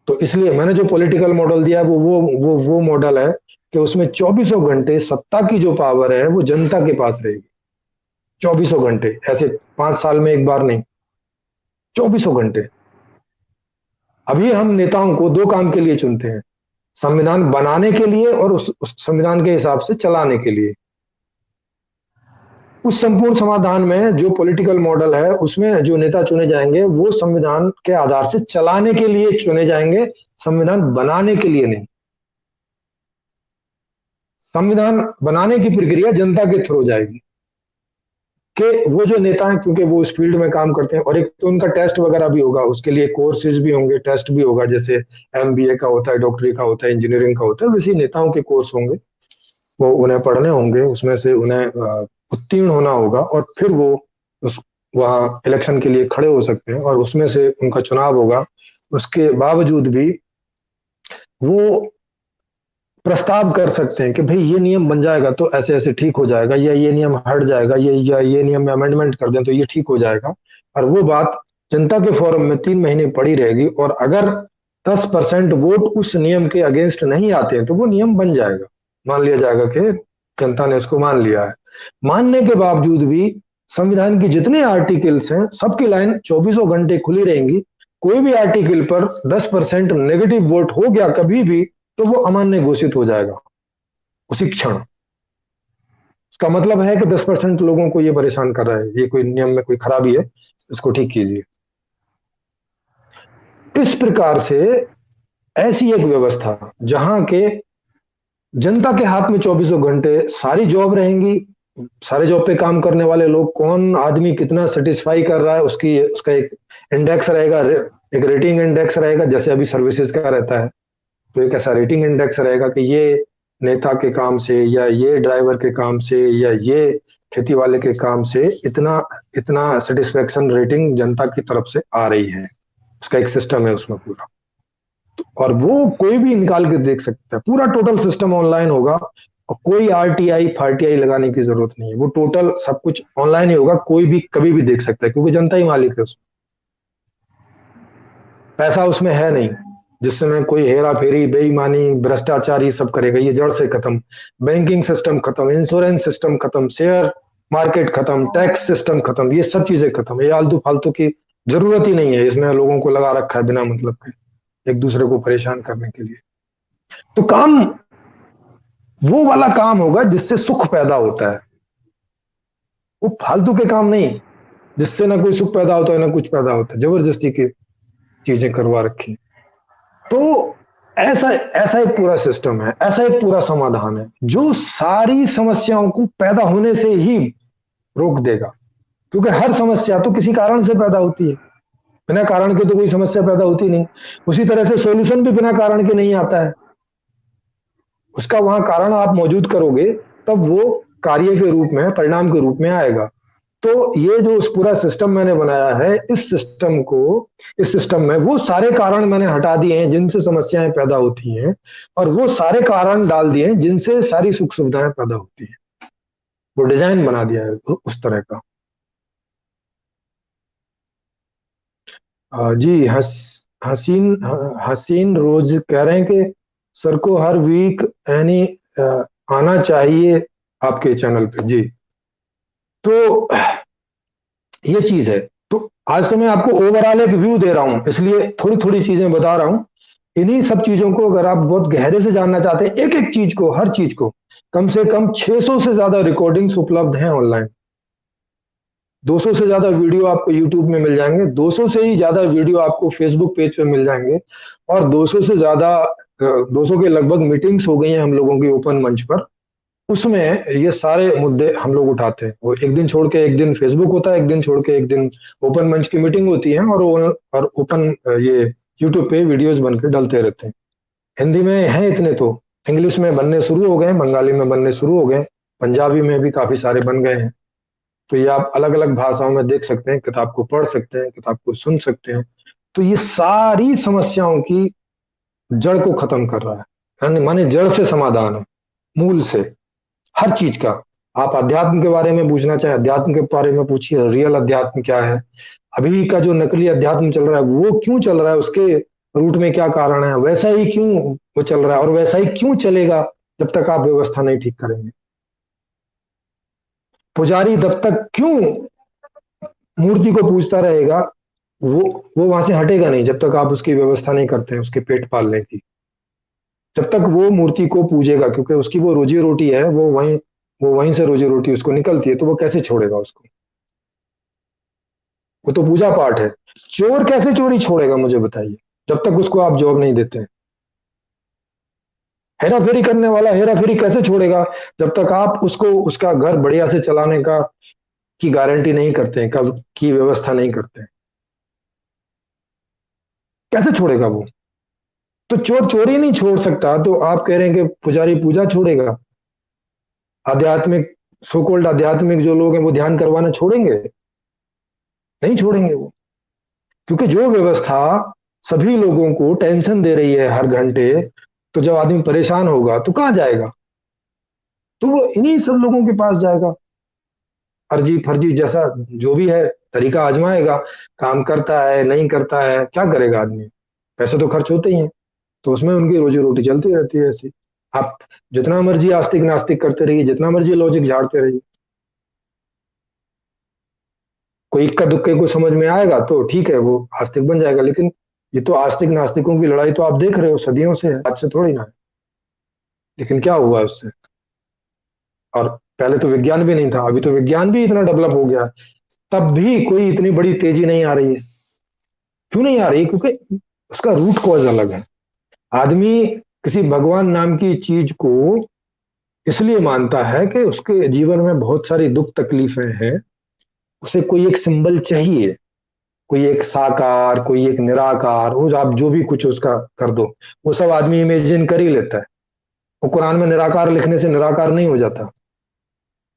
तो इसलिए मैंने जो पॉलिटिकल मॉडल दिया है वो मॉडल है कि उसमें 24 घंटे सत्ता की जो पावर है वो जनता के पास रहेगी। 24 घंटे, ऐसे 5 साल में एक बार नहीं, 24 घंटे। अभी हम नेताओं को 2 काम के लिए चुनते हैं, संविधान बनाने के लिए और उस संविधान के हिसाब से चलाने के लिए। उस संपूर्ण समाधान में जो पॉलिटिकल मॉडल है उसमें जो नेता चुने जाएंगे वो संविधान के आधार से चलाने के लिए चुने जाएंगे, संविधान बनाने के लिए नहीं। संविधान बनाने की प्रक्रिया जनता के थ्रू जाएगी कि वो जो नेता हैं, क्योंकि वो उस फील्ड में काम करते हैं, और एक तो उनका टेस्ट वगैरह भी होगा, उसके लिए कोर्सेज भी होंगे, टेस्ट भी होगा, जैसे MBA का होता है, डॉक्टरी का होता है, इंजीनियरिंग का होता है, वैसे नेताओं के कोर्स होंगे, वो उन्हें पढ़ने होंगे, उसमें से उन्हें उत्तीर्ण होना होगा, और फिर वो उस वहाँ इलेक्शन के लिए खड़े हो सकते हैं और उसमें से उनका चुनाव होगा। उसके बावजूद भी वो प्रस्ताव कर सकते हैं कि भाई ये नियम बन जाएगा तो ऐसे ऐसे ठीक हो जाएगा, या ये नियम हट जाएगा, ये नियम में अमेंडमेंट कर दें तो ये ठीक हो जाएगा। और वो बात जनता के फोरम में 3 महीने पड़ी रहेगी, और अगर 10% वोट उस नियम के अगेंस्ट नहीं आते हैं तो वो नियम बन जाएगा, मान लिया जाएगा कि जनता ने इसको मान लिया है। मानने के बावजूद भी संविधान की जितने आर्टिकल्स हैं सबकी लाइन 24 घंटे खुली रहेंगी। कोई भी आर्टिकल पर 10% नेगेटिव वोट हो गया कभी भी, तो वो अमान्य घोषित हो जाएगा उसी क्षण। इसका मतलब है कि 10% लोगों को ये परेशान कर रहा है, ये कोई नियम में कोई खराबी है, इसको ठीक कीजिए। इस प्रकार से ऐसी एक व्यवस्था जहां के जनता के हाथ में 24 घंटे सारी जॉब रहेंगी, सारे जॉब पे काम करने वाले लोग, कौन आदमी कितना सेटिस्फाई कर रहा है उसका एक इंडेक्स रहेगा, एक रेटिंग इंडेक्स रहेगा, जैसे अभी सर्विसेज का रहता है। तो एक ऐसा रेटिंग इंडेक्स रहेगा कि ये नेता के काम से, या ये ड्राइवर के काम से, या ये खेती वाले के काम से इतना इतना सेटिस्फेक्शन रेटिंग जनता की तरफ से आ रही है। उसका एक सिस्टम है उसमें पूरा, और वो कोई भी निकाल के देख सकता है। पूरा टोटल सिस्टम ऑनलाइन होगा, और कोई RTI फारटीआई लगाने की जरूरत नहीं है, वो टोटल सब कुछ ऑनलाइन ही होगा, कोई भी कभी भी देख सकता है, क्योंकि जनता ही मालिक है उसमें। पैसा उसमें है नहीं जिसमें कोई हेरा फेरी, बेईमानी, भ्रष्टाचार ये सब करेगा, ये जड़ से खत्म। बैंकिंग सिस्टम खत्म, इंश्योरेंस सिस्टम खत्म, शेयर मार्केट खत्म, टैक्स सिस्टम खत्म, ये सब चीजें खत्म। ये आलतू फालतू की जरूरत ही नहीं है, इसमें लोगों को लगा रखा है बिना मतलब के, एक दूसरे को परेशान करने के लिए। तो काम वो वाला काम होगा जिससे सुख पैदा होता है, वो फालतू के काम नहीं जिससे ना कोई सुख पैदा होता है ना कुछ पैदा होता है, जबरदस्ती की चीजें करवा रखी। तो ऐसा ऐसा एक पूरा सिस्टम है, ऐसा एक पूरा समाधान है जो सारी समस्याओं को पैदा होने से ही रोक देगा। क्योंकि हर समस्या तो किसी कारण से पैदा होती है, बिना कारण के तो कोई समस्या पैदा होती नहीं। उसी तरह से सॉल्यूशन भी बिना कारण के नहीं आता है, उसका वहां कारण आप मौजूद करोगे तब वो कार्य के रूप में, परिणाम के रूप में आएगा। तो ये जो पूरा सिस्टम मैंने बनाया है, इस सिस्टम में वो सारे कारण मैंने हटा दिए हैं जिनसे समस्याएं पैदा होती हैं, और वो सारे कारण डाल दिए हैं जिनसे सारी सुख सुविधाएं पैदा होती हैं। वो डिजाइन बना दिया है उस तरह का। जी, हसीन रोज कह रहे हैं कि सर को हर वीक यानी आना चाहिए आपके चैनल पे। जी, तो ये चीज है। तो आज तो मैं आपको ओवरऑल एक व्यू दे रहा हूं, इसलिए थोड़ी थोड़ी चीजें बता रहा हूं। इन्हीं सब चीजों को अगर आप बहुत गहरे से जानना चाहते हैं, एक एक चीज को, हर चीज को, कम से कम 600 से ज्यादा रिकॉर्डिंग्स उपलब्ध हैं ऑनलाइन। 200 से ज्यादा वीडियो आपको यूट्यूब में मिल जाएंगे, 200 से ही ज्यादा वीडियो आपको फेसबुक पेज पे मिल जाएंगे, और 200 से ज्यादा 200 के लगभग मीटिंग्स हो गई हैं हम लोगों की ओपन मंच पर। उसमें ये सारे मुद्दे हम लोग उठाते हैं। वो एक दिन छोड़ के एक दिन फेसबुक होता है, एक दिन छोड़ के एक दिन ओपन मंच की मीटिंग होती है, और ओपन ये यूट्यूब पे वीडियोस बनकर डलते रहते हैं। हिंदी में हैं इतने, तो इंग्लिश में बनने शुरू हो गए, बंगाली में बनने शुरू हो गए, पंजाबी में भी काफी सारे बन गए हैं। तो ये आप अलग अलग भाषाओं में देख सकते हैं, किताब को पढ़ सकते हैं, किताब को सुन सकते हैं। तो ये सारी समस्याओं की जड़ को खत्म कर रहा है, यानी माने जड़ से समाधान है, मूल से, हर चीज का। आप अध्यात्म के बारे में पूछना चाहें, अध्यात्म के बारे में पूछिए, रियल अध्यात्म क्या है। अभी का जो नकली अध्यात्म चल रहा है वो क्यों चल रहा है, उसके रूट में क्या कारण है, वैसा ही क्यों वो चल रहा है, और वैसा ही क्यों चलेगा जब तक आप व्यवस्था नहीं ठीक करेंगे। पुजारी तब तक क्यों मूर्ति को पूजता रहेगा, वो वो वहां से हटेगा नहीं जब तक आप उसकी व्यवस्था नहीं करते हैं उसके पेट पालने की। जब तक वो मूर्ति को पूजेगा, क्योंकि उसकी वो रोजी रोटी है, वो वहीं से रोजी रोटी उसको निकलती है, तो वो कैसे छोड़ेगा उसको। वो तो पूजा पाठ है। चोर कैसे चोरी छोड़ेगा, मुझे बताइए, जब तक उसको आप जॉब नहीं देते हैं। हेरा फेरी करने वाला हेरा फेरी कैसे छोड़ेगा, जब तक आप उसको उसका घर बढ़िया से चलाने का की गारंटी नहीं करते हैं, कब की व्यवस्था नहीं करते हैं। कैसे छोड़ेगा वो। तो चोर चोरी नहीं छोड़ सकता, तो आप कह रहे हैं कि पुजारी पूजा छोड़ेगा। आध्यात्मिक, सो कॉल्ड आध्यात्मिक जो लोग हैं वो ध्यान करवाना छोड़ेंगे? नहीं छोड़ेंगे वो। क्योंकि जो व्यवस्था सभी लोगों को टेंशन दे रही है हर घंटे, तो जब आदमी परेशान होगा तो कहां जाएगा, तो वो इन्हीं सब लोगों के पास जाएगा। अर्जी फर्जी जैसा जो भी है तरीका आजमाएगा, काम करता है नहीं करता है, क्या करेगा आदमी। पैसे तो खर्च होते ही हैं, तो उसमें उनकी रोजी रोटी चलती रहती है ऐसी। आप जितना मर्जी आस्तिक नास्तिक करते रहिए, जितना मर्जी लॉजिक झाड़ते रहिए, कोई इक्का दुक्के को समझ में आएगा तो ठीक है, वो आस्तिक बन जाएगा। लेकिन ये तो आस्तिक नास्तिकों की लड़ाई तो आप देख रहे हो, सदियों से है, आज से थोड़ी ना है। लेकिन क्या हुआ उससे। और पहले तो विज्ञान भी नहीं था, अभी तो विज्ञान भी इतना डेवलप हो गया, तब भी कोई इतनी बड़ी तेजी नहीं आ रही है। क्यों नहीं आ रही? क्योंकि उसका रूट कॉज अलग है। आदमी किसी भगवान नाम की चीज को इसलिए मानता है कि उसके जीवन में बहुत सारी दुख तकलीफें हैं, उसे कोई एक सिंबल चाहिए, कोई एक साकार, कोई एक निराकार, वो आप जो भी कुछ उसका कर दो, वो सब आदमी इमेजिन कर ही लेता है। वो कुरान में निराकार लिखने से निराकार नहीं हो जाता।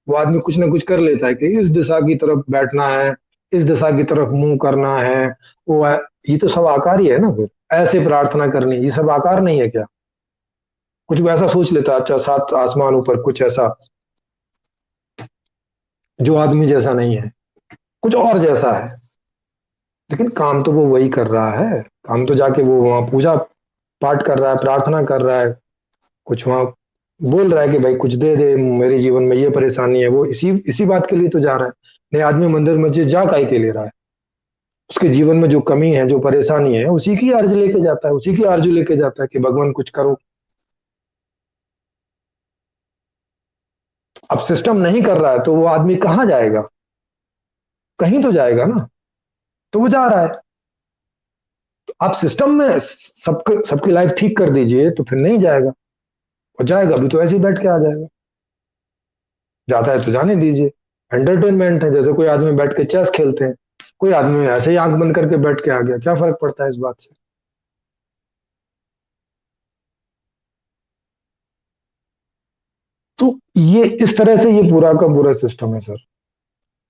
वो आदमी कुछ ना कुछ कर लेता है कि इस दिशा की तरफ बैठना है, इस दिशा की तरफ मुंह करना है। ये तो सब आकार ही है ना। फिर ऐसे प्रार्थना करनी, ये सब आकार नहीं है क्या? कुछ वैसा सोच लेता है, अच्छा सात आसमान ऊपर कुछ ऐसा जो आदमी जैसा नहीं है, कुछ और जैसा है। लेकिन काम तो वो वही कर रहा है, काम तो जाके वो वहां पूजा पाठ कर रहा है, प्रार्थना कर रहा है, कुछ वहां बोल रहा है कि भाई कुछ दे दे, मेरे जीवन में ये परेशानी है। वो इसी इसी बात के लिए तो जा रहा है। नहीं, आदमी मंदिर मस्जिद जा काहे के ले रहा है? उसके जीवन में जो कमी है, जो परेशानी है, उसी की अर्ज लेके जाता है, उसी की आरजू लेके जाता है कि भगवान कुछ करो। अब सिस्टम नहीं कर रहा है तो वो आदमी कहाँ जाएगा? कहीं तो जाएगा ना। तो वो जा रहा है। तो आप सिस्टम में सबकी लाइफ ठीक कर दीजिए तो फिर नहीं जाएगा। और जाएगा भी तो ऐसे ही बैठ के आ जाएगा। जाता है तो जाने दीजिए, एंटरटेनमेंट है। जैसे कोई आदमी बैठ के चेस खेलते हैं, कोई आदमी ऐसे ही आंख बंद करके बैठ के आ गया, क्या फर्क पड़ता है इस बात से। तो ये इस तरह से ये पूरा का पूरा सिस्टम है सर।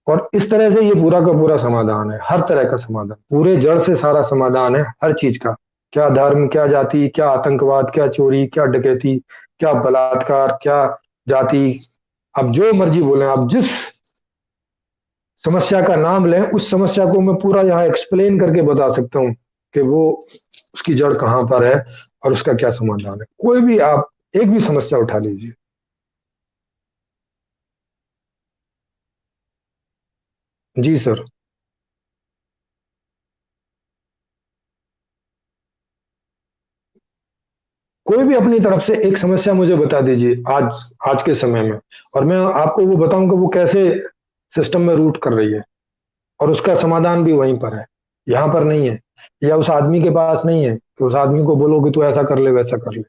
और इस तरह से ये पूरा का पूरा समाधान है, हर तरह का समाधान, पूरे जड़ से सारा समाधान है हर चीज का। क्या धर्म, क्या जाति, क्या आतंकवाद, क्या चोरी, क्या डकैती, क्या बलात्कार, क्या जाति, आप जो मर्जी बोले, आप जिस समस्या का नाम लें उस समस्या को मैं पूरा यहाँ एक्सप्लेन करके बता सकता हूँ कि वो उसकी जड़ कहाँ पर है और उसका क्या समाधान है। कोई भी आप एक भी समस्या उठा लीजिए। जी सर। कोई भी अपनी तरफ से एक समस्या मुझे बता दीजिए आज आज के समय में, और मैं आपको वो बताऊंगा वो कैसे सिस्टम में रूट कर रही है, और उसका समाधान भी वहीं पर है, यहाँ पर नहीं है, या उस आदमी के पास नहीं है कि उस आदमी को बोलो कि तू ऐसा कर ले वैसा कर ले।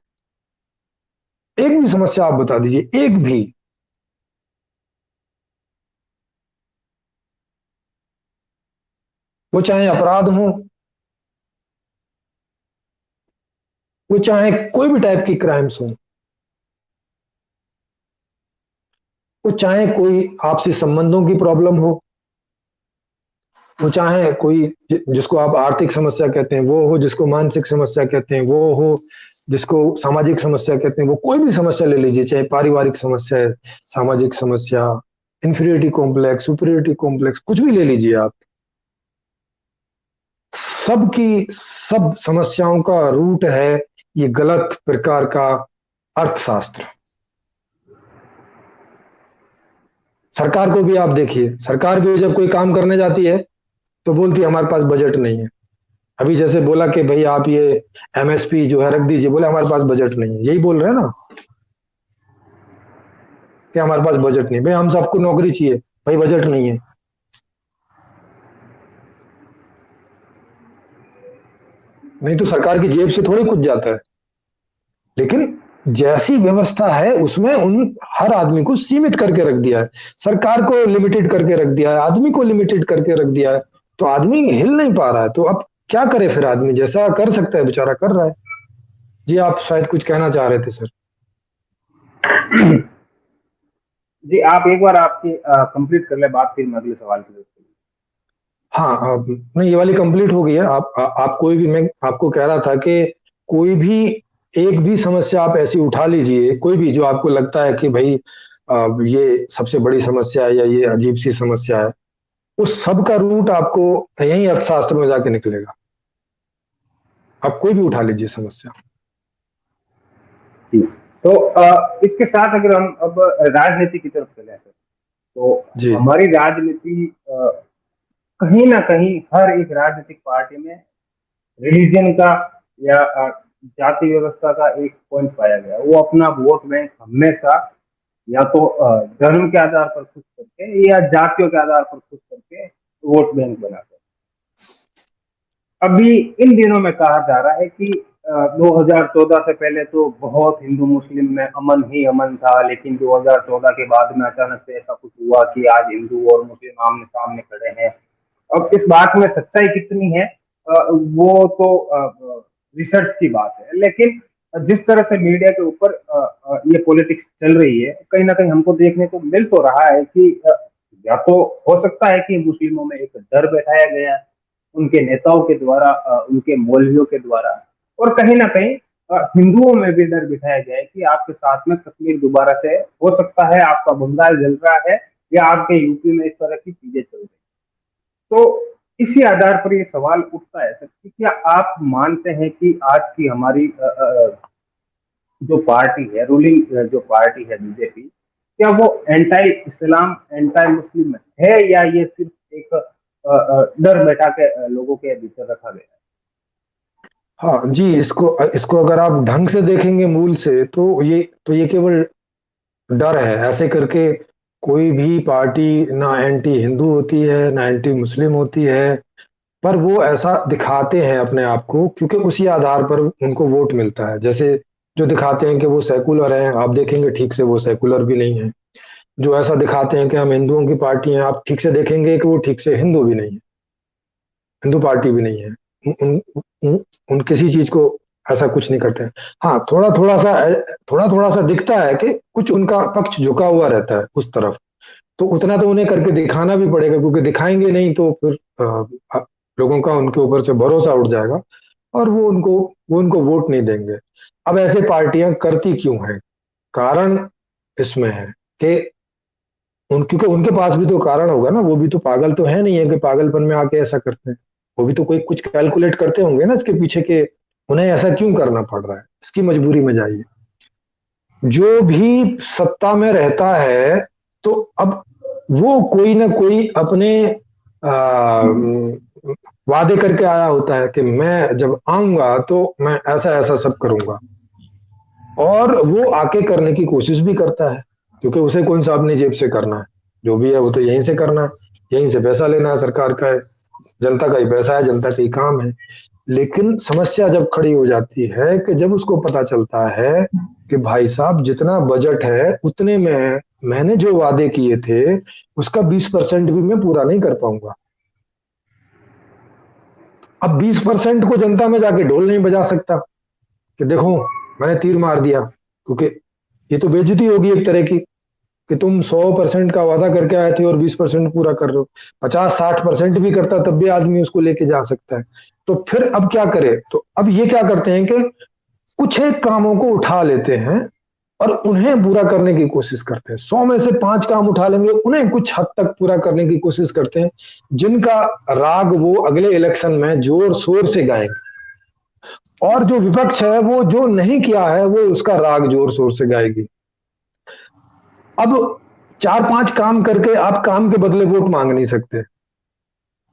एक भी समस्या आप बता दीजिए, एक भी। वो चाहे अपराध हो, वो चाहे कोई भी टाइप की क्राइम्स हो, वो चाहे कोई आपसी संबंधों की प्रॉब्लम हो, वो चाहे कोई जिसको आप आर्थिक समस्या कहते हैं वो हो, जिसको मानसिक समस्या कहते हैं वो हो, जिसको सामाजिक समस्या कहते हैं वो, कोई भी समस्या ले लीजिए, चाहे पारिवारिक समस्या है, सामाजिक समस्या, इंफीरियरिटी कॉम्प्लेक्स, सुपीरियरिटी कॉम्प्लेक्स, कुछ भी ले लीजिए आप। सबकी सब समस्याओं का रूट है ये गलत प्रकार का अर्थशास्त्र। सरकार को भी आप देखिए, सरकार भी जब कोई काम करने जाती है तो बोलती है हमारे पास बजट नहीं है। अभी जैसे बोला कि भाई आप ये एमएसपी जो है रख दीजिए, बोले हमारे पास बजट नहीं है, यही बोल रहे हैं ना कि हमारे पास बजट नहीं। भाई हम सबको नौकरी चाहिए, भाई बजट नहीं है। नहीं तो सरकार की जेब से थोड़ी कुछ जाता है, लेकिन जैसी व्यवस्था है उसमें उन हर आदमी को सीमित करके रख दिया है, सरकार को लिमिटेड करके रख दिया है, आदमी को लिमिटेड करके रख दिया है, तो आदमी हिल नहीं पा रहा है। तो अब क्या करे फिर, आदमी जैसा कर सकता है बेचारा कर रहा है। जी आप शायद कुछ कहना चाह रहे थे सर। जी आप एक बार आपकी कंप्लीट कर ले बात, फिर मैं अगले सवाल की तरफ चलूँ। हाँ नहीं, ये वाली कंप्लीट हो गई है। आप कोई भी, मैं आपको कह रहा था कि कोई भी एक भी समस्या आप ऐसी उठा लीजिए, कोई भी जो आपको लगता है कि भाई ये सबसे बड़ी समस्या है या ये अजीब सी समस्या है, उस सब का रूट आपको यही अर्थशास्त्र में जाके निकलेगा। आप कोई भी उठा लीजिए समस्या। जी तो इसके साथ अगर हम अब राजनीति की तरफ चले सर, तो जी हमारी राजनीति कहीं ना कहीं हर एक राजनीतिक पार्टी में रिलीजन का या जाति व्यवस्था का एक पॉइंट पाया गया। वो अपना वोट बैंक हमेशा या तो धर्म के आधार पर खुश करके या जातियों के आधार पर खुश करके वोट बैंक बनाते हैं। अभी इन दिनों में कहा जा रहा है कि 2014 से पहले तो बहुत हिंदू मुस्लिम में अमन ही अमन था, लेकिन 2014 के बाद में अचानक से ऐसा कुछ हुआ कि आज हिंदू और मुस्लिम आमने सामने खड़े हैं। अब इस बात में सच्चाई कितनी है वो तो रिसर्च की बात है, लेकिन जिस तरह से मीडिया के ऊपर ये पॉलिटिक्स चल रही है, कहीं ना कहीं हमको देखने को मिल तो रहा है कि या तो हो सकता है कि मुस्लिमों में एक डर बैठाया गया है उनके नेताओं के द्वारा, उनके मौलवियों के द्वारा, और कहीं ना कहीं हिंदुओं में भी डर बिठाया गया है कि आपके साथ में कश्मीर दोबारा से हो सकता है, आपका बंगाल जल रहा है या आपके यूपी में इस तरह की चीजें चल रही। तो इसी आधार पर ये सवाल उठता है सर कि क्या आप मानते हैं कि आज की हमारी जो पार्टी है, रूलिंग जो पार्टी है बीजेपी, क्या वो एंटाई इस्लाम एंटाई मुस्लिम है या ये सिर्फ एक डर बैठा के लोगों के भीतर रखा गया है? हाँ जी, इसको इसको अगर आप ढंग से देखेंगे मूल से, तो ये केवल डर है। ऐसे करके कोई भी पार्टी ना एंटी हिंदू होती है ना एंटी मुस्लिम होती है, पर वो ऐसा दिखाते हैं अपने आप को क्योंकि उसी आधार पर उनको वोट मिलता है। जैसे जो दिखाते हैं कि वो सेकुलर हैं, आप देखेंगे ठीक से वो सेकुलर भी नहीं है। जो ऐसा दिखाते हैं कि हम हिंदुओं की पार्टी हैं, आप ठीक से देखेंगे कि वो ठीक से हिंदू भी नहीं है, हिंदू पार्टी भी नहीं है। उन, उन, उन किसी चीज को ऐसा कुछ नहीं करते हैं। हाँ थोड़ा थोड़ा सा दिखता है कि कुछ उनका पक्ष झुका हुआ रहता है उस तरफ, तो उतना तो उन्हें करके दिखाना भी पड़ेगा, क्योंकि दिखाएंगे नहीं तो फिर लोगों का उनके ऊपर से भरोसा उठ जाएगा और वो उनको वोट नहीं देंगे। अब ऐसे पार्टियां करती क्यों हैं? कारण इसमें है कि क्योंकि उनके पास भी तो कारण होगा ना, वो भी तो पागल तो है नहीं है कि पागलपन में आके ऐसा करते हैं। वो भी तो कोई कुछ कैलकुलेट करते होंगे ना इसके पीछे के उन्हें ऐसा क्यों करना पड़ रहा है, इसकी मजबूरी में जाइए। जो भी सत्ता में रहता है तो अब वो कोई ना कोई अपने वादे करके आया होता है कि मैं जब आऊंगा तो मैं ऐसा ऐसा सब करूंगा, और वो आके करने की कोशिश भी करता है, क्योंकि उसे कौन सा अपनी जेब से करना है, जो भी है वो तो यहीं से करना है, यहीं से पैसा लेना है, सरकार का है, जनता का ही पैसा है, जनता का ही काम है। लेकिन समस्या जब खड़ी हो जाती है कि जब उसको पता चलता है कि भाई साहब जितना बजट है उतने में मैंने जो वादे किए थे उसका 20% भी मैं पूरा नहीं कर पाऊंगा। अब 20% को जनता में जाके ढोल नहीं बजा सकता कि देखो मैंने तीर मार दिया, क्योंकि ये तो बेइज्जती होगी एक तरह की कि तुम 100% का वादा करके आए थे और 20% पूरा कर रहे हो। 50-60% भी करता तब भी आदमी उसको लेके जा सकता है। तो फिर अब क्या करे? तो अब ये क्या करते हैं कि कुछ एक कामों को उठा लेते हैं और उन्हें पूरा करने की कोशिश करते हैं। 100 में से 5 काम उठा लेंगे, उन्हें कुछ हद तक पूरा करने की कोशिश करते हैं, जिनका राग वो अगले इलेक्शन में जोर शोर से गाएंगे। और जो विपक्ष है वो जो नहीं किया है वो उसका राग जोर शोर से गाएगी। अब 4-5 काम करके आप काम के बदले वोट मांग नहीं सकते।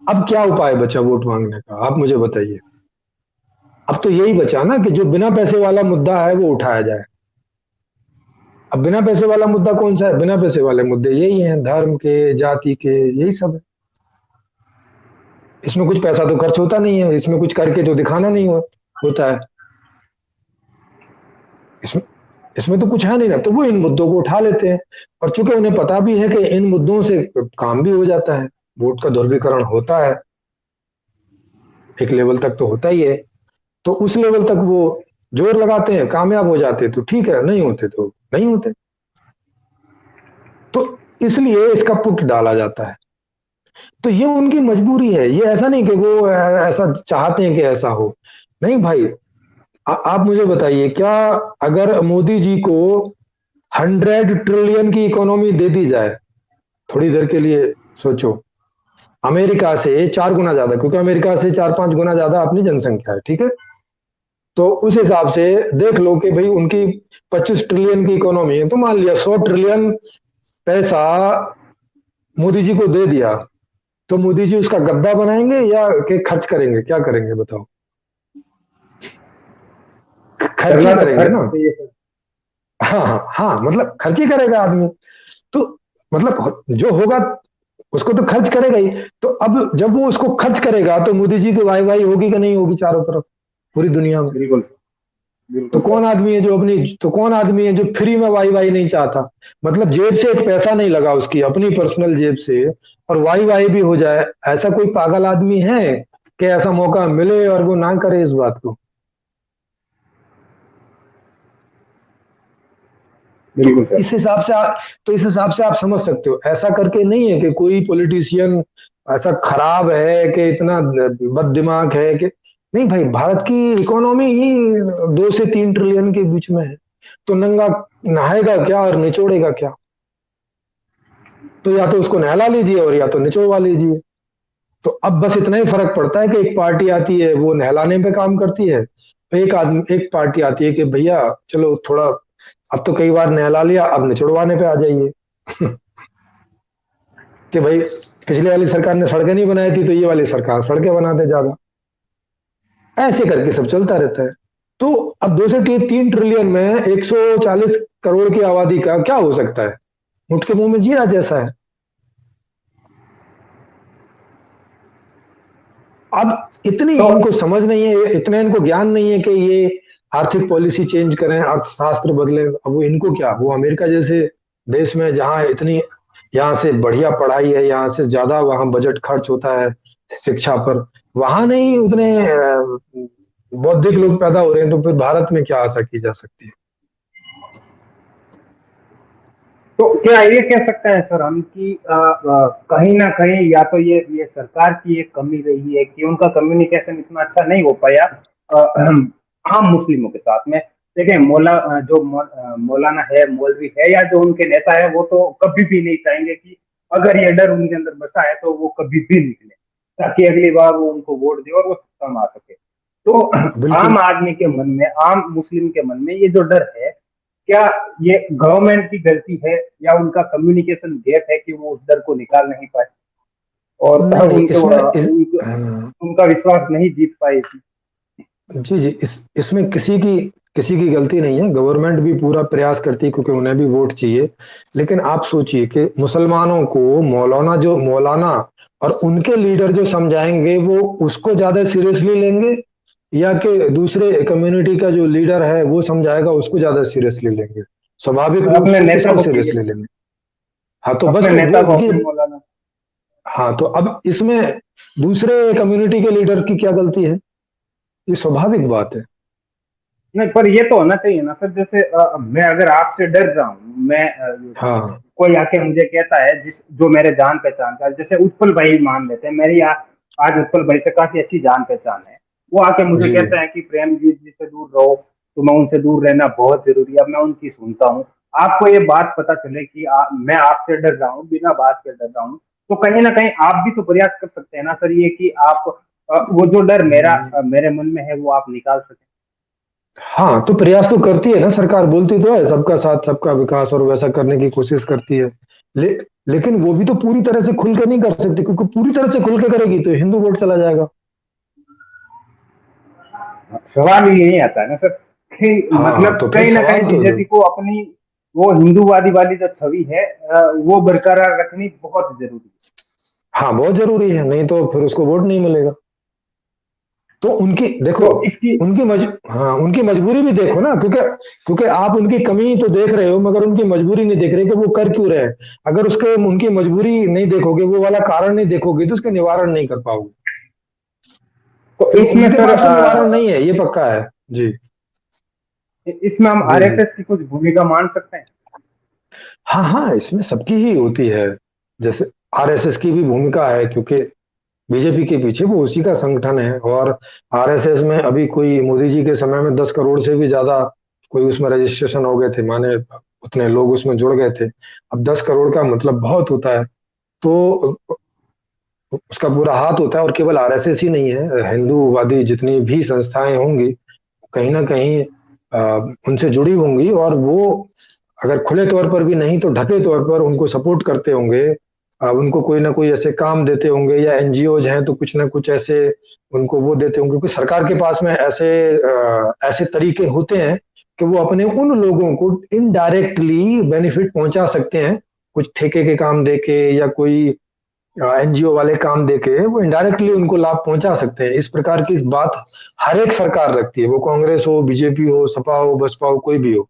अब क्या उपाय बचा वोट मांगने का, आप मुझे बताइए। अब तो यही बचा ना कि जो बिना पैसे वाला मुद्दा है वो उठाया जाए। अब बिना पैसे वाला मुद्दा कौन सा है? बिना पैसे वाले मुद्दे यही हैं, धर्म के, जाति के, यही सब है। इसमें कुछ पैसा तो खर्च होता नहीं है, इसमें कुछ करके तो दिखाना नहीं होता है, इसमें इसमें तो कुछ है नहीं ना, तो वो इन मुद्दों को उठा लेते हैं। और चूंकि उन्हें पता भी है कि इन मुद्दों से काम भी हो जाता है, वोट का ध्रुवीकरण होता है, एक लेवल तक तो होता ही है, तो उस लेवल तक वो जोर लगाते हैं, कामयाब हो जाते तो ठीक है, नहीं होते तो नहीं होते। तो इसलिए इसका पुट डाला जाता है। तो ये उनकी मजबूरी है, ये ऐसा नहीं कि वो ऐसा चाहते हैं कि ऐसा हो। नहीं भाई, आप मुझे बताइए, क्या अगर मोदी जी को 100 ट्रिलियन की इकोनॉमी दे दी जाए, थोड़ी देर के लिए सोचो, अमेरिका से 4 गुना ज्यादा, क्योंकि अमेरिका से 4-5 गुना ज्यादा अपनी जनसंख्या है, ठीक है, तो उस हिसाब से देख लो कि भाई उनकी 25 ट्रिलियन की इकोनॉमी है, तो मान लिया 100 ट्रिलियन पैसा मोदी जी को दे दिया, तो मोदी जी उसका गद्दा बनाएंगे या कि खर्च करेंगे? क्या करेंगे बताओ? खर्च ही करेंगे ना। हाँ हाँ हाँ, मतलब खर्च ही करेगा आदमी, तो मतलब जो होगा उसको तो खर्च करेगा ही। तो अब जब वो उसको खर्च करेगा तो मोदी जी की वाई वाई होगी कि नहीं होगी चारों तरफ, पूरी दुनिया में? बिल्कुल तो बिल्कुल कौन आदमी है जो फ्री में वाई वाई नहीं चाहता? मतलब जेब से एक पैसा नहीं लगा उसकी अपनी पर्सनल जेब से और वाई वाई भी हो जाए, ऐसा कोई पागल आदमी है कि ऐसा मौका मिले और वो ना करे इस बात को? बिल्कुल सर। इस हिसाब से आप समझ सकते हो, ऐसा करके नहीं है कि कोई पॉलिटिशियन ऐसा खराब है कि इतना बद दिमाग है कि नहीं। भाई भारत की इकोनॉमी ही 2 से 3 ट्रिलियन के बीच में है, तो नंगा नहाएगा क्या और निचोड़ेगा क्या? तो या तो उसको नहला लीजिए और या तो निचोड़वा लीजिए। तो अब बस इतना ही फर्क पड़ता है कि एक पार्टी आती है वो नहलाने पे काम करती है, एक पार्टी आती है कि भैया चलो थोड़ा, अब तो कई बार नहला लिया, अब निचोड़वाने पे आ जाइए कि भाई पिछली वाली सरकार ने सड़कें नहीं बनाई थी तो ये वाली सरकार सड़कें बना दे ज्यादा। ऐसे करके सब चलता रहता है। तो अब 2 से 3 ट्रिलियन में 140 करोड़ की आबादी का क्या हो सकता है? ऊँट के मुंह में जीरा जैसा है। अब इतनी तो इनको समझ नहीं है, इतना इनको ज्ञान नहीं है कि ये आर्थिक पॉलिसी चेंज करें, अर्थशास्त्र बदले। अब वो इनको क्या, वो अमेरिका जैसे देश में जहां इतनी, यहाँ से बढ़िया पढ़ाई है, यहाँ से ज्यादा वहां बजट खर्च होता है शिक्षा पर, वहां नहीं उतने बौद्धिक लोग पैदा हो रहे हैं, तो फिर भारत में क्या आशा की जा सकती है? तो क्या ये कह सकते हैं सर हम कि कहीं ना कहीं या तो ये सरकार की एक कमी रही है कि उनका कम्युनिकेशन इतना अच्छा नहीं हो पाया आम मुस्लिमों के साथ में। देखिए मौलाना है, मौलवी है या जो उनके नेता है, वो तो कभी भी नहीं चाहेंगे कि अगर ये डर उनके अंदर बसा है तो वो कभी भी निकले, ताकि अगली बार वो उनको वोट दे और वो सत्ता में आ सके। तो बिल्कुल। आम आदमी के मन में, आम मुस्लिम के मन में ये जो डर है, क्या ये गवर्नमेंट की गलती है या उनका कम्युनिकेशन गैप है कि वो उस डर को निकाल नहीं पाए और नहीं नहीं, हाँ, उनका विश्वास नहीं जीत पाए इसमें? जी जी, इसमें किसी की गलती नहीं है। गवर्नमेंट भी पूरा प्रयास करती है क्योंकि उन्हें भी वोट चाहिए। लेकिन आप सोचिए कि मुसलमानों को मौलाना और उनके लीडर जो समझाएंगे वो उसको ज्यादा सीरियसली लेंगे, या कि दूसरे कम्युनिटी का जो लीडर है वो समझाएगा उसको ज्यादा सीरियसली लेंगे? स्वाभाविक और रूप अपने से नेता किसको को सीरियसली लेंगे? हाँ तो बस अपने तो नेता वो को ये, अपने मौलाना। हाँ तो अब इसमें दूसरे कम्युनिटी के लीडर की क्या गलती है? ये स्वाभाविक बात है। नहीं, पर ये तो होना चाहिए ना सर, जैसे मैं अगर आपसे डर रहा हूँ, हाँ कोई आके मुझे कहता है जो मेरे जान पहचान का, जैसे उत्पल भाई मान लेते हैं, मेरी आज उत्पल भाई से काफी अच्छी जान पहचान है। वो आके मुझे जी कहता है कि प्रेमजीत जी से दूर रहो, तो मैं उनसे दूर रहना बहुत जरूरी है। अब मैं उनकी सुनता हूँ, आपको ये बात पता चले कि मैं आपसे डर रहा हूँ, बिना बात के डर रहा हूँ, तो कहीं ना कहीं आप भी तो प्रयास कर सकते हैं ना सर, ये कि आप वो जो डर मेरे मन में है वो आप निकाल सकें। हाँ, तो प्रयास तो करती है ना सरकार, बोलती तो है सबका साथ सबका विकास, और वैसा करने की कोशिश करती है। ले, लेकिन वो भी तो पूरी तरह से खुल के नहीं कर सकती, क्योंकि पूरी तरह से खुल के करेगी तो हिंदू वोट चला जाएगा। सवाल ये नहीं आता है ना सर कि हाँ मतलब तो फिर कहीं ना सवाल कहीं तो बीजेपी को अपनी वो हिंदूवादी वाली जो छवि है वो बरकरार रखनी बहुत जरूरी है। हाँ बहुत जरूरी है, नहीं तो फिर उसको वोट नहीं मिलेगा। तो उनकी देखो, तो इसकी हाँ उनकी मजबूरी भी देखो ना, क्योंकि क्योंकि आप उनकी कमी तो देख रहे हो मगर उनकी मजबूरी नहीं देख रहे कि वो कर क्यों रहे हैं। अगर उसके उनकी मजबूरी नहीं देखोगे, वो वाला कारण नहीं देखोगे, तो उसका निवारण नहीं कर पाओगे। तो क्योंकि इसमें उनके सर पास तो निवारण नहीं है, ये पक्का है। जी इसमें हम जी जी। आरएसएस की कुछ भूमिका मान सकते हैं? हाँ हाँ, इसमें सबकी ही होती है। जैसे आरएसएस की भी भूमिका है, क्योंकि बीजेपी के पीछे वो उसी का संगठन है। और आरएसएस में अभी कोई मोदी जी के समय में 10 करोड़ से भी ज्यादा कोई उसमें रजिस्ट्रेशन हो गए थे, माने उतने लोग उसमें जुड़ गए थे। अब 10 करोड़ का मतलब बहुत होता है। तो उसका पूरा हाथ होता है। और केवल आरएसएस ही नहीं है, हिंदूवादी जितनी भी संस्थाएं होंगी कहीं ना कहीं उनसे जुड़ी होंगी, और वो अगर खुले तौर पर भी नहीं तो ढके तौर पर उनको सपोर्ट करते होंगे। उनको कोई ना कोई ऐसे काम देते होंगे, या एनजीओज हैं तो कुछ ना कुछ ऐसे उनको वो देते होंगे, क्योंकि सरकार के पास में ऐसे तरीके होते हैं कि वो अपने उन लोगों को इनडायरेक्टली बेनिफिट पहुंचा सकते हैं। कुछ ठेके के काम देके या कोई एनजीओ वाले काम देके वो इनडायरेक्टली उनको लाभ पहुंचा सकते हैं। इस प्रकार की बात हर एक सरकार रखती है, वो कांग्रेस हो, बीजेपी हो, सपा हो, बसपा हो, कोई भी हो।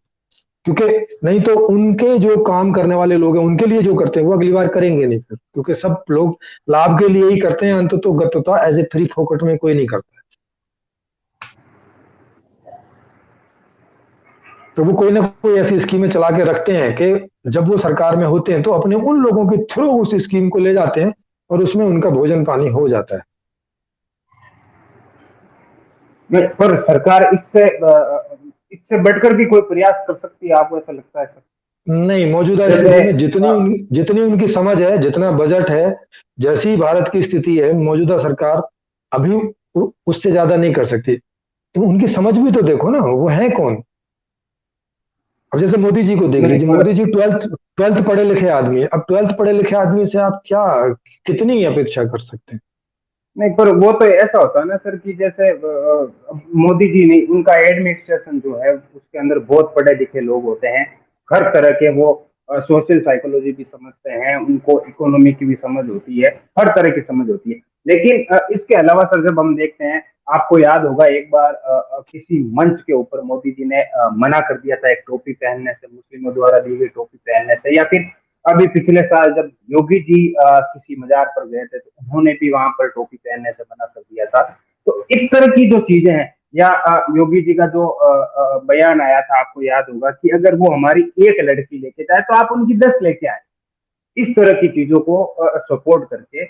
क्योंकि नहीं तो उनके जो काम करने वाले लोग हैं उनके लिए जो करते हैं वो अगली बार करेंगे नहीं फिर, क्योंकि सब लोग लाभ के लिए ही करते हैं। अंत तो गतता एज ए फ्री फोकट में कोई नहीं करता है। तो वो कोई ना कोई ऐसी स्कीमें चला के रखते हैं कि जब वो सरकार में होते हैं तो अपने उन लोगों के थ्रू उस स्कीम को ले जाते हैं, और उसमें उनका भोजन पानी हो जाता है। पर सरकार इससे बढ़कर भी कोई प्रयास कर सकती है, आपको ऐसा लगता है सर? नहीं, मौजूदा जैसे स्थिति में जितनी उनकी समझ है, जितना बजट है, जैसी भारत की स्थिति है, मौजूदा सरकार अभी उससे ज्यादा नहीं कर सकती। तो उनकी समझ भी तो देखो ना, वो है कौन। अब जैसे मोदी जी को देख नहीं लीजिए, पर मोदी जी ट्वेल्थ ट्वेल्थ पढ़े लिखे आदमी है। अब ट्वेल्थ पढ़े लिखे आदमी से आप क्या कितनी अपेक्षा कर सकते हैं? नहीं, पर वो तो ऐसा होता है ना सर कि जैसे मोदी जी नहीं, उनका एडमिनिस्ट्रेशन जो है उसके अंदर बहुत पढ़े लिखे लोग होते हैं, हर तरह के वो सोशल साइकोलॉजी भी समझते हैं, उनको इकोनॉमी की भी समझ होती है, हर तरह की समझ होती है। लेकिन इसके अलावा सर जब हम देखते हैं, आपको याद होगा एक बार किसी मंच के ऊपर मोदी जी ने मना कर दिया था एक टोपी पहनने से, मुस्लिमों द्वारा दी गई टोपी पहनने से, या फिर अभी पिछले साल जब योगी जी किसी मजार पर गए थे तो उन्होंने भी वहां पर टोपी पहनने से मना कर दिया था। तो इस तरह की जो चीजें हैं, या योगी जी का जो बयान आया था, आपको याद होगा कि अगर वो हमारी एक लड़की लेके जाए तो आप उनकी 10 लेके आए। इस तरह की चीजों को सपोर्ट करके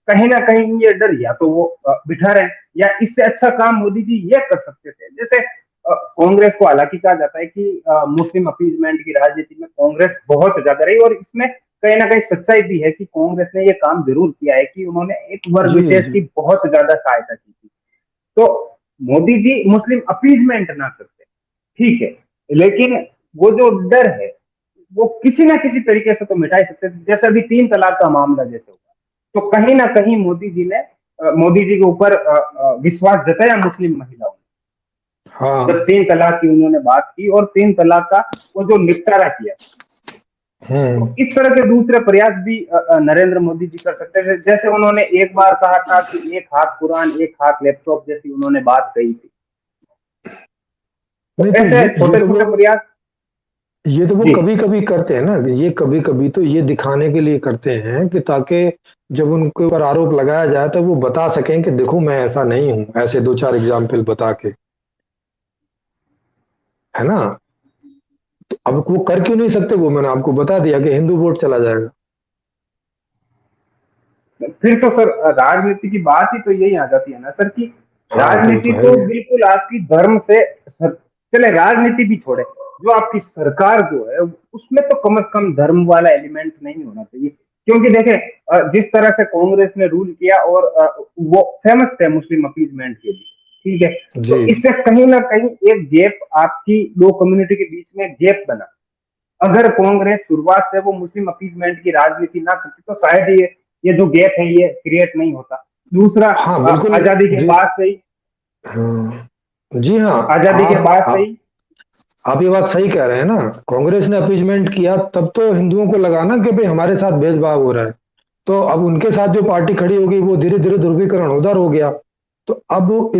कहीं ना कहीं ये डर या तो वो बिठा रहे हैं, या इससे अच्छा काम मोदी जी ये कर सकते थे। जैसे कांग्रेस को हालांकि कहा जाता है कि मुस्लिम अपीजमेंट की राजनीति में कांग्रेस बहुत ज्यादा रही, और इसमें कहीं ना कहीं सच्चाई भी है कि कांग्रेस ने ये काम जरूर किया है कि उन्होंने एक वर्ग जी विशेष जी की बहुत ज्यादा सहायता की थी। तो मोदी जी मुस्लिम अपीजमेंट ना करते, ठीक है, लेकिन वो जो डर है वो किसी ना किसी तरीके से तो मिटा ही सकते थे। जैसे अभी 3 तलाक का मामला जैसे होगा, तो कहीं ना कहीं मोदी जी ने मोदी जी के ऊपर विश्वास जताया मुस्लिम महिलाओं ने, हाँ। जब 3 तलाक की उन्होंने बात की और 3 तलाक का वो जो निपटारा किया। तो हम्म। इस तरह के दूसरे प्रयास भी नरेंद्र मोदी जी कर सकते थे। जैसे उन्होंने एक बार कहा था कि एक हाथ कुरान एक हाथ लैपटॉप जैसी उन्होंने बात कही थी। तो नहीं तो ऐसे ये छोटे तो छोटे वो प्रयास। ये तो वो जी कभी कभी करते हैं ना, ये कभी कभी तो ये दिखाने के लिए करते हैं कि ताकि जब उनके ऊपर आरोप लगाया जाए तो वो बता सकें कि देखो मैं ऐसा नहीं हूं, ऐसे दो चार एग्जाम्पल बता के, है ना। तो अब वो कर क्यों नहीं सकते, वो मैंने आपको बता दिया कि हिंदू वोट चला जाएगा। फिर तो सर राजनीति की बात ही तो यही आ जाती है ना सर, कि हाँ तो वो राजनीति तो है तो ही है। बिल्कुल आपकी धर्म से चले, राजनीति भी छोड़े, जो आपकी सरकार जो है उसमें तो कम से कम धर्म वाला एलिमेंट नहीं होना चाहिए। क्योंकि देखें जिस तरह से कांग्रेस ने रूल किया, और वो फेमस थे मुस्लिम अपीजमेंट के लिए, ठीक है, जी तो इससे कहीं ना कहीं एक गैप आपकी दो कम्युनिटी के बीच में गैप बना। अगर कांग्रेस शुरुआत से वो मुस्लिम अपीजमेंट की राजनीति ना करती तो शायद ये जो गैप है ये क्रिएट नहीं होता। दूसरा हाँ बिल्कुल। आजादी के जी बाद से ही, हाँ जी हाँ। आजादी के बाद से आप ही आप ये बात सही कह रहे हैं ना, कांग्रेस ने अपीजमेंट किया तब तो हिंदुओं को लगा ना कि भाई हमारे साथ भेदभाव हो रहा है, तो अब उनके साथ जो पार्टी खड़ी होगी वो धीरे धीरे ध्रुवीकरण उधर हो गया। तो अब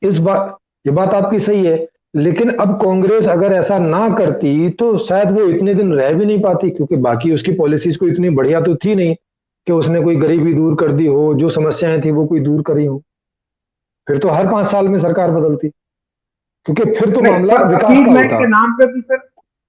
इस बात ये बात आपकी सही है, लेकिन अब कांग्रेस अगर ऐसा ना करती तो शायद वो इतने दिन रह भी नहीं पाती, क्योंकि बाकी उसकी पॉलिसीज को इतनी बढ़िया तो थी नहीं कि उसने कोई गरीबी दूर कर दी हो, जो समस्याएं थी वो कोई दूर करी हो। फिर तो हर 5 साल में सरकार बदलती, क्योंकि फिर तो नहीं, मामला पर विकास का अपीजमेंट होता। के नाम पे भी सर,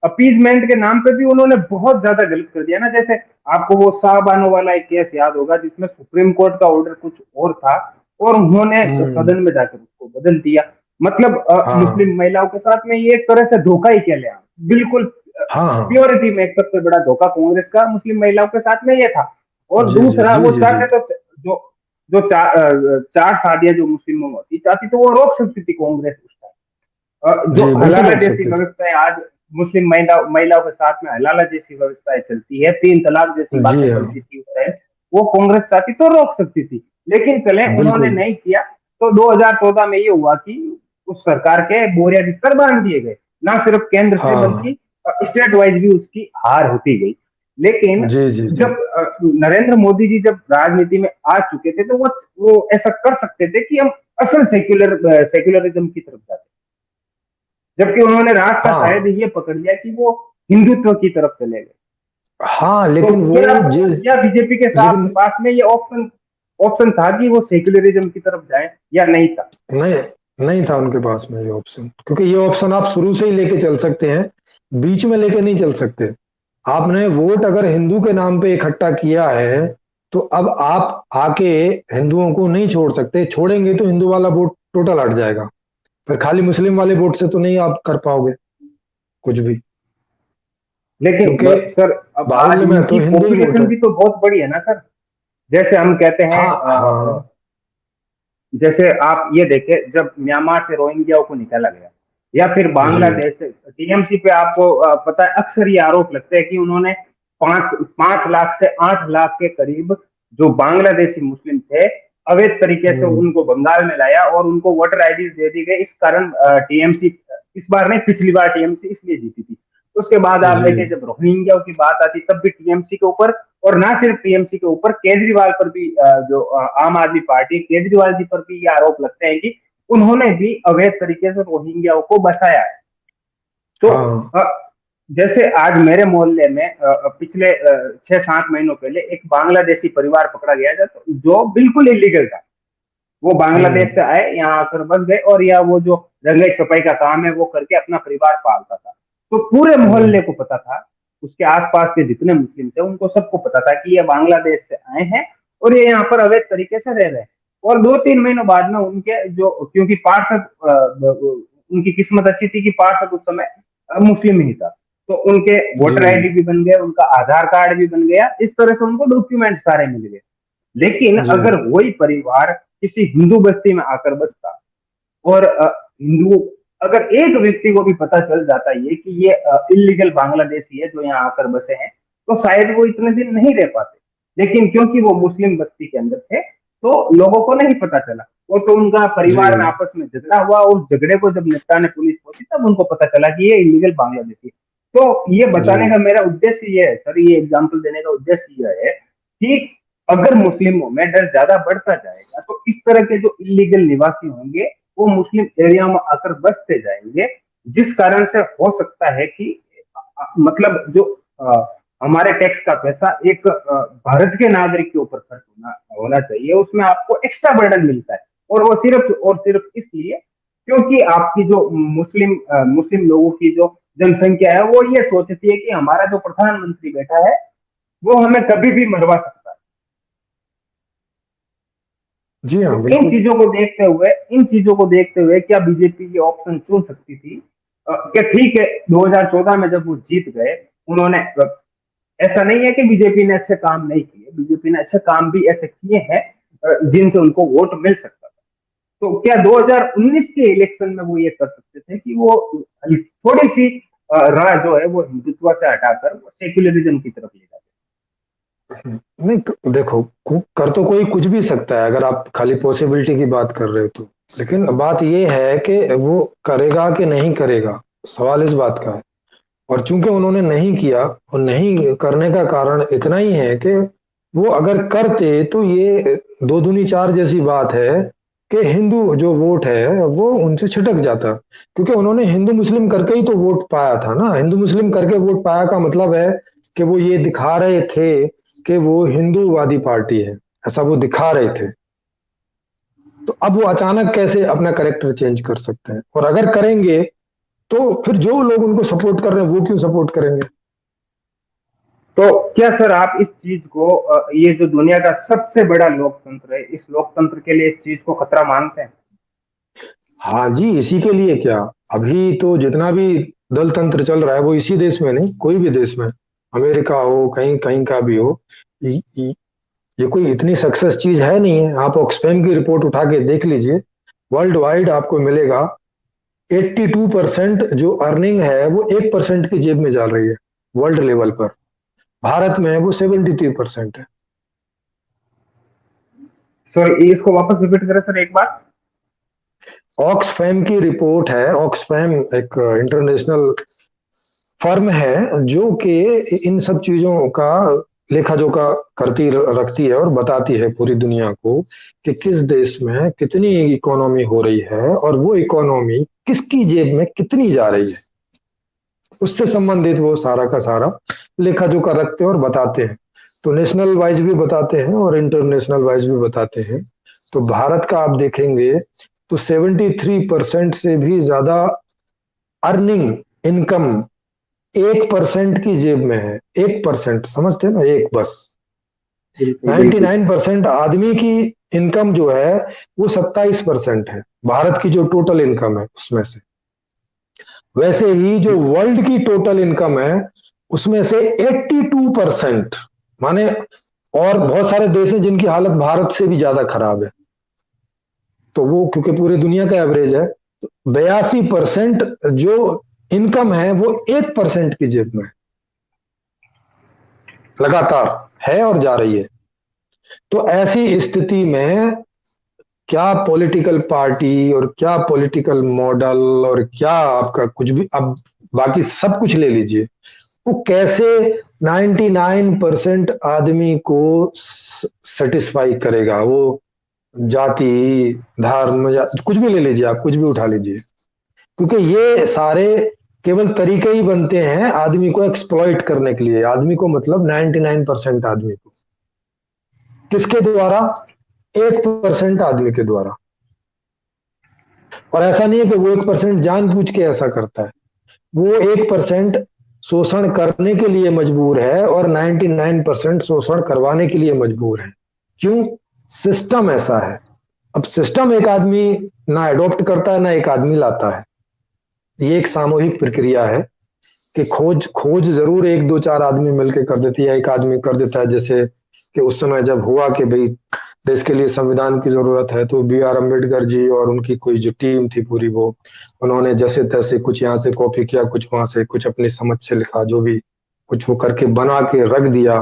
अपीजमेंट के नाम पे भी उन्होंने बहुत ज्यादा गलत कर दिया ना। जैसे आपको वो शाहबानो वाला एक केस याद होगा जिसमें सुप्रीम कोर्ट का ऑर्डर कुछ और था, और उन्होंने हम्म। सदन में जाकर उसको बदल दिया। मतलब हाँ मुस्लिम महिलाओं के साथ में ये एक तरह से धोखा ही कह लिया, बिल्कुल हाँ हाँ। प्योरिटी में एक सबसे बड़ा धोखा कांग्रेस का मुस्लिम महिलाओं के साथ में ये था। और जी जी दूसरा जी वो जी जी। चाहते तो जो जो चार शादियां जो मुस्लिमों में होती चाहती तो वो रोक सकती थी कांग्रेस उस टाइम। जो जी बिल्कुल हलाला रोक जैसी सकते थे। व्यवस्थाएं आज मुस्लिम महिलाओं के साथ में हलाला जैसी व्यवस्थाएं चलती है, 3 तलाक जैसी बातें जी हाँ चलती थी उस टाइम, वो कांग्रेस चाहती तो रोक सकती थी। लेकिन चले उन्होंने बिल्कुल। नहीं किया। तो 2014 में ये हुआ कि उस सरकार के बोरिया बिस्तर बांध दिए गए, ना सिर्फ केंद्र से हाँ बल्कि स्टेट वाइज भी उसकी हार होती गई। लेकिन जी जी जी। जब नरेंद्र मोदी जी जब राजनीति में आ चुके थे तो वो ऐसा कर सकते थे कि हम असल सेक्युलरिज्म की तरफ जाते, जबकि उन्होंने रास्ता शायद हाँ ये पकड़ लिया कि वो हिंदुत्व की तरफ चले गए। हाँ तो लेकिन वो जिस क्या बीजेपी के साथ लेकिन पास में ये ऑप्शन ऑप्शन था कि वो सेक्युलरिज्म की तरफ जाए, या नहीं था? नहीं, नहीं था उनके पास में ये ऑप्शन, क्योंकि ये ऑप्शन आप शुरू से ही लेके चल सकते हैं, बीच में लेके नहीं चल सकते। आपने वोट अगर हिंदू के नाम पे इकट्ठा किया है तो अब आप आके हिंदुओं को नहीं छोड़ सकते, छोड़ेंगे तो हिंदू वाला वोट टोटल हट जाएगा, फिर खाली मुस्लिम वाले वोट से तो नहीं आप कर पाओगे कुछ भी, लेकिन क्योंकि सर अब आज बाहुल्य में तो उनकी हिंदू ही वोट पॉपुलेशन है। भी तो बहुत बड़ी है ना सर। जैसे हम कहते हैं हाँ हाँ। जैसे आप ये देखें, जब म्यांमार से रोहिंग्याओं को निकाला गया, या फिर जी बांग्लादेश से टीएमसी पे, आपको पता है अक्सर ये आरोप लगते हैं कि उन्होंने 5 लाख से 8 लाख के करीब जो बांग्लादेशी मुस्लिम थे अवैध तरीके से हम्म, उनको बंगाल में लाया और उनको वोटर आईडी दे दी गई। इस कारण टीएमसी, इस बार नहीं पिछली बार टीएमसी इसलिए जीती थी। उसके बाद आप जी देखें जब रोहिंग्याओं की बात आती तब भी टीएमसी के ऊपर, और ना सिर्फ टीएमसी के ऊपर, केजरीवाल पर भी जो आम आदमी पार्टी केजरीवाल जी पर भी ये आरोप लगते हैं कि उन्होंने भी अवैध तरीके से रोहिंग्याओं को बसाया है। तो हाँ जैसे आज मेरे मोहल्ले में पिछले 6-7 महीनों पहले एक बांग्लादेशी परिवार पकड़ा गया था, जो बिल्कुल इलीगल था। वो बांग्लादेश से आए, यहाँ आकर बस गए, और या वो जो रंगाई छपाई का काम है वो करके अपना परिवार पालता था। तो पूरे मोहल्ले को पता था, उसके आसपास के जितने मुस्लिम थे उनको सबको पता था कि ये बांग्लादेश से आए हैं और ये यहाँ पर अवैध तरीके से रह रहे हैं। और 2-3 महीनों बाद में उनके जो, क्योंकि पार्षद, उनकी किस्मत अच्छी थी कि पार्षद उस समय मुस्लिम ही था, तो उनके वोटर जी आईडी भी बन गए, उनका आधार कार्ड भी बन गया, इस तरह से उनको डॉक्यूमेंट सारे मिल गए। लेकिन जी अगर वही परिवार किसी हिंदू बस्ती में आकर बसता और हिंदू, अगर एक व्यक्ति को भी पता चल जाता ये कि ये इलीगल बांग्लादेशी है जो यहाँ आकर बसे हैं, तो शायद वो इतने दिन नहीं रह पाते। लेकिन क्योंकि वो मुस्लिम बस्ती के अंदर थे तो लोगों को नहीं पता चला, वो तो उनका जी परिवार में आपस में झगड़ा हुआ, उस झगड़े को जब निपटाने पुलिस पहुंची तब उनको पता चला कि ये इलीगल बांग्लादेशी। तो ये जी बताने का मेरा उद्देश्य ये है सर, ये एग्जाम्पल देने का उद्देश्य ये है कि अगर मुस्लिमों में डर ज्यादा बढ़ता जाएगा तो इस तरह के जो इलीगल निवासी होंगे वो मुस्लिम एरिया में आकर बसते जाएंगे, जिस कारण से हो सकता है कि मतलब जो हमारे टैक्स का पैसा एक भारत के नागरिक के ऊपर खर्च होना होना चाहिए, उसमें आपको एक्स्ट्रा बर्डन मिलता है। और वो सिर्फ और सिर्फ इसलिए क्योंकि आपकी जो मुस्लिम लोगों की जो जनसंख्या है वो ये सोचती है कि हमारा जो प्रधानमंत्री बैठा है वो हमें कभी भी मरवा सकता है। जी हाँ, तो बिल्कुल। इन चीजों को देखते हुए क्या बीजेपी ये ऑप्शन चुन सकती थी? क्या ठीक है 2014 में जब वो जीत गए, उन्होंने, ऐसा नहीं है कि बीजेपी ने अच्छे काम नहीं किए, बीजेपी ने अच्छे काम भी ऐसे किए हैं जिनसे उनको वोट मिल सकता था। तो क्या 2019 के इलेक्शन में वो ये कर सकते थे कि वो थोड़ी सी राह जो है वो हिंदुत्व से हटाकर वो सेक्युलरिज्म की तरफ ले जाते? नहीं देखो, कर तो कोई कुछ भी सकता है अगर आप खाली पॉसिबिलिटी की बात कर रहे हो तो। लेकिन बात ये है कि वो करेगा कि नहीं करेगा, सवाल इस बात का है। और चूंकि उन्होंने नहीं किया, और नहीं करने का कारण इतना ही है कि वो अगर करते तो ये दो दूनी चार जैसी बात है कि हिंदू जो वोट है वो उनसे छिटक जाता। क्योंकि उन्होंने हिंदू मुस्लिम करके ही तो वोट पाया था ना। हिंदू मुस्लिम करके वोट पाया का मतलब है कि वो ये दिखा रहे थे कि वो हिंदूवादी पार्टी है, ऐसा वो दिखा रहे थे। तो अब वो अचानक कैसे अपना करेक्टर चेंज कर सकते हैं? और अगर करेंगे तो फिर जो लोग उनको सपोर्ट कर रहे हैं वो क्यों सपोर्ट करेंगे? तो क्या सर आप इस चीज को, ये जो दुनिया का सबसे बड़ा लोकतंत्र है, इस लोकतंत्र के लिए इस चीज को खतरा मानते हैं? हाँ जी, इसी के लिए क्या, अभी तो जितना भी दल तंत्र चल रहा है वो इसी देश में नहीं, कोई भी देश में, अमेरिका हो, कहीं कहीं का भी हो, ये कोई इतनी सक्सेस चीज है नहीं है। आप ऑक्सफैम की रिपोर्ट उठा के देख लीजिए, वर्ल्ड वाइड आपको मिलेगा 82% जो अर्निंग है वो 1% की जेब में जा रही है वर्ल्ड लेवल पर। भारत में वो 73% है। सर इसको वापस रिपीट करें सर एक बार। ऑक्सफैम की रिपोर्ट है। ऑक्सफैम एक इंटरनेशनल फर्म है जो कि इन सब चीजों का लेखा जोखा करती रखती है और बताती है पूरी दुनिया को कि किस देश में कितनी इकोनॉमी हो रही है और वो इकोनॉमी किसकी जेब में कितनी जा रही है। उससे संबंधित वो सारा का सारा लेखा जोखा रखते हैं और बताते हैं। तो नेशनल वाइज भी बताते हैं और इंटरनेशनल वाइज भी बताते हैं। तो भारत का आप देखेंगे तो 73% से भी ज्यादा अर्निंग इनकम 1% की जेब में है। 1%, समझते हैं ना, एक बस। 99% आदमी की इनकम जो है वो 27% है भारत की जो टोटल इनकम है उसमें से। वैसे ही जो वर्ल्ड की टोटल इनकम है उसमें से 82%, माने और बहुत सारे देश हैं जिनकी हालत भारत से भी ज्यादा खराब है। तो वो क्योंकि पूरे दुनिया का एवरेज है, तो 82% जो इनकम है वो 1% की जेब में लगातार है और जा रही है। तो ऐसी स्थिति में क्या पॉलिटिकल पार्टी और क्या पॉलिटिकल मॉडल और क्या आपका कुछ भी, अब बाकी सब कुछ ले लीजिए, वो कैसे 99% आदमी को सेटिस्फाई करेगा? वो जाति, धर्म, कुछ भी ले लीजिए, आप कुछ भी उठा लीजिए, क्योंकि ये सारे केवल तरीके ही बनते हैं आदमी को एक्सप्लॉइट करने के लिए। आदमी को मतलब 99% आदमी को किसके द्वारा? 1% आदमी के द्वारा। और ऐसा नहीं है कि वो 1% जानबूझ के ऐसा करता है, वो 1% शोषण करने के लिए मजबूर है और 99% शोषण करवाने के लिए मजबूर है। क्यों? सिस्टम ऐसा है। अब सिस्टम एक आदमी ना अडॉप्ट करता है ना एक आदमी लाता है, ये एक सामूहिक प्रक्रिया है कि खोज खोज जरूर एक दो चार आदमी मिलकर कर देती है, एक आदमी कर देता है। जैसे कि उस समय जब हुआ कि भाई देश के लिए संविधान की जरूरत है, तो B.R. अम्बेडकर जी और उनकी कोई जो टीम थी पूरी, वो उन्होंने जैसे तैसे कुछ यहाँ से कॉपी किया, कुछ वहां से, कुछ अपनी समझ से लिखा, जो भी कुछ वो करके बना के रख दिया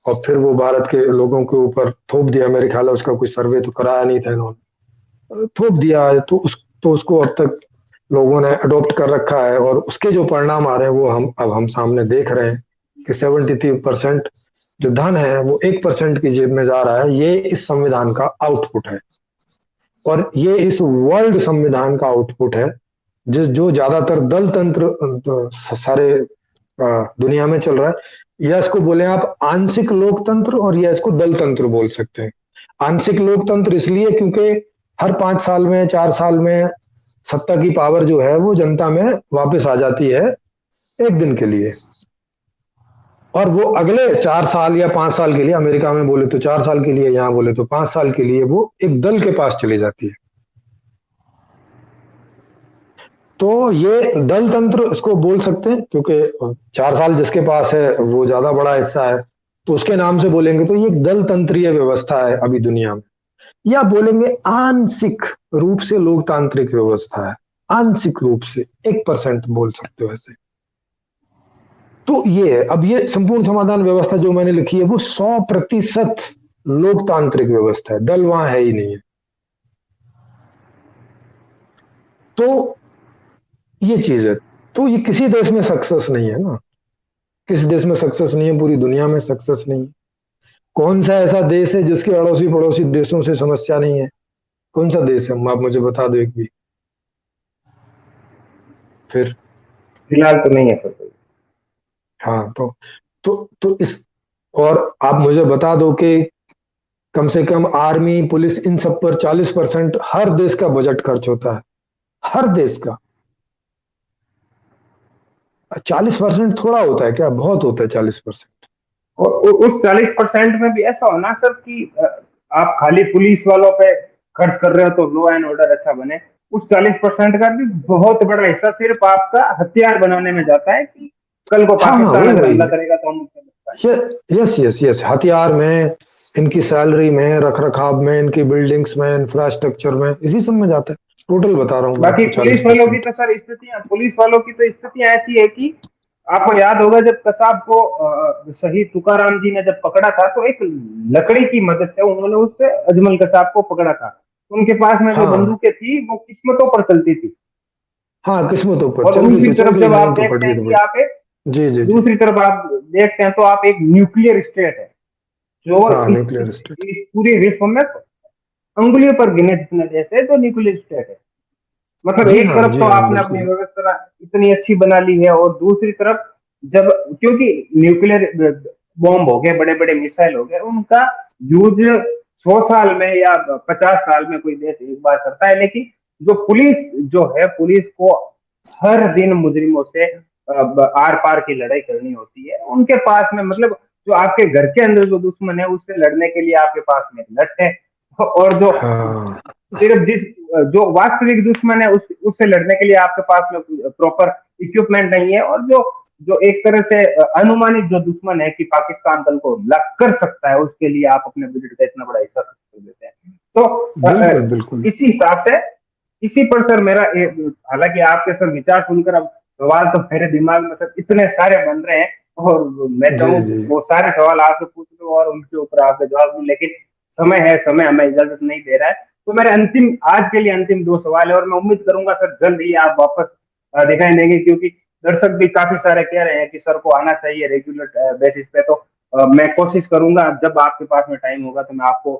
और फिर वो भारत के लोगों के ऊपर थोप दिया। मेरे ख्याल है उसका कोई सर्वे तो कराया नहीं था इन्होंने, थोप दिया है। तो उसको अब तक लोगों ने अडॉप्ट कर रखा है और उसके जो परिणाम आ रहे हैं वो हम सामने देख रहे हैं कि 73% जो धन है वो 1% की जेब में जा रहा है। ये इस संविधान का आउटपुट है और ये इस वर्ल्ड संविधान का आउटपुट है जो ज्यादातर दल तंत्र सारे दुनिया में चल रहा है। या इसको बोले आप आंशिक लोकतंत्र और या इसको दल तंत्र बोल सकते हैं। आंशिक लोकतंत्र इसलिए क्योंकि हर 5 साल में 4 साल में सत्ता की पावर जो है वो जनता में वापस आ जाती है एक दिन के लिए, और वो अगले 4 साल या 5 साल के लिए, अमेरिका में बोले तो 4 साल के लिए, यहाँ बोले तो 5 साल के लिए, वो एक दल के पास चली जाती है। तो ये दल तंत्र इसको बोल सकते हैं क्योंकि 4 साल जिसके पास है वो ज्यादा बड़ा हिस्सा है, तो उसके नाम से बोलेंगे तो ये एक दल तंत्रीय व्यवस्था है अभी दुनिया में। या बोलेंगे आंशिक रूप से लोकतांत्रिक व्यवस्था है, आंशिक रूप से 1% बोल सकते हो ऐसे। तो ये है। अब ये संपूर्ण समाधान व्यवस्था जो मैंने लिखी है वो 100% लोकतांत्रिक व्यवस्था है, दल वहां है ही नहीं है। तो ये चीज है। तो ये किसी देश में सक्सेस नहीं है ना, किसी देश में सक्सेस नहीं है, पूरी दुनिया में सक्सेस नहीं है। कौन सा ऐसा देश है जिसके अड़ोसी पड़ोसी देशों से समस्या नहीं है? कौन सा देश है? आप मुझे बता दो एक भी। फिर फिलहाल तो नहीं है सर कोई। हाँ, तो इस, और आप मुझे बता दो कि कम से कम आर्मी पुलिस इन सब पर 40% हर देश का बजट खर्च होता है, हर देश का। 40% थोड़ा होता है क्या? बहुत होता है 40%। और उस 40% में भी ऐसा होना सर कि आप खाली पुलिस वालों पे खर्च कर रहे हो तो लॉ एंड ऑर्डर अच्छा बने, उस 40% का भी बहुत बड़ा हिस्सा सिर्फ आपका हथियार बनाने में जाता है कि कल को हाँ हाँ, पाकिस्तान वही अगर वही। हमला करेगा तो हम उससे लड़ पाएंगे। यस यस यस, हथियार में, इनकी सैलरी में, रख रखाव में, इनकी बिल्डिंग्स में, इंफ्रास्ट्रक्चर में, इसी सब में जाता है। टोटल बता रहा हूँ मैं बाकी आपको, पुलिस वालों की 40%। तो सर स्थितियां, पुलिस वालों की तो स्थितियां ऐसी है कि आपको याद होगा जब कसाब को शहीद तुकाराम जी ने जब पकड़ा था तो एक लकड़ी की मदद से उन्होंने उससे अजमल कसाब को पकड़ा था। उनके पास में जो हाँ बंदूकें थी वो किस्मतों पर चलती थी। हाँ, किस्मतों पर और चल गई दूसरी तो चल तरफ गई, जब नहीं आप तो फट देखते गई हैं तो कि फट। आप एक, जी जी जी। दूसरी तरफ आप देखते हैं तो आप एक न्यूक्लियर स्टेट है जो हाँ, न्यूक्लियर स्टेट। इस पूरे विश्व में अंगुलियों पर गिने जितने देश है जो न्यूक्लियर स्टेट है। मतलब जी एक हाँ तरफ जी तो हाँ, आपने अपनी बिल्कुल। व्यवस्था इतनी अच्छी बना ली है और दूसरी तरफ जब, क्योंकि न्यूक्लियर बॉम्ब हो गए, बड़े बड़े मिसाइल हो गए, उनका यूज 100 साल में या 50 साल में कोई देश एक बार करता है। लेकिन जो पुलिस जो है, पुलिस को हर दिन मुजरिमों से आर पार की लड़ाई करनी होती है। उनके पास में मतलब जो आपके घर के अंदर जो दुश्मन है उससे लड़ने के लिए आपके पास में लठ है, और जो हाँ सिर्फ जिस जो वास्तविक दुश्मन है उससे लड़ने के लिए आपके पास में प्रॉपर इक्विपमेंट नहीं है, और जो जो एक तरह से अनुमानित जो दुश्मन है कि पाकिस्तान कल को लग कर सकता है, उसके लिए आप अपने बजट का इतना बड़ा हिस्सा खर्च कर देते हैं। तो बिल्कुल बिल्कुल। इसी हिसाब से, इसी पर सर मेरा हालांकि आपके सर विचार सुनकर अब सवाल तो मेरे दिमाग में सर इतने सारे बन रहे हैं, और मैं जी चाहूँ जी। वो सारे सवाल आपसे पूछ लूं और उनके ऊपर आपके जवाब दूं, लेकिन समय है, समय हमें इजाजत नहीं दे रहा है। तो मेरे अंतिम, आज के लिए अंतिम दो सवाल है और मैं उम्मीद करूंगा सर जल्द ही आप वापस दिखाई देंगे, क्योंकि दर्शक भी काफी सारे कह रहे हैं कि सर को आना चाहिए रेगुलर बेसिस पे। तो मैं कोशिश करूंगा जब आपके पास में टाइम होगा तो मैं आपको